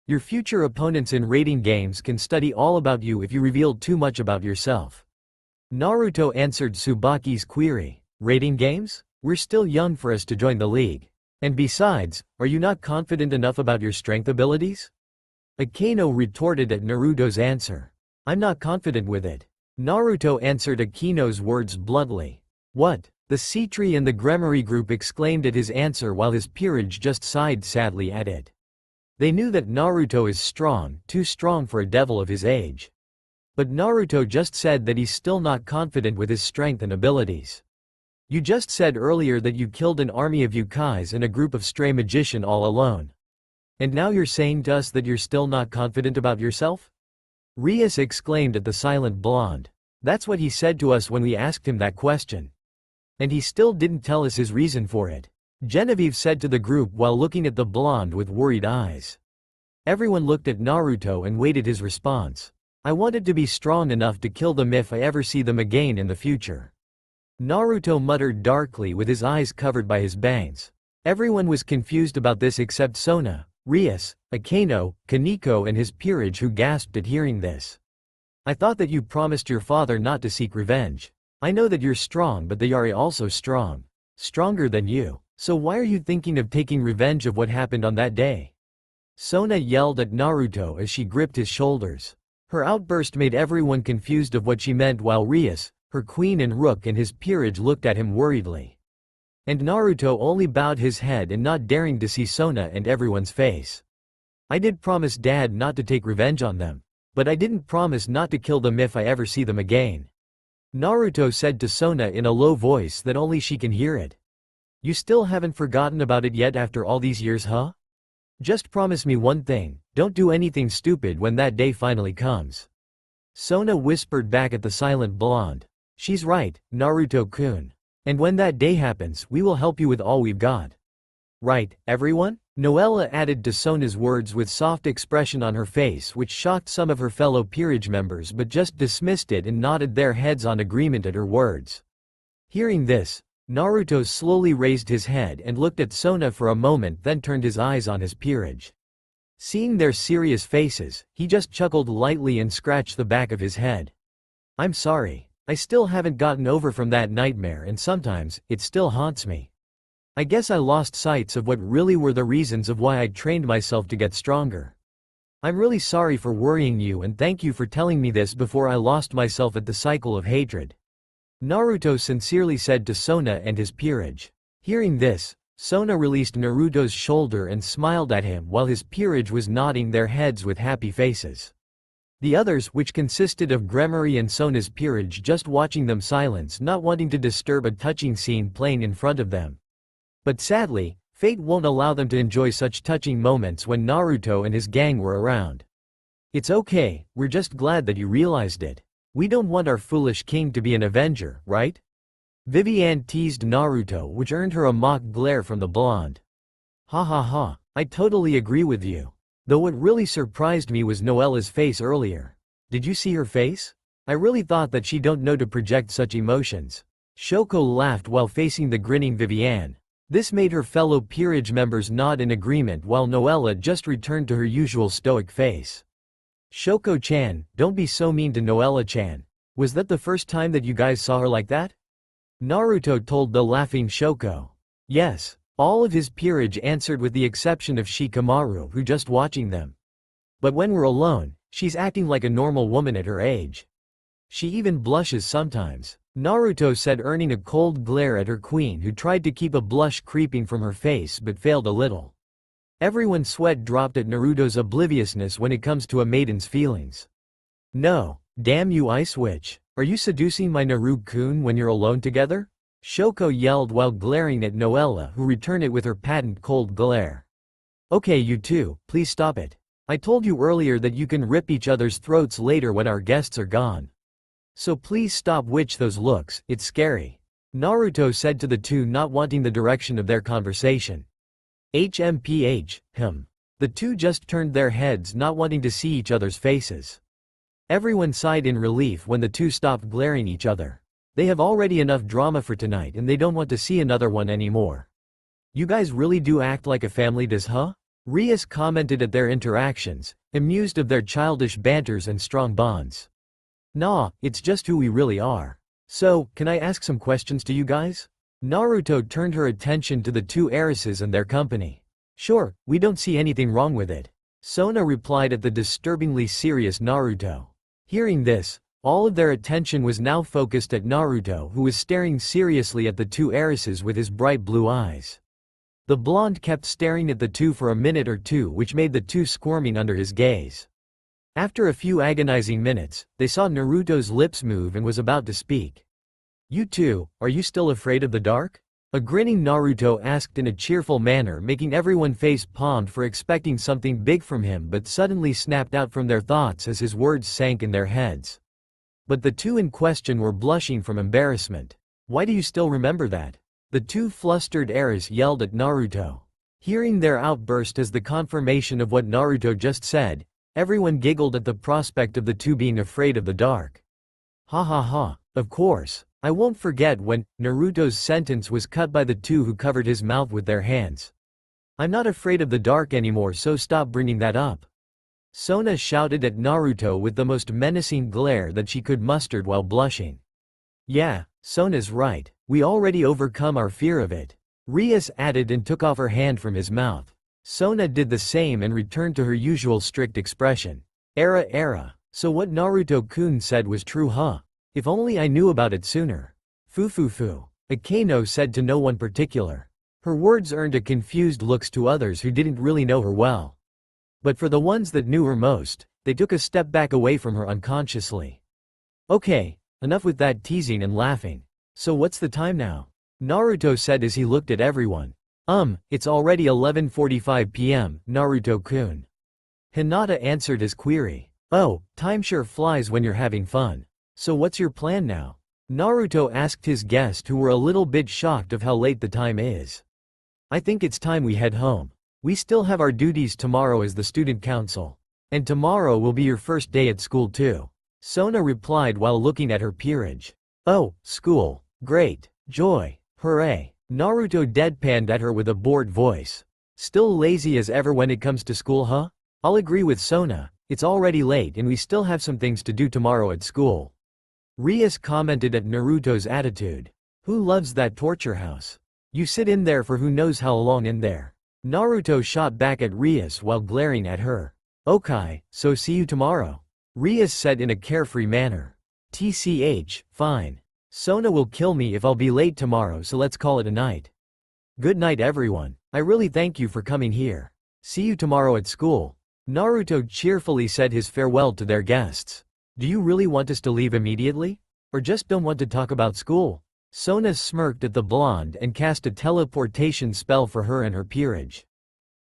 Speaker 1: Your future opponents in raiding games can study all about you if you revealed too much about yourself." Naruto answered Tsubaki's query. "Raiding games? We're still young for us to join the league. And besides, are you not confident enough about your strength abilities?" Akeno retorted at Naruto's answer. "I'm not confident with it." Naruto answered Akino's words bluntly. What? The Sea-Tree and the Gremory group exclaimed at his answer while his peerage just sighed sadly at it. They knew that Naruto is strong, too strong for a devil of his age. But Naruto just said that he's still not confident with his strength and abilities. You just said earlier that you killed an army of yokais and a group of stray magicians all alone. And now you're saying to us that you're still not confident about yourself? Rias exclaimed at the silent blonde. That's what he said to us when we asked him that question. And he still didn't tell us his reason for it. Genevieve said to the group while looking at the blonde with worried eyes. Everyone looked at Naruto and waited his response. I wanted to be strong enough to kill them if I ever see them again in the future. Naruto muttered darkly with his eyes covered by his bangs. Everyone was confused about this except Sona, Rias, Akeno, Kaneko and his peerage who gasped at hearing this. I thought that you promised your father not to seek revenge. I know that you're strong but they are also strong. Stronger than you. So why are you thinking of taking revenge of what happened on that day? Sona yelled at Naruto as she gripped his shoulders. Her outburst made everyone confused of what she meant while Rias, her queen and Rook and his peerage looked at him worriedly. And Naruto only bowed his head and not daring to see Sona and everyone's face. I did promise Dad not to take revenge on them. But I didn't promise not to kill them if I ever see them again. Naruto said to Sona in a low voice that only she can hear it. You still haven't forgotten about it yet after all these years, huh? Just promise me one thing, don't do anything stupid when that day finally comes. Sona whispered back at the silent blonde. She's right, Naruto-kun. And when that day happens, we will help you with all we've got. Right, everyone? Noella added to Sona's words with soft expression on her face which shocked some of her fellow peerage members but just dismissed it and nodded their heads on agreement at her words. Hearing this, Naruto slowly raised his head and looked at Sona for a moment then turned his eyes on his peerage. Seeing their serious faces, he just chuckled lightly and scratched the back of his head. I'm sorry. I still haven't gotten over from that nightmare and sometimes, it still haunts me. I guess I lost sight of what really were the reasons of why I trained myself to get stronger. I'm really sorry for worrying you and thank you for telling me this before I lost myself at the cycle of hatred. Naruto sincerely said to Sona and his peerage. Hearing this, Sona released Naruto's shoulder and smiled at him while his peerage was nodding their heads with happy faces. The others, which consisted of Gremory and Sona's peerage just watching them silence not wanting to disturb a touching scene playing in front of them. But sadly, fate won't allow them to enjoy such touching moments when Naruto and his gang were around. It's okay, we're just glad that you realized it. We don't want our foolish king to be an avenger, right? Vivian teased Naruto which earned her a mock glare from the blonde. Ha ha ha, I totally agree with you. Though what really surprised me was Noella's face earlier. Did you see her face? I really thought that she don't know to project such emotions. Shoko laughed while facing the grinning Vivian. This made her fellow peerage members nod in agreement while Noella just returned to her usual stoic face. Shoko-chan, don't be so mean to Noella-chan. Was that the first time that you guys saw her like that? Naruto told the laughing Shoko. Yes. All of his peerage answered with the exception of Shikamaru who just watching them. But when we're alone, she's acting like a normal woman at her age. She even blushes sometimes, Naruto said earning a cold glare at her queen who tried to keep a blush creeping from her face but failed a little. Everyone's sweat dropped at Naruto's obliviousness when it comes to a maiden's feelings. No, damn you Ice Witch, are you seducing my Naruto-kun when you're alone together? Shoko yelled while glaring at Noella who returned it with her patent cold glare. Okay you two, please stop it. I told you earlier that you can rip each other's throats later when our guests are gone. So please stop with those looks, it's scary. Naruto said to the two not wanting the direction of their conversation. HMPH, him. The two just turned their heads not wanting to see each other's faces. Everyone sighed in relief when the two stopped glaring each other. They have already enough drama for tonight and they don't want to see another one anymore. You guys really do act like a family does, huh? Rias commented at their interactions, amused of their childish banters and strong bonds. Nah, it's just who we really are. So, can I ask some questions to you guys? Naruto turned her attention to the two heiresses and their company. Sure, we don't see anything wrong with it. Sona replied at the disturbingly serious Naruto. Hearing this, All of their attention was now focused at Naruto, who was staring seriously at the two heiresses with his bright blue eyes. The blonde kept staring at the two for a minute or two, which made the two squirming under his gaze. After a few agonizing minutes, they saw Naruto's lips move and was about to speak. "You two, are you still afraid of the dark?" A grinning Naruto asked in a cheerful manner, making everyone face palmed for expecting something big from him, but suddenly snapped out from their thoughts as his words sank in their heads. But the two in question were blushing from embarrassment. "Why do you still remember that?" The two flustered heirs yelled at Naruto. Hearing their outburst as the confirmation of what Naruto just said, everyone giggled at the prospect of the two being afraid of the dark. "Ha ha ha, of course. I won't forget when." Naruto's sentence was cut by the two who covered his mouth with their hands. "I'm not afraid of the dark anymore, so stop bringing that up." Sona shouted at Naruto with the most menacing glare that she could muster while blushing. "Yeah, Sona's right. We already overcome our fear of it," Rias added and took off her hand from his mouth. Sona did the same and returned to her usual strict expression. Era. So what Naruto-kun said was true, huh? If only I knew about it sooner. Fu. Akeno said to no one particular. Her words earned a confused looks to others who didn't really know her well. But for the ones that knew her most, they took a step back away from her unconsciously. "Okay, enough with that teasing and laughing. So what's the time now?" Naruto said as he looked at everyone. It's already 11:45 p.m., Naruto-kun." Hinata answered his query. "Oh, time sure flies when you're having fun. So what's your plan now?" Naruto asked his guest, who were a little bit shocked of how late the time is. "I think it's time we head home. We still have our duties tomorrow as the student council. And tomorrow will be your first day at school too," Sona replied while looking at her peerage. "Oh, school. Great. Joy. Hooray." Naruto deadpanned at her with a bored voice. "Still lazy as ever when it comes to school, huh? I'll agree with Sona. It's already late and we still have some things to do tomorrow at school." Rias commented at Naruto's attitude. "Who loves that torture house? You sit in there for who knows how long in there." Naruto shot back at Rias while glaring at her. "Okay, so see you tomorrow," Rias said in a carefree manner. "Tch, fine. Sona will kill me if I'll be late tomorrow, so let's call it a night." "Good night everyone. I really thank you for coming here. See you tomorrow at school." Naruto cheerfully said his farewell to their guests. "Do you really want us to leave immediately? Or just don't want to talk about school?" Sona smirked at the blonde and cast a teleportation spell for her and her peerage.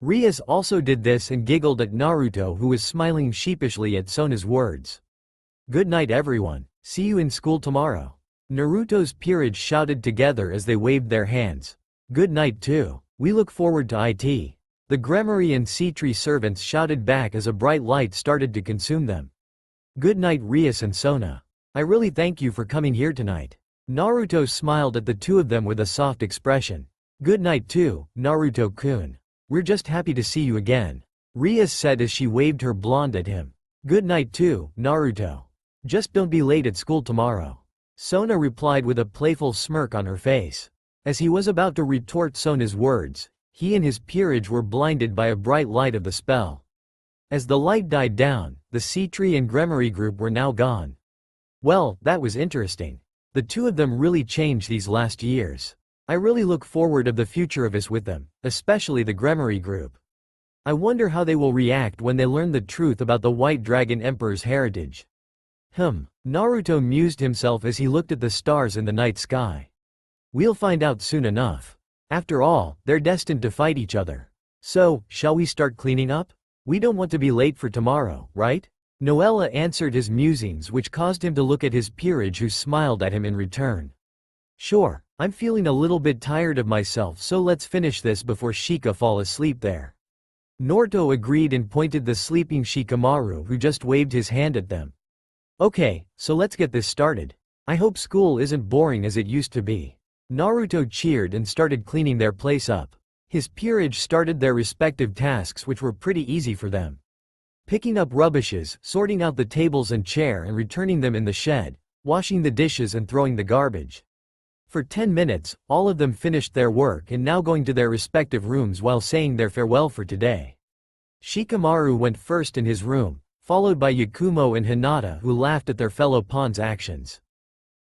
Speaker 1: Rias also did this and giggled at Naruto, who was smiling sheepishly at Sona's words. "Good night everyone. See you in school tomorrow." Naruto's peerage shouted together as they waved their hands. "Good night too. We look forward to it." The Gremory and Sea-Tree servants shouted back as a bright light started to consume them. "Good night Rias and Sona. I really thank you for coming here tonight." Naruto smiled at the two of them with a soft expression. "Good night too, Naruto-kun. We're just happy to see you again," Rias said as she waved her blonde at him. "Good night too, Naruto. Just don't be late at school tomorrow," Sona replied with a playful smirk on her face. As he was about to retort Sona's words, he and his peerage were blinded by a bright light of the spell. As the light died down, the Sea-Tree and Gremory group were now gone. "Well, that was interesting. The two of them really changed these last years. I really look forward to the future of us with them, especially the Gremory group. I wonder how they will react when they learn the truth about the White Dragon Emperor's heritage." Naruto mused himself as he looked at the stars in the night sky. "We'll find out soon enough. After all, they're destined to fight each other. So, shall we start cleaning up? We don't want to be late for tomorrow, right?" Noella answered his musings, which caused him to look at his peerage, who smiled at him in return. "Sure, I'm feeling a little bit tired of myself, so let's finish this before Shika fall asleep there." Naruto agreed and pointed the sleeping Shikamaru, who just waved his hand at them. "Okay, so let's get this started. I hope school isn't boring as it used to be." Naruto cheered and started cleaning their place up. His peerage started their respective tasks, which were pretty easy for them. Picking up rubbishes, sorting out the tables and chair and returning them in the shed, washing the dishes and throwing the garbage. For 10 minutes, all of them finished their work and now going to their respective rooms while saying their farewell for today. Shikamaru went first in his room, followed by Yakumo and Hinata who laughed at their fellow pawn's actions.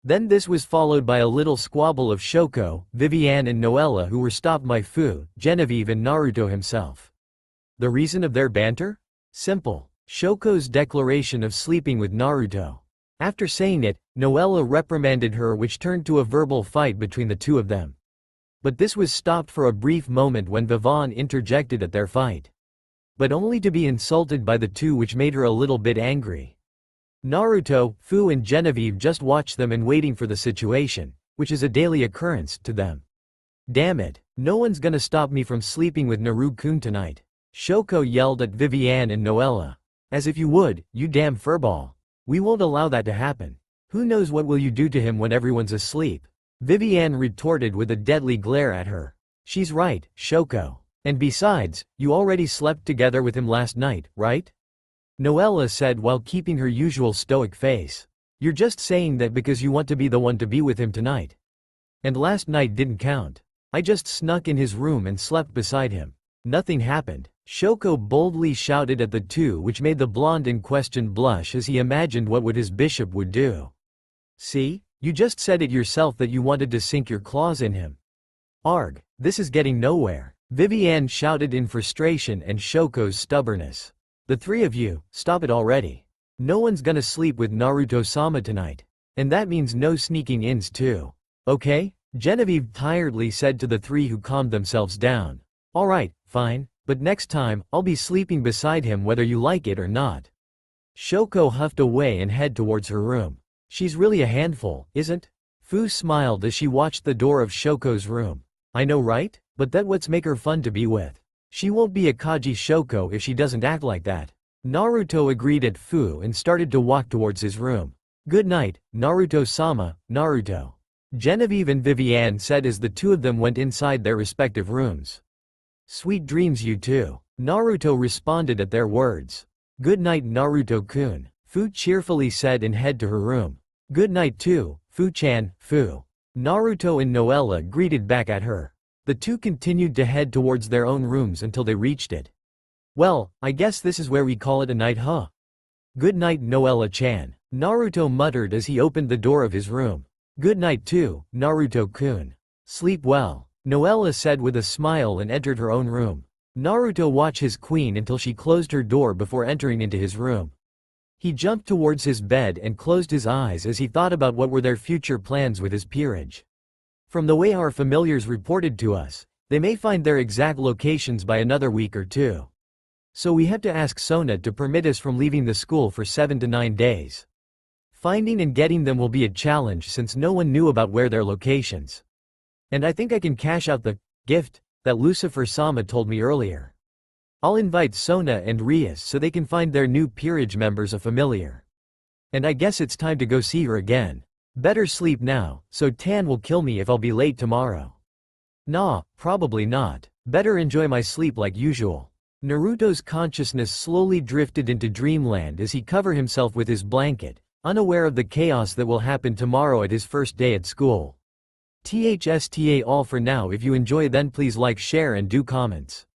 Speaker 1: Then this was followed by a little squabble of Shoko, Vivienne and Noella who were stopped by Fu, Genevieve and Naruto himself. The reason of their banter? Simple. Shoko's declaration of sleeping with Naruto. After saying it, Noella reprimanded her, which turned to a verbal fight between the two of them. But this was stopped for a brief moment when Vivien interjected at their fight. But only to be insulted by the two, which made her a little bit angry. Naruto, Fu and Genevieve just watched them and waiting for the situation, which is a daily occurrence to them. Damn it, no one's gonna stop me from sleeping with Naru-kun tonight. Shoko yelled at Vivienne and Noella. As if you would, you damn furball. We won't allow that to happen. Who knows what will you do to him when everyone's asleep? Vivienne retorted with a deadly glare at her. She's right, Shoko. And besides, you already slept together with him last night, right? Noella said while keeping her usual stoic face. You're just saying that because you want to be the one to be with him tonight. And last night didn't count. I just snuck in his room and slept beside him. Nothing happened. Shoko boldly shouted at the two, which made the blonde in question blush as he imagined what his bishop would do. See? You just said it yourself that you wanted to sink your claws in him. Arg, this is getting nowhere. Vivienne shouted in frustration and Shoko's stubbornness. The three of you, stop it already. No one's gonna sleep with Naruto-sama tonight. And that means no sneaking ins too. Okay? Genevieve tiredly said to the three who calmed themselves down. Alright, fine, but next time, I'll be sleeping beside him whether you like it or not. Shoko huffed away and headed towards her room. She's really a handful, isn't? Fu smiled as she watched the door of Shoko's room. I know, right? But that what's make her fun to be with. She won't be a Kaji Shoko if she doesn't act like that. Naruto agreed at Fu and started to walk towards his room. Good night, Naruto-sama, Naruto. Genevieve and Vivienne said as the two of them went inside their respective rooms. Sweet dreams you too. Naruto responded at their words. Good night Naruto-kun, Fu cheerfully said and headed to her room. Good night too, Fu-chan, Fu. Naruto and Noella greeted back at her. The two continued to head towards their own rooms until they reached it. Well, I guess this is where we call it a night, huh? Good night Noella-chan, Naruto muttered as he opened the door of his room. Good night too, Naruto-kun. Sleep well, Noella said with a smile and entered her own room. Naruto watched his queen until she closed her door before entering into his room. He jumped towards his bed and closed his eyes as he thought about what were their future plans with his peerage. From the way our familiars reported to us, they may find their exact locations by another week or two. So we have to ask Sona to permit us from leaving the school for 7 to 9 days. Finding and getting them will be a challenge since no one knew about where their locations. And I think I can cash out the gift that Lucifer-sama told me earlier. I'll invite Sona and Rias so they can find their new peerage members a familiar. And I guess it's time to go see her again. Better sleep now, so Tan will kill me if I'll be late tomorrow. Nah, probably not. Better enjoy my sleep like usual. Naruto's consciousness slowly drifted into dreamland as he covered himself with his blanket, unaware of the chaos that will happen tomorrow at his first day at school. THSTA all for now. If you enjoy then please like, share and do comments.